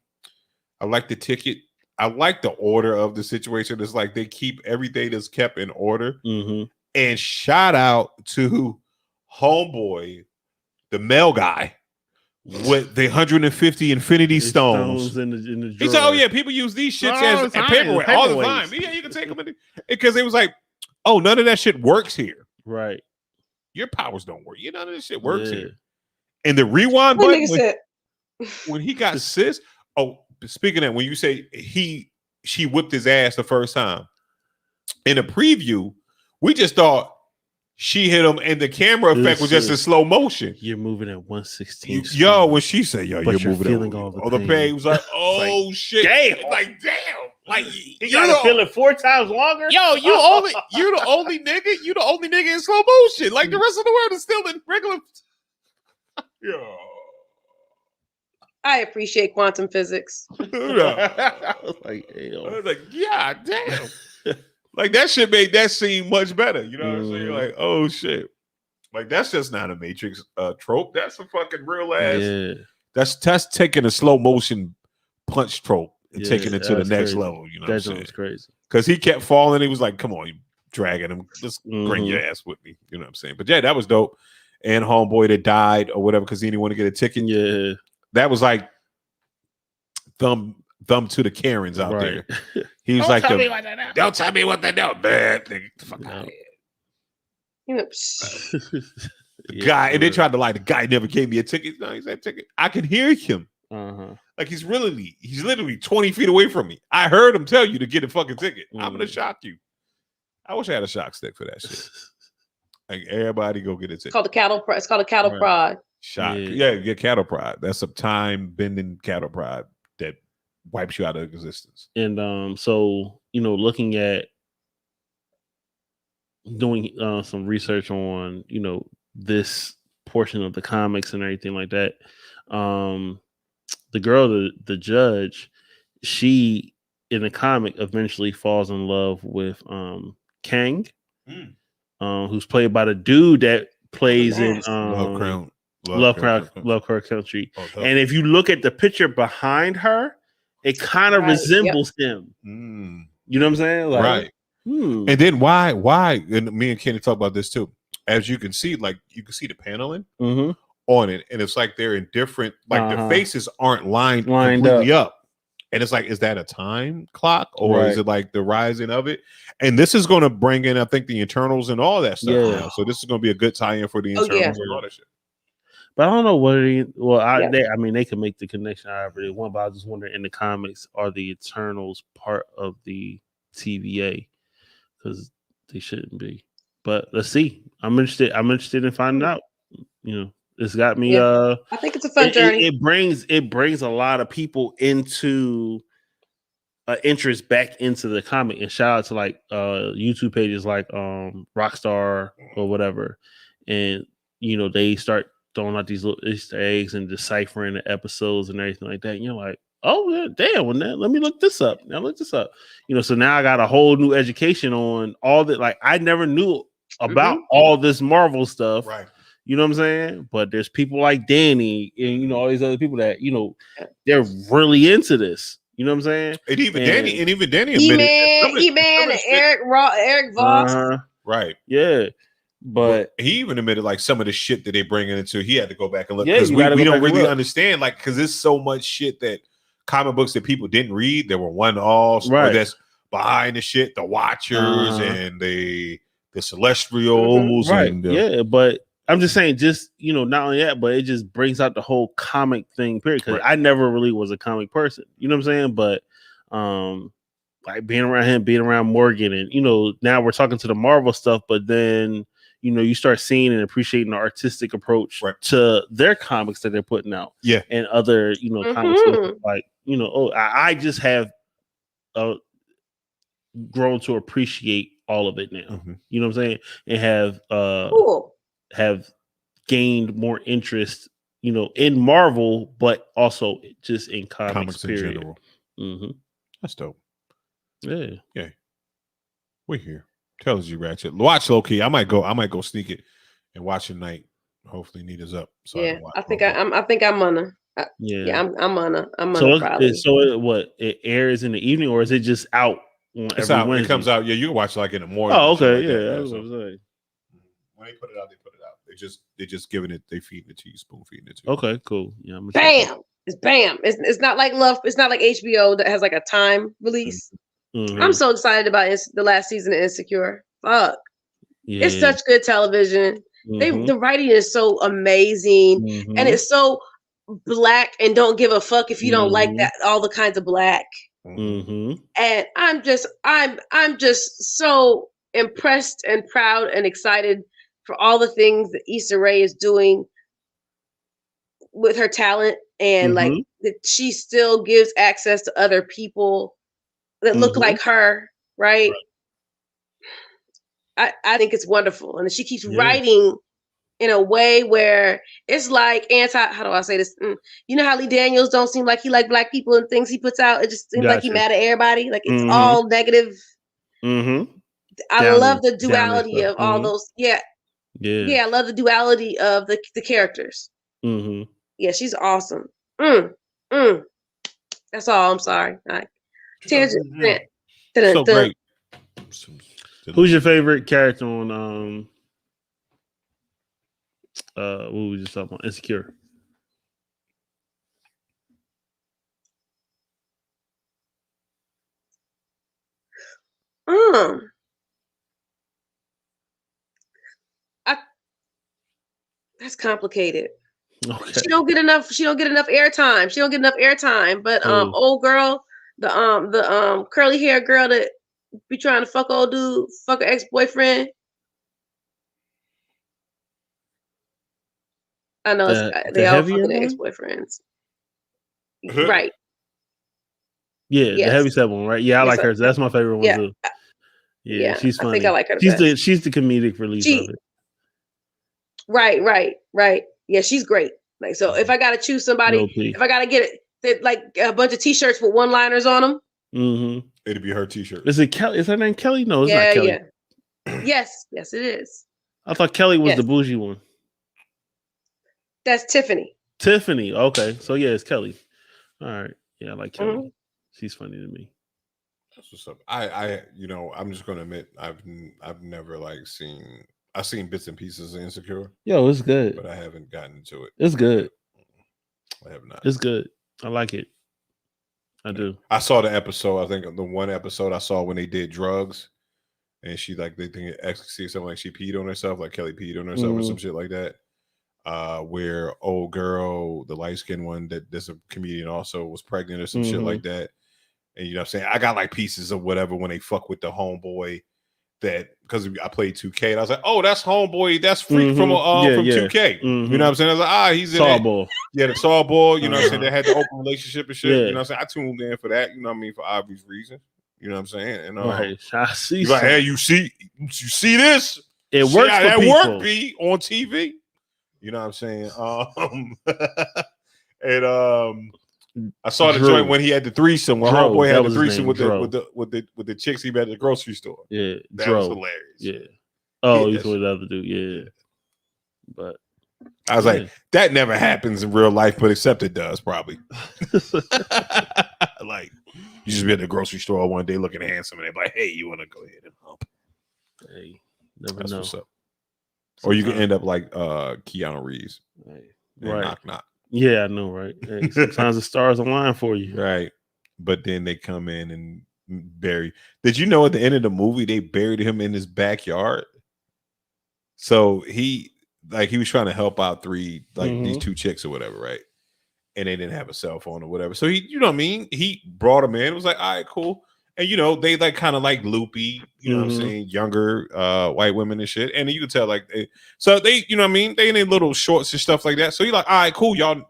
like the ticket. I like the order of the situation. It's like they keep everything that's kept in order. And shout out to Homeboy, the male guy, with the 150 Infinity Stones. In the he said, "Oh yeah, people use these shits as paperweight all the time. Yeah, you can take them because it was like, oh, none of that shit works here. Right? Your powers don't work. None of this shit works here. And the rewind button when he got sis. Oh, speaking of that, when you say she whipped his ass the first time in a preview, we just thought she hit him, and the camera effect was just in slow motion. You're moving at 116. Yo, when she said, "Yo, you're moving all the pain," it was like, "Oh like, shit!" Damn, like damn, like you gotta feel it 4 times longer. Yo, you're the only nigga. You the only nigga in slow motion. Like the rest of the world is still in regular. Yo. I appreciate quantum physics. I was like, yeah, damn. Like that shit made that scene much better. You know what I'm saying? Like, oh shit. Like that's just not a Matrix trope. That's a fucking real ass. Yeah. That's taking a slow motion punch trope and taking it to the next level. You know what I'm saying? That's crazy. Because he kept falling. He was like, come on, you dragging him. Just bring your ass with me. You know what I'm saying? But yeah, that was dope. And Homeboy that died or whatever because he didn't want to get a ticket. Yeah. That was like thumb to the Karens out there. He was like, "Don't tell me what they know, man." Fuck out the guy, and they tried to lie. The guy never gave me a ticket. No, he said ticket. I can hear him. Like he's literally 20 feet away from me. I heard him tell you to get a fucking ticket. I'm gonna shock you. I wish I had a shock stick for that shit. Like everybody go get a ticket. It's called a cattle prod. It's called a cattle prod. Shock. Yeah, get cattle prod. That's a time bending cattle prod that wipes you out of existence. And so looking at doing some research on this portion of the comics and everything like that, the girl, the judge, she in the comic eventually falls in love with Kang, who's played by the dude that plays in Lovecraft Country. And if you look at the picture behind her, it kind of resembles him. You know what I'm saying? Like, right. And then why? And me and Kenny talk about this too. As you can see, like you can see the paneling on it, and it's like they're in different. Like the faces aren't lined completely up. And it's like, is that a time clock or is it like the rising of it? And this is going to bring in, I think, the Eternals and all that stuff. Yeah. Now. So this is going to be a good tie-in for the Eternals and all that shit. But I don't know what they can make the connection however they want, but I was just wondering in the comics, are the Eternals part of the TVA? Because they shouldn't be. But let's see. I'm interested in finding out. It's got me I think it's a fun journey. It brings a lot of people into interest back into the comic. And shout out to like YouTube pages like Rockstar or whatever. And they start throwing out these little Easter eggs and deciphering the episodes and everything like that. And you're like, oh damn, let me look this up. Now look this up. So now I got a whole new education on all that. Like I never knew about all this Marvel stuff. Right. You know what I'm saying? But there's people like Danny and all these other people that they're really into this. You know what I'm saying? And even Danny admitted E-Man and Eric Voss. Right. Yeah. But he even admitted like some of the shit that they bringing into. He had to go back and look because we don't really understand because there's so much shit that comic books that people didn't read. There were one-offs that's behind the shit, the Watchers and the Celestials. And but I'm just saying, not only that, but it just brings out the whole comic thing, period. Because I never really was a comic person. You know what I'm saying? But like being around him, being around Morgan, and now we're talking to the Marvel stuff, but then you start seeing and appreciating the artistic approach to their comics that they're putting out, and other comics like I just have grown to appreciate all of it now. You know what I'm saying, and have gained more interest in Marvel, but also just in comics in general. That's dope. Yeah. We're here. Tells you, Ratchet. Watch low key. I might go sneak it and watch tonight. Hopefully, Nita's up. So I think I'm gonna. I'm gonna. So probably. It airs in the evening, or is it just out? It's out. Wednesday? It comes out. Yeah, you can watch like in the morning. Oh, okay. Like I was gonna say. When they put it out, they put it out. They just giving it. They feeding it to you, spoon feeding it to you. Okay, cool. Yeah. Bam. It's bam. It's not like Love. It's not like HBO that has like a time release. I'm so excited about the last season of Insecure. Fuck. Yeah. It's such good television. The writing is so amazing, and it's so black and don't give a fuck if you don't like that. All the kinds of black. And I'm just so impressed and proud and excited for all the things that Issa Rae is doing with her talent, and like that she still gives access to other people that look like her, right? I think it's wonderful, and she keeps writing in a way where it's like how do I say this? You know how Lee Daniels don't seem like he like black people and things he puts out. It just seems like he mad at everybody. Like it's all negative. I love the duality of all those. Yeah. I love the duality of the characters. Yeah, she's awesome. That's all. I'm sorry. Tangent. So great. Who's your favorite character on what we just talking about? Insecure. That's complicated. Okay. She don't get enough airtime. But old girl, the curly hair girl that be trying to fuck old dude, fuck her ex-boyfriend. I know they all fucking their ex-boyfriends. Right. Yeah, the heavyset one, right? Yeah, I like her. That's my favorite one too. Yeah, she's funny. I think I like her. She's the comedic relief of it. Right. Yeah, she's great. Like, so if I gotta choose somebody, if I gotta get it, like a bunch of t-shirts with one-liners on them, it'd be her t-shirt. Is it Kelly? Is her name Kelly? No, it's not Kelly. Yes, it is. I thought Kelly was the bougie one. That's Tiffany. Okay, so yeah, it's Kelly. All right. Yeah, I like Kelly. She's funny to me. That's what's up. I'm just gonna admit I've never I've seen bits and pieces of Insecure. Yo, it's good. But I haven't gotten into it. It's good. I have not. It's good. I like it. I do. I saw the episode. I think the one episode I saw when they did drugs, and she they think ecstasy or something, like she peed on herself, like Kelly peed on herself or some shit like that. Where old girl, the light skinned one that's a comedian also was pregnant or some shit like that. And you know what I'm saying? I got like pieces of whatever when they fuck with the homeboy that because I played 2K and I was like, oh, that's homeboy, that's Freak from 2K. You know what I'm saying? I was like, he's in Sawball. Yeah, the Sawball, you know what I'm saying? They had the open relationship and shit. You know what I'm saying? I tuned in for that, you know what I mean, for obvious reasons. You know what I'm saying? And right. I see. Like, hey, you see this? It works for that people. Work be on TV. You know what I'm saying? And I saw the joint when he had the threesome. When homeboy had the threesome with the chicks he met at the grocery store. Yeah, that was hilarious. Yeah. Oh, he's with the other dude. Yeah. But I was like, that never happens in real life, but except it does probably. Like you just be at the grocery store one day looking handsome, and they're like, "Hey, you want to go ahead and hump?" Hey, never That's know. what's up. Or you can end up like Keanu Reeves. Right. Knock knock. Yeah, I know, right? Hey, sometimes the stars align for you. Right. But then they come in and bury. Did you know at the end of the movie they buried him in his backyard? So he was trying to help out these two chicks or whatever, right? And they didn't have a cell phone or whatever. So he, you know what I mean? He brought him in. It was like, all right, cool. And they like kind of like loopy, you know what I'm saying, younger white women and shit. And you can tell like they, you know what I mean, they in their little shorts and stuff like that. So you're like, all right, cool, y'all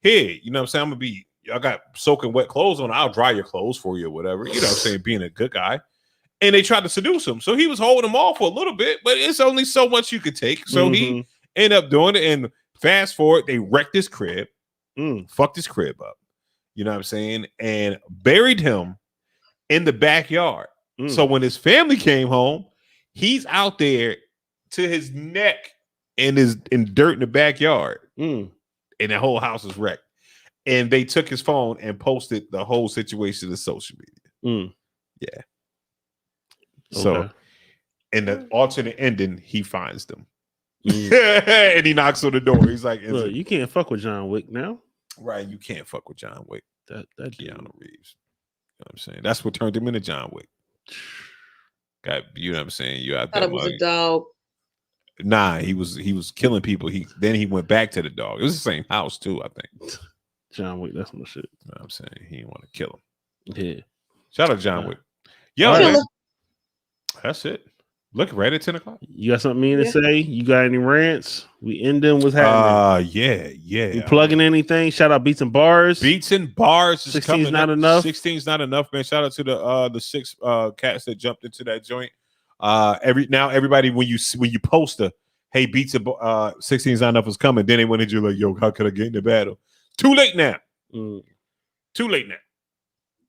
here, you know what I'm saying? I'm gonna be y'all got soaking wet clothes on, I'll dry your clothes for you or whatever, you know what I'm saying, being a good guy. And they tried to seduce him. So he was holding them off for a little bit, but it's only so much you could take. So he ended up doing it. And fast forward, they wrecked his crib, fucked his crib up, you know what I'm saying, and buried him in the backyard. So when his family came home, he's out there to his neck in dirt in the backyard. And the whole house is wrecked. And they took his phone and posted the whole situation to social media. Yeah. So in the alternate ending, he finds them. And he knocks on the door. He's like, look, you can't fuck with John Wick now. Right, you can't fuck with John Wick. That Keanu Reeves. You know what I'm saying? That's what turned him into John Wick. You know what I'm saying? You out there. I thought it was a dog. Nah, he was killing people. Then he went back to the dog. It was the same house too, I think. John Wick, that's my shit. You know what I'm saying? He didn't want to kill him. Yeah. Shout out John Wick. Yo, man. That's it. Look, right at 10 o'clock. You got something to say? You got any rants? We ending what's happening? Yeah. You plugging anything? Shout out Beats and Bars. Beats and Bars is 16's not enough. 16's not enough, man. Shout out to the 6 cats that jumped into that joint. Everybody when you post hey, Beats and 16's not enough is coming, then they went into like, yo, how could I get in the battle? Too late now. Too late now.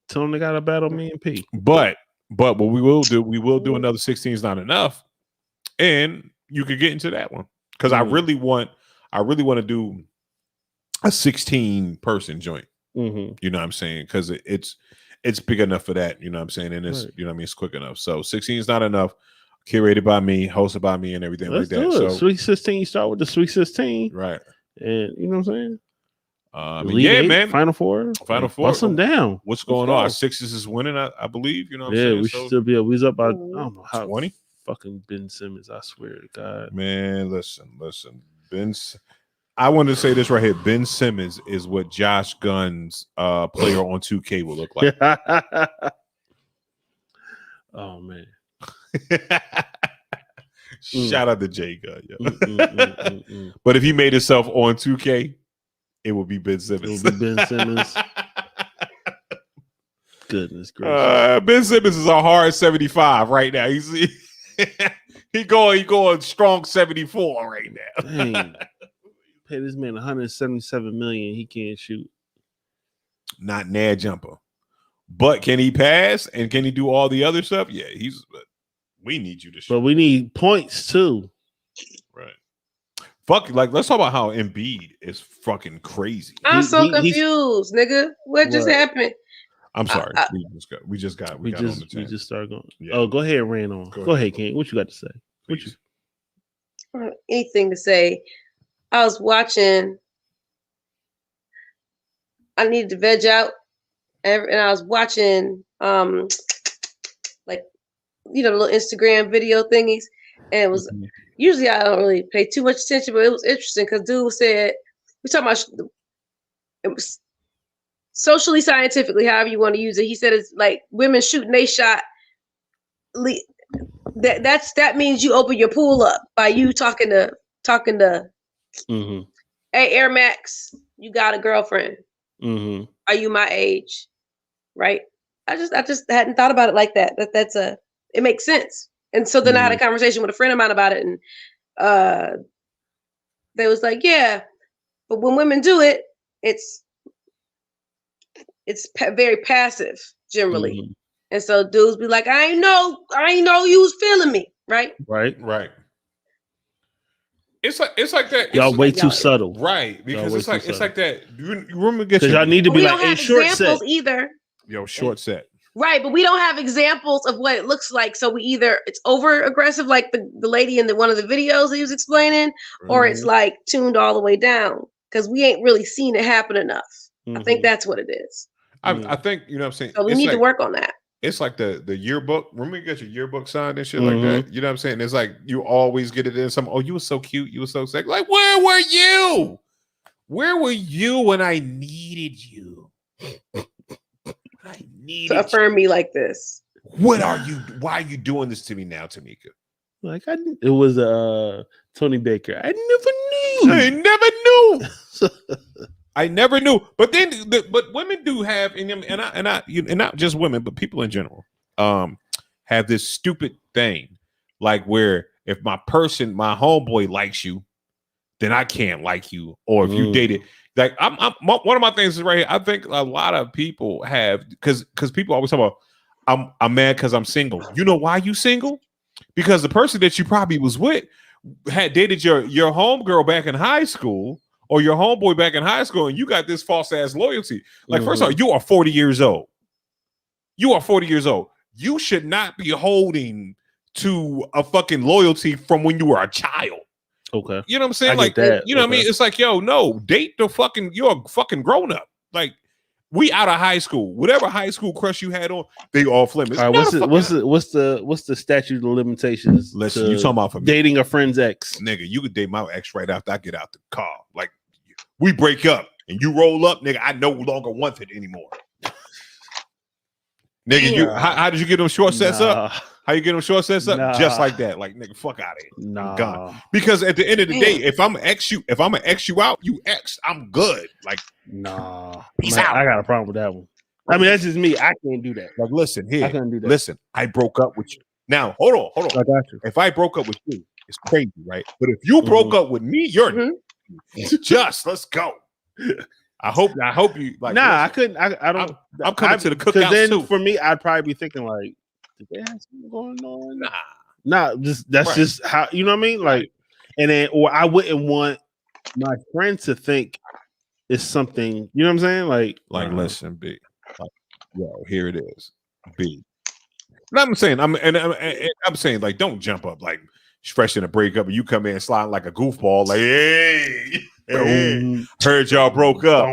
Tell them they gotta battle me and P. But what we will do another 16's not enough, and you could get into that one because I really want to do a 16 person joint. You know what I'm saying? Because it's big enough for that. You know what I'm saying? And it's you know what I mean. It's quick enough. So 16's not enough. Curated by me, hosted by me, and everything like that. So Sweet 16. You start with the Sweet 16, right? And you know what I'm saying? Man. Final four. Bust them down. What's going on? Our Sixers is winning, I believe. You know what I'm saying? We should still be. We was up by I don't know how 20. Fucking Ben Simmons. I swear to God. Man, listen. I wanted to say this right here. Ben Simmons is what Josh Gunn's player on 2K will look like. Oh man. Shout out to Jay Gunn. Yeah. But if he made himself on 2K, it would be Ben Simmons. It would be Ben Simmons. Goodness gracious. Ben Simmons is a hard 75 right now. He going strong 74 right now. Dang. Pay this man $177 million. He can't shoot. Not Nad jumper. But can he pass and can he do all the other stuff? Yeah, we need you to shoot. But we need points too. Right. Fuck, like let's talk about how Embiid is fucking crazy. I'm so confused, nigga. What just happened? I'm sorry. We just got on the 10. We just started going. Yeah. Oh, go ahead, ran on. Go ahead, King. What you got to say? Anything to say? I was watching. I needed to veg out, and I was watching, like, the little Instagram video thingies, and it was usually I don't really pay too much attention, but it was interesting because dude said we're talking about it was socially, scientifically, however you want to use it. He said it's like women shooting they shot. That means you open your pool up by you talking to. Hey, Air Max, you got a girlfriend? Are you my age? Right? I just hadn't thought about it like that. It makes sense. And so then I had a conversation with a friend of mine about it, and they was like, yeah, but when women do it, it's very passive generally. And so dudes be like, I ain't know you was feeling me, right? Right. It's like that. Y'all way too subtle, right? Because it's like that. You remember because y'all need to be like a short set either. Yo, short set. Right, but we don't have examples of what it looks like. So we either it's over aggressive, like the lady in one of the videos he was explaining, or it's like tuned all the way down because we ain't really seen it happen enough. I think that's what it is. I think you know what I'm saying. So we need to work on that. It's like the yearbook. Remember you got your yearbook signed and shit like that? You know what I'm saying? It's like you always get it in some, oh, you were so cute. You were so sexy. Like, where were you? Where were you when I needed you? to affirm me like this. What are you? Why are you doing this to me now, Tamika? Like it was Tony Baker. I never knew. I never knew. But then, but women do have, and not just women, but people in general, have this stupid thing, like where if my homeboy likes you, then I can't like you, or if you dated. Like one of my things is right here. I think a lot of people have because people always talk about I'm mad because I'm single. You know why you single? Because the person that you probably was with had dated your homegirl back in high school or your homeboy back in high school, and you got this false ass loyalty. Like, first of all, you are 40 years old. You are 40 years old. You should not be holding to a fucking loyalty from when you were a child. Okay. You know what I'm saying? Like, you know what I mean? It's like, yo, no, date the fucking, you're a fucking grown up. Like, we out of high school. Whatever high school crush you had on, they all flim. All right, what's the statute of limitations? Listen, you talking about for me. Dating a friend's ex. Nigga, you could date my ex right after I get out the car. Like, we break up and you roll up, nigga, I no longer want it anymore. Nigga, how did you get them short sets up? How you get them short sets up? Just like that. Like, nigga, fuck out of here. I'm gone. Because at the end of the day, if I'm gonna X you out, you X. I'm good. Like, peace out. I got a problem with that one. I mean, that's just me. I can't do that. Like, listen here. I couldn't do that. Listen, I broke up with you. Now, hold on. I got you. If I broke up with you, it's crazy, right? But if you broke up with me, you're just let's go. I hope you like. I couldn't. I don't. I'm coming to the cookout then too. For me, I'd probably be thinking like, did they have something going on? Nah. That's just how, you know what I mean. Like, and then, or I wouldn't want my friend to think it's something. You know what I'm saying? Like, listen, B. Like, yo, here it is, B. And I'm saying, I'm saying, like, don't jump up like fresh in a breakup and you come in sliding like a goofball, like, hey, heard y'all broke up.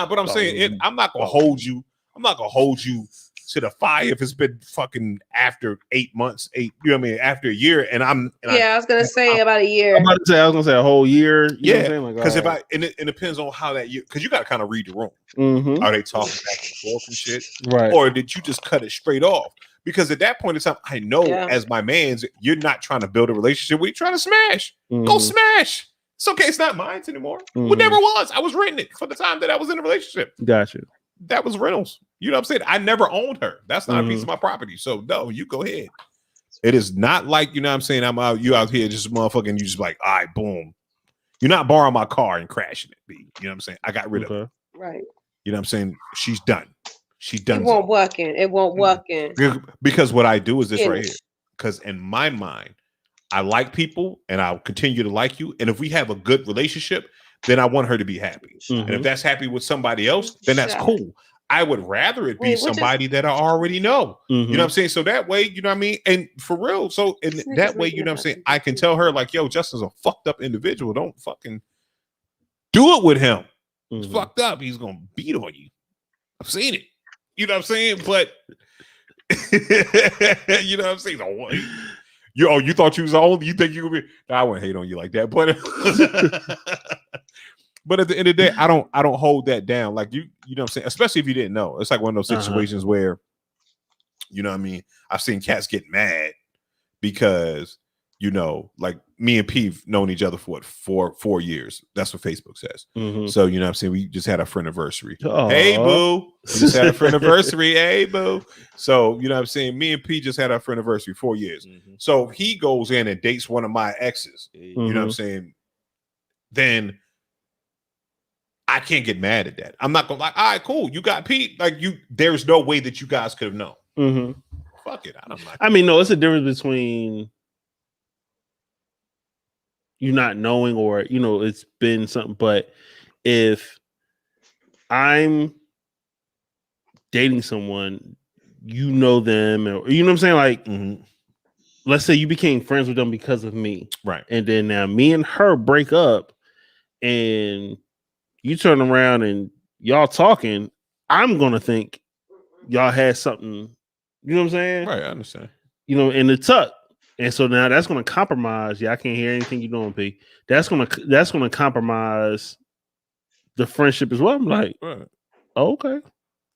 But I'm saying, I'm not gonna hold you. I'm not gonna hold you to the fire if it's been fucking after 8 months, you know what I mean, after a year. And I was gonna say about a year. I was gonna say a whole year. Because it depends on how that year, because you got to kind of read the room. Are they talking back and forth and shit, right? Or did you just cut it straight off? Because at that point in time, I know as my man's, you're not trying to build a relationship. We're trying to smash. Go smash. It's okay. It's not mine anymore. It never was. I was renting it for the time that I was in a relationship. Gotcha. That was rentals. You know what I'm saying? I never owned her. That's not a piece of my property. So no, you go ahead. It is not like, you know what I'm saying, you out here just motherfucking, you just like, all right, boom. You're not borrowing my car and crashing it, B. You know what I'm saying? I got rid of her. Right. You know what I'm saying? She's done. She's done. It won't work in. It won't work in. Because what I do is this right here. Because in my mind, I like people and I'll continue to like you. And if we have a good relationship, then I want her to be happy. And if that's happy with somebody else, then that's cool. I would rather it be somebody that I already know. You know what I'm saying? So that way, you know what I mean? And for real, so in that way, you know what I'm saying? I can tell her like, yo, Justin's a fucked up individual. Don't fucking do it with him. He's fucked up. He's going to beat on you. I've seen it. You know what I'm saying? But you know what I'm saying? You thought you was the only, you think you would be, I wouldn't hate on you like that. But but at the end of the day, I don't hold that down. Like you know what I'm saying? Especially if you didn't know. It's like one of those situations where, you know what I mean? I've seen cats get mad because, you know, like me and P've known each other for what, 4 years. That's what Facebook says. So, you know what I'm saying? We just had our friend anniversary. Hey, boo. We just had a friend anniversary. Hey, boo. So, you know what I'm saying? Me and P just had our friend anniversary 4 years. So he goes in and dates one of my exes. You know what I'm saying? Then I can't get mad at that. I'm not gonna like, all right, cool. You got Pete. Like there's no way that you guys could have known. Fuck it. I mean, no, it's a difference between you not knowing or, you know, it's been something. But if I'm dating someone, you know them, or you know what I'm saying? Like, let's say you became friends with them because of me. Right. And then now me and her break up and you turn around and y'all talking, I'm going to think y'all had something, you know what I'm saying? Right, I understand. You know, in the tuck. And so now that's going to compromise. Yeah, I can't hear anything you're doing, P. That's going to compromise the friendship as well. I'm like, oh, okay.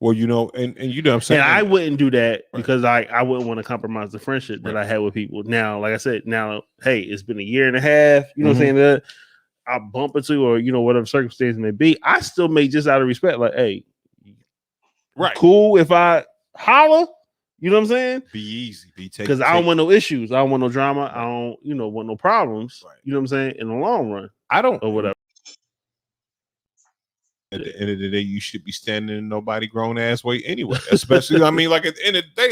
Well, you know, and you know what I'm saying? And I wouldn't do that because I wouldn't want to compromise the friendship that I had with people. Now, like I said, hey, it's been a year and a half. You know what I'm saying? That I bump into, or you know, whatever circumstance may be, I still may just out of respect, like, hey, cool if I holler. You know what I'm saying? Be easy, because I don't want no issues. I don't want no drama. I don't, want no problems. You know what I'm saying? In the long run, I don't, or whatever. At the end of the day, you should be standing in nobody grown ass way anyway. Especially, I mean, like at the end of the day,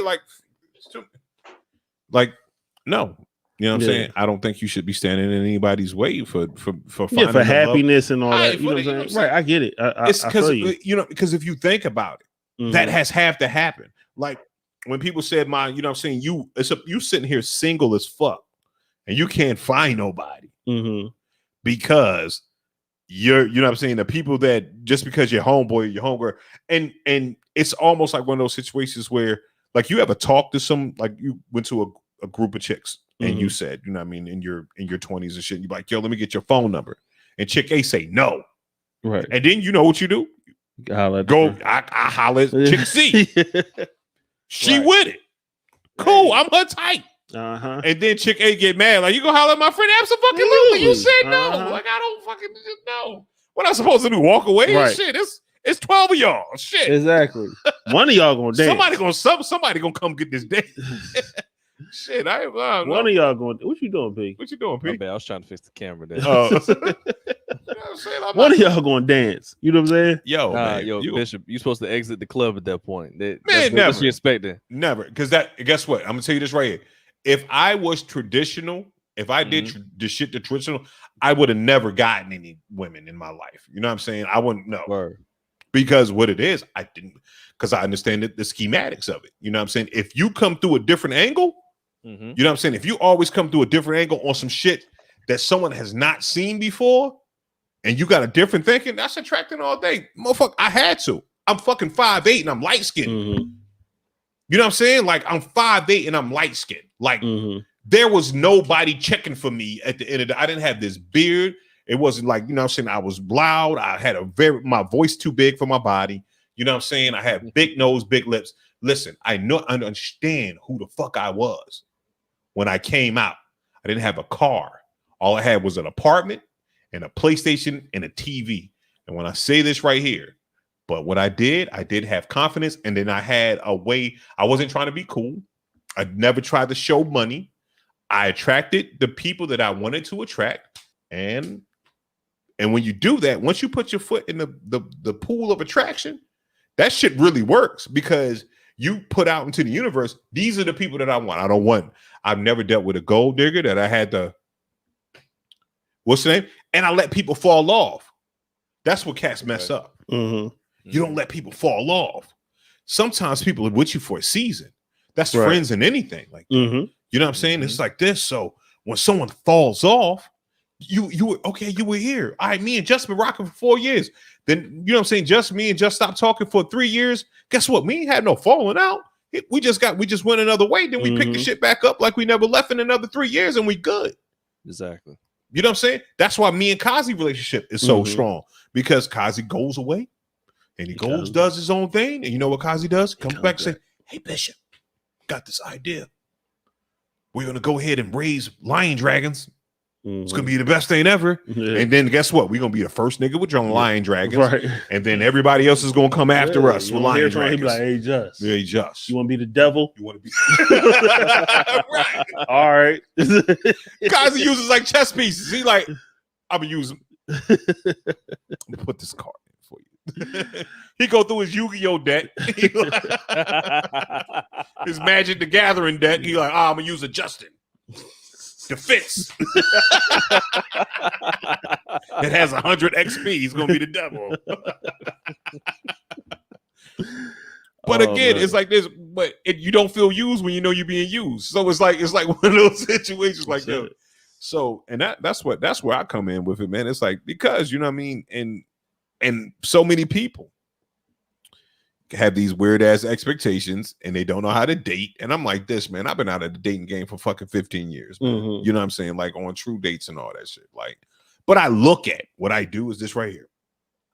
no. You know what I'm saying? I don't think you should be standing in anybody's way for happiness and all that. You know what I'm saying? Right, I get it. It's because because if you think about it, that has have to happen. Like when people said, you know what I'm saying, you sitting here single as fuck and you can't find nobody because you know what I'm saying, the people that just because you're homeboy or your homegirl, and it's almost like one of those situations where like you ever talk to some, like you went to a group of chicks and you said, you know what I mean, in your 20s and shit, you're like, yo, let me get your phone number, and chick A say no, right, and then you know what you do, I holler at chick C. She with it, cool, I'm her type. And then chick A get mad, like, you gonna holler at my friend? Absolutely. You said no. Like, I don't fucking know. What I'm supposed to do? Walk away? Right. Shit, it's 12 of y'all. Shit. Exactly. One of y'all gonna dance. Somebody gonna come get this date. Shit, one of y'all going. What you doing, P? What you doing, P? I was trying to fix the camera there. One of y'all going to dance. You know what I'm saying? Yo, Bishop, you supposed to exit the club at that point. Never. What you expecting? Never, because guess what? I'm gonna tell you this right here. If I was traditional, if I did the shit the traditional, I would have never gotten any women in my life. You know what I'm saying? I wouldn't know. Word. Because what it is, I didn't, because I understand the schematics of it. You know what I'm saying? If you come through a different angle, you know what I'm saying? If you always come through a different angle on some shit that someone has not seen before, and you got a different thinking, that's attracting all day. Motherfucker, I had to. I'm fucking 5'8" and I'm light skinned. You know what I'm saying? Like, I'm 5'8" and I'm light skinned. Like, there was nobody checking for me at the end of the, I didn't have this beard. It wasn't like, you know what I'm saying, I was loud. I had my voice too big for my body. You know what I'm saying? I had big nose, big lips. Listen, I understand who the fuck I was when I came out. I didn't have a car. All I had was an apartment and a PlayStation and a TV. And when I say this right here, but what I did have confidence. And then I had a way, I wasn't trying to be cool. I never tried to show money. I attracted the people that I wanted to attract. And when you do that, once you put your foot in the pool of attraction, that shit really works, because you put out into the universe, these are the people that I want. I've never dealt with a gold digger that I had to, what's the name? And I let people fall off. That's what cats mess up. You don't let people fall off. Sometimes people are with you for a season. That's friends in anything. Like, you know what I'm saying? It's like this. So when someone falls off, you were here. All right, me and Just been rocking for 4 years. Then, you know what I'm saying? Just me and Just stopped talking for 3 years. Guess what? We ain't had no falling out. We just went another way. Then we picked the shit back up like we never left in another 3 years, and we good. Exactly. You know what I'm saying? That's why me and Kazi relationship is so strong, because Kazi goes away and he does his own thing. And you know what Kazi does? Comes back and say, hey, Bishop, got this idea. We're going to go ahead and raise lion dragons. It's gonna be the best thing ever. And then guess what? We're gonna be the first nigga with lion dragons, and then everybody else is gonna come after us with lion dragons. He be like, hey, Just, you want to be the devil? You want to be right? All right. Kazi uses like chess pieces. He like, I'm gonna use them. Put this card in for you. He go through his Yu-Gi-Oh deck, his Magic the Gathering deck. He like, I'm gonna use a Justin. Defense. It has 100 XP. He's gonna be the devil. But again, it's like this. But you don't feel used when you know you're being used. So it's like one of those situations. Like, yo. So, and that's where I come in with it, man. It's like, because you know what I mean, and so many people have these weird ass expectations and they don't know how to date. And I'm like this, man, I've been out of the dating game for fucking 15 years, man. You know what I'm saying? Like, on true dates and all that shit. Like, but I look at what I do is this right here.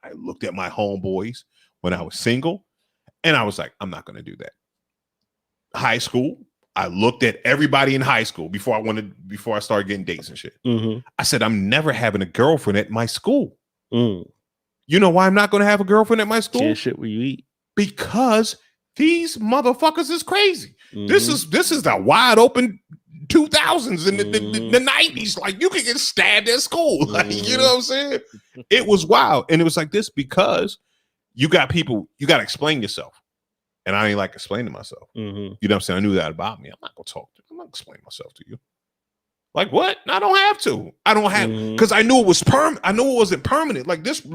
I looked at my homeboys when I was single, And I was like, I'm not going to do that. High school, I looked at everybody in high school before I started getting dates and shit. I said, I'm never having a girlfriend at my school. You know why I'm not going to have a girlfriend at my school? Can't shit where you eat. Because these motherfuckers is crazy. This is the wide open 2000s and the 90s. Like, you could get stabbed at school. Like, you know what I'm saying? It was wild. And it was like this because you got people, you got to explain yourself. And I ain't like explaining myself. You know what I'm saying? I knew that about me. I'm not going to talk to you. I'm not explaining myself to you. Like, what? I don't have to. I don't have, because I knew it was permanent. I knew it wasn't permanent. Like this,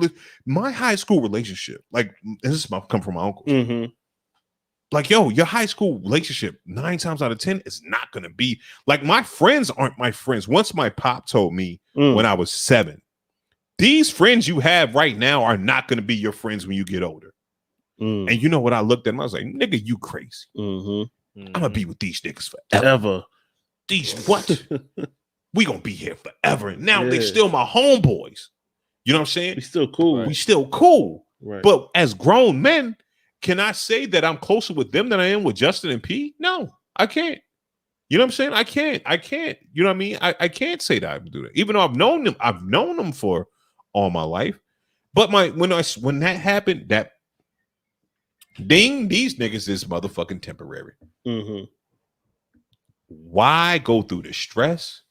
my high school relationship, like this is come from my uncles. Like, yo, your high school relationship 9 times out of 10 is not going to be like, my friends aren't my friends. Once my pop told me when I was 7, these friends you have right now are not going to be your friends when you get older. And you know what? I looked at them, I was like, nigga, you crazy. I'm going to be with these niggas forever. These what? We gonna be here forever. And now they still my homeboys. You know what I'm saying? We still cool. We still cool. Right. But as grown men, can I say that I'm closer with them than I am with Justin and P? No, I can't. You know what I'm saying? I can't. You know what I mean? I can't say that I would do that. Even though I've known them for all my life. But when that happened, that ding, these niggas is motherfucking temporary. Why go through the stress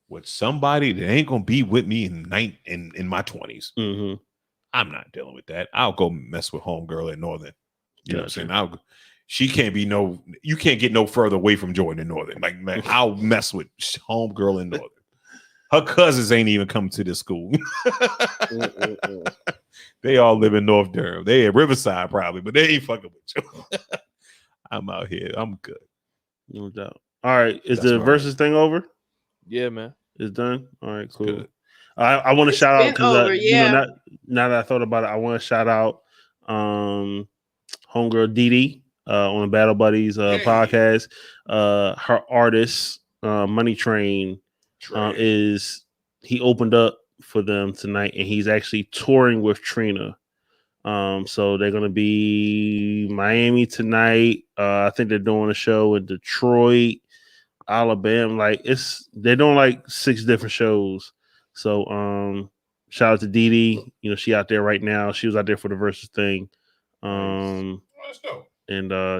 with somebody that ain't gonna be with me in my 20s? I'm not dealing with that. I'll go mess with homegirl at Northern. You know what I'm saying? She can't be you can't get no further away from Jordan in Northern. Like, man, I'll mess with homegirl in Northern. Her cousins ain't even come to this school. They all live in North Durham. They at Riverside probably, but they ain't fucking with you. I'm out here. I'm good. No doubt. All right. Is the versus thing over? Yeah, man. It's done. All right, cool. I want to shout out because now that I thought about it, I want to shout out homegirl Dee on the Battle Buddies podcast. Her artist Money Train he opened up for them tonight, and he's actually touring with Trina. So they're gonna be Miami tonight. I think they're doing a show in Detroit, Alabama. Like they're doing like 6 different shows. So shout out to Dee. You know, she out there right now. She was out there for the versus thing. And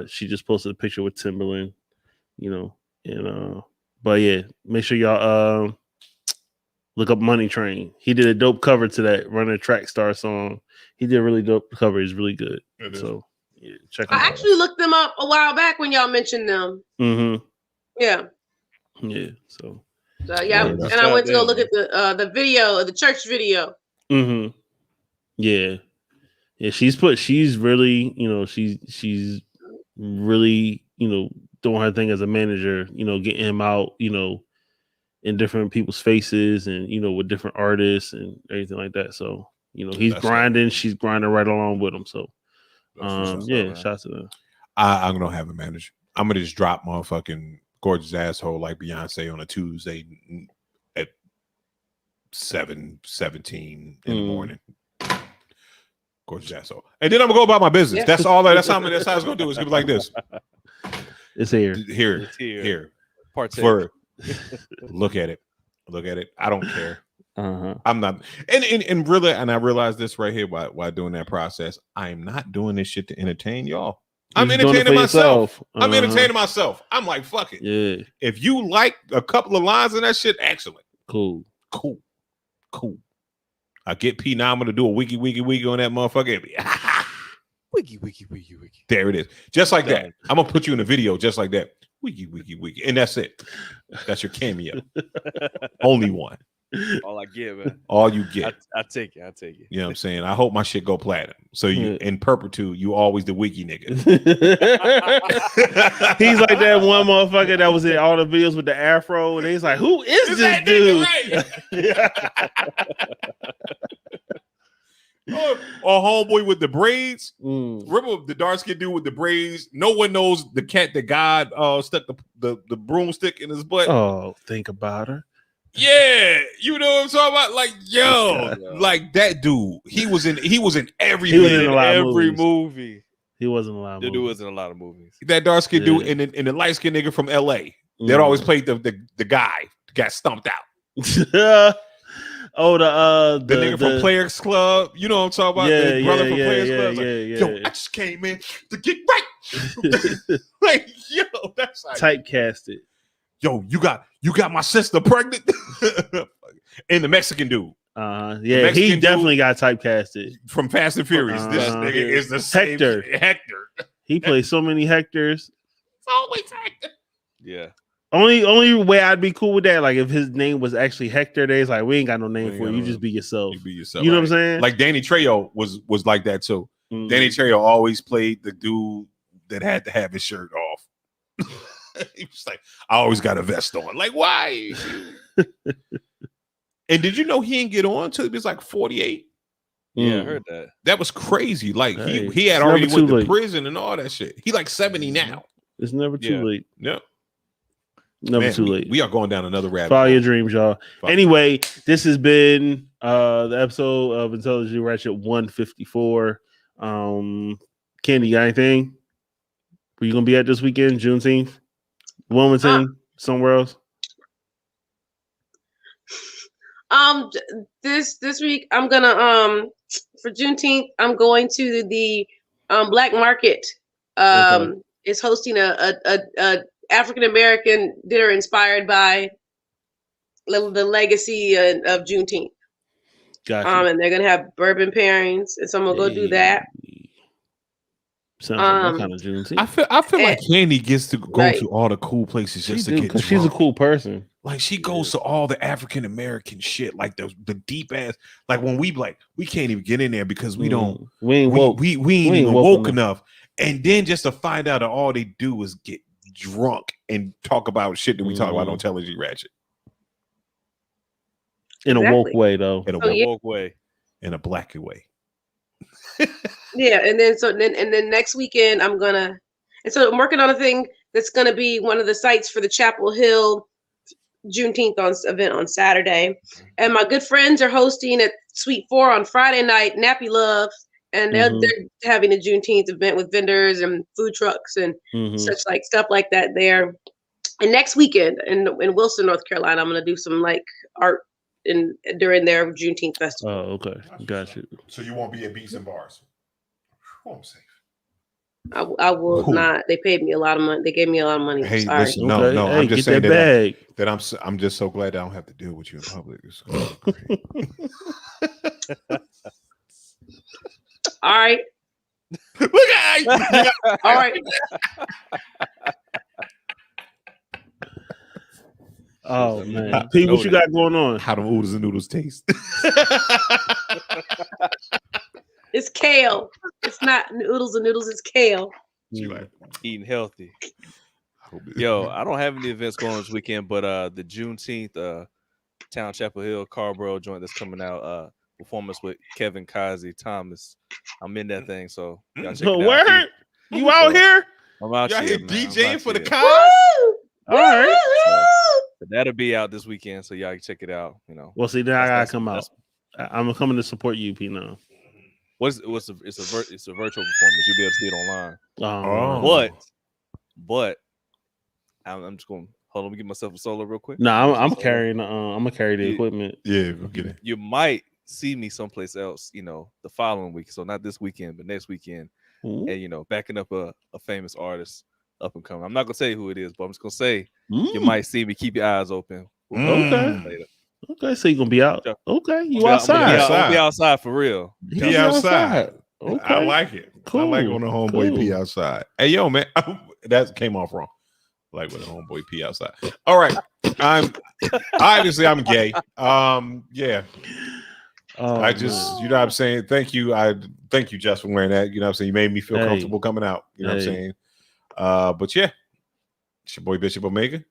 she just posted a picture with Timberland, you know, and but yeah, make sure y'all look up Money Train. He did a dope cover to that Running a Track Star song. He did a really dope cover. It's really good. So yeah, check them out. I actually looked them up a while back when y'all mentioned them. Yeah. So yeah, and I went to go look at the video, the church video. Yeah. She's really, you know, she's really, you know, doing her thing as a manager, you know, getting him out, you know, in different people's faces and, you know, with different artists and everything like that. So, you know, he's grinding, she's grinding right along with him. So shout out to them. I'm gonna have a manager. I'm gonna just drop motherfucking Gorgeous Asshole like Beyonce on a Tuesday at 7:17 in the morning. Gorgeous Asshole. And then I'm gonna go about my business. That's all that's how it's gonna do. It's gonna be like this. It's here. Here. Part 2. For look at it. I don't care. I'm not, and really, and I realized this right here while doing that process. I am not doing this shit to entertain y'all. I'm entertaining myself. I'm entertaining myself. I'm like, fuck it. Yeah. If you like a couple of lines in that shit, excellent. Cool. I get P. Now I'm gonna do a wiki on that motherfucker. Wiki. There it is. Just like that. I'm gonna put you in a video just like that. Wiki. And that's it. That's your cameo. Only one. All I get, man. All you get. I take it. You know what I'm saying? I hope my shit go platinum. So you in perpetuity, you always the wiki nigga. He's like that one motherfucker that was in all the videos with the afro, and he's like, who is this dude? Or homeboy with the braids. Remember the dark skinned dude with the braids? No one knows the cat that God stuck the broomstick in his butt. Oh, think about her. Yeah, you know what I'm talking about? Like, yo, like that dude. He was in every He was in a lot of every movies. movie. He wasn't a lot of The movies. dude was in a lot of movies. That dark skinned dude and the light skinned nigga from L.A. That always played the guy that got stumped out. The nigga from Players Club. You know what I'm talking about? Yeah, the brother from Players Club. Yo, I just came in to get right. Like, yo, that's like, typecasted. Yo, you got my sister pregnant. And the Mexican dude. Yeah, he definitely got typecasted from Fast and Furious. This nigga is the same Hector. He plays so many Hectors. It's always Hector. Yeah. Only way I'd be cool with that, like if his name was actually Hector, it's like we ain't got no name for you. You just be yourself. You be yourself. You know what I'm saying? Like Danny Trejo was like that too. Danny Trejo always played the dude that had to have his shirt off. He was like, I always got a vest on. Like, why? And did you know he didn't get on until he was like 48? Yeah, I heard that. That was crazy. Like he had already went to prison and all that shit. He like 70 now. It's never too late. No. Never too late. We are going down another rabbit hole. Follow your dreams, dreams, y'all. Anyway, this has been the episode of Intelligent Ratchet 154. Candy, you got anything? Were you gonna be at this weekend, Juneteenth? Wilmington, somewhere else? This week I'm gonna for Juneteenth I'm going to the Black Market. Is hosting a African American dinner inspired by the legacy of Juneteenth. Gotcha. And they're gonna have bourbon pairings, and so I'm gonna go do that. Sounds like that kind of Juneteenth. I feel like Candy gets to go to all the cool places just to get drunk. She's a cool person. Like she goes to all the African American shit, like the deep ass. Like when we can't even get in there because we ain't woke. We ain't even woke enough. And then just to find out that all they do is get drunk and talk about shit that we talk about on Intelligent Ratchet. In a woke way, though. In a woke way. In a black way. Yeah, and then next weekend I'm I'm working on a thing that's gonna be one of the sites for the Chapel Hill Juneteenth event on Saturday. And my good friends are hosting at Suite 4 on Friday night, Nappy Love. And they're having a Juneteenth event with vendors and food trucks and such like stuff like that there. And next weekend in Wilson, North Carolina, I'm gonna do some like art during their Juneteenth festival. Oh, okay, got you. So you won't be at beats and bars. I'm safe. I will not. They paid me a lot of money. They gave me a lot of money. Hey, sorry. listen, no. Hey, I'm just saying that I'm just so glad I don't have to deal with you in public. It's so great. All right. Look at all right. Oh man, Pete, what you got going on? How them oodles and noodles taste? It's kale. It's not oodles and noodles. It's kale. Eating healthy. Yo, I don't have any events going on this weekend, but the Juneteenth Town Chapel Hill Carborough joint that's coming out. Performance with Kevin Kazi Thomas. I'm in that thing, so y'all check it out. Where? You out here? I'm out here, DJing for the cause. All right. So that'll be out this weekend, so y'all can check it out. You know. Well, see, then I gotta come out. I'm coming to support you, P. Now. It's a virtual performance. You'll be able to see it online. Oh. But I'm just going. Hold on, let me get myself a solo real quick. No, I'm carrying. I'm gonna carry the equipment. Yeah, go get it. You might see me someplace else, the following week. So not this weekend, but next weekend. Ooh. And backing up a famous artist up and coming. I'm not gonna tell you who it is, but I'm just gonna say you might see me. Keep your eyes open. Okay, so you're gonna be out. Okay, you outside. I'll be outside for real. Be outside. Okay. I like it. Cool. I like when a homeboy pee outside. Hey, yo, man, that came off wrong. Like when a homeboy pee outside. All right, I'm gay. Yeah. I just, you know what I'm saying? Thank you. Thank you, Jess, for wearing that. You know what I'm saying? You made me feel comfortable coming out. You know what I'm saying? But yeah, it's your boy Bishop Omega,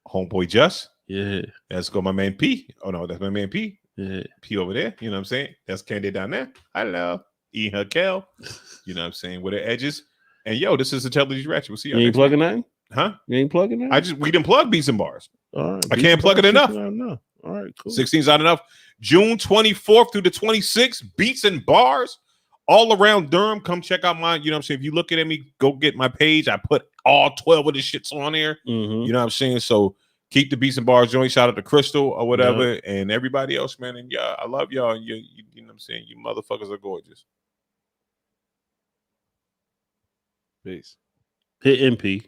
homeboy Just. Yeah. Let's go, my man P. Oh no, that's my man P. Yeah. P over there. You know what I'm saying? That's Candy down there. Hello. Eating her kale. You know what I'm saying? With her edges. And yo, this is Intelligent Ratchet. We'll see you. You ain't plugging nothing? Huh? You ain't plugging nothing? We didn't plug beats and bars. All right. I can't plug it enough. No. All right, cool. 16's not enough. June 24th through the 26th, Beats and Bars, all around Durham, come check out my, you know what I'm saying? If you looking at me, go get my page. I put all 12 of the shits on there. You know what I'm saying? So keep the Beats and Bars joint. Shout out to Crystal or whatever, and everybody else, man. And yeah, I love y'all. You know what I'm saying? You motherfuckers are gorgeous. Peace. Hit MP.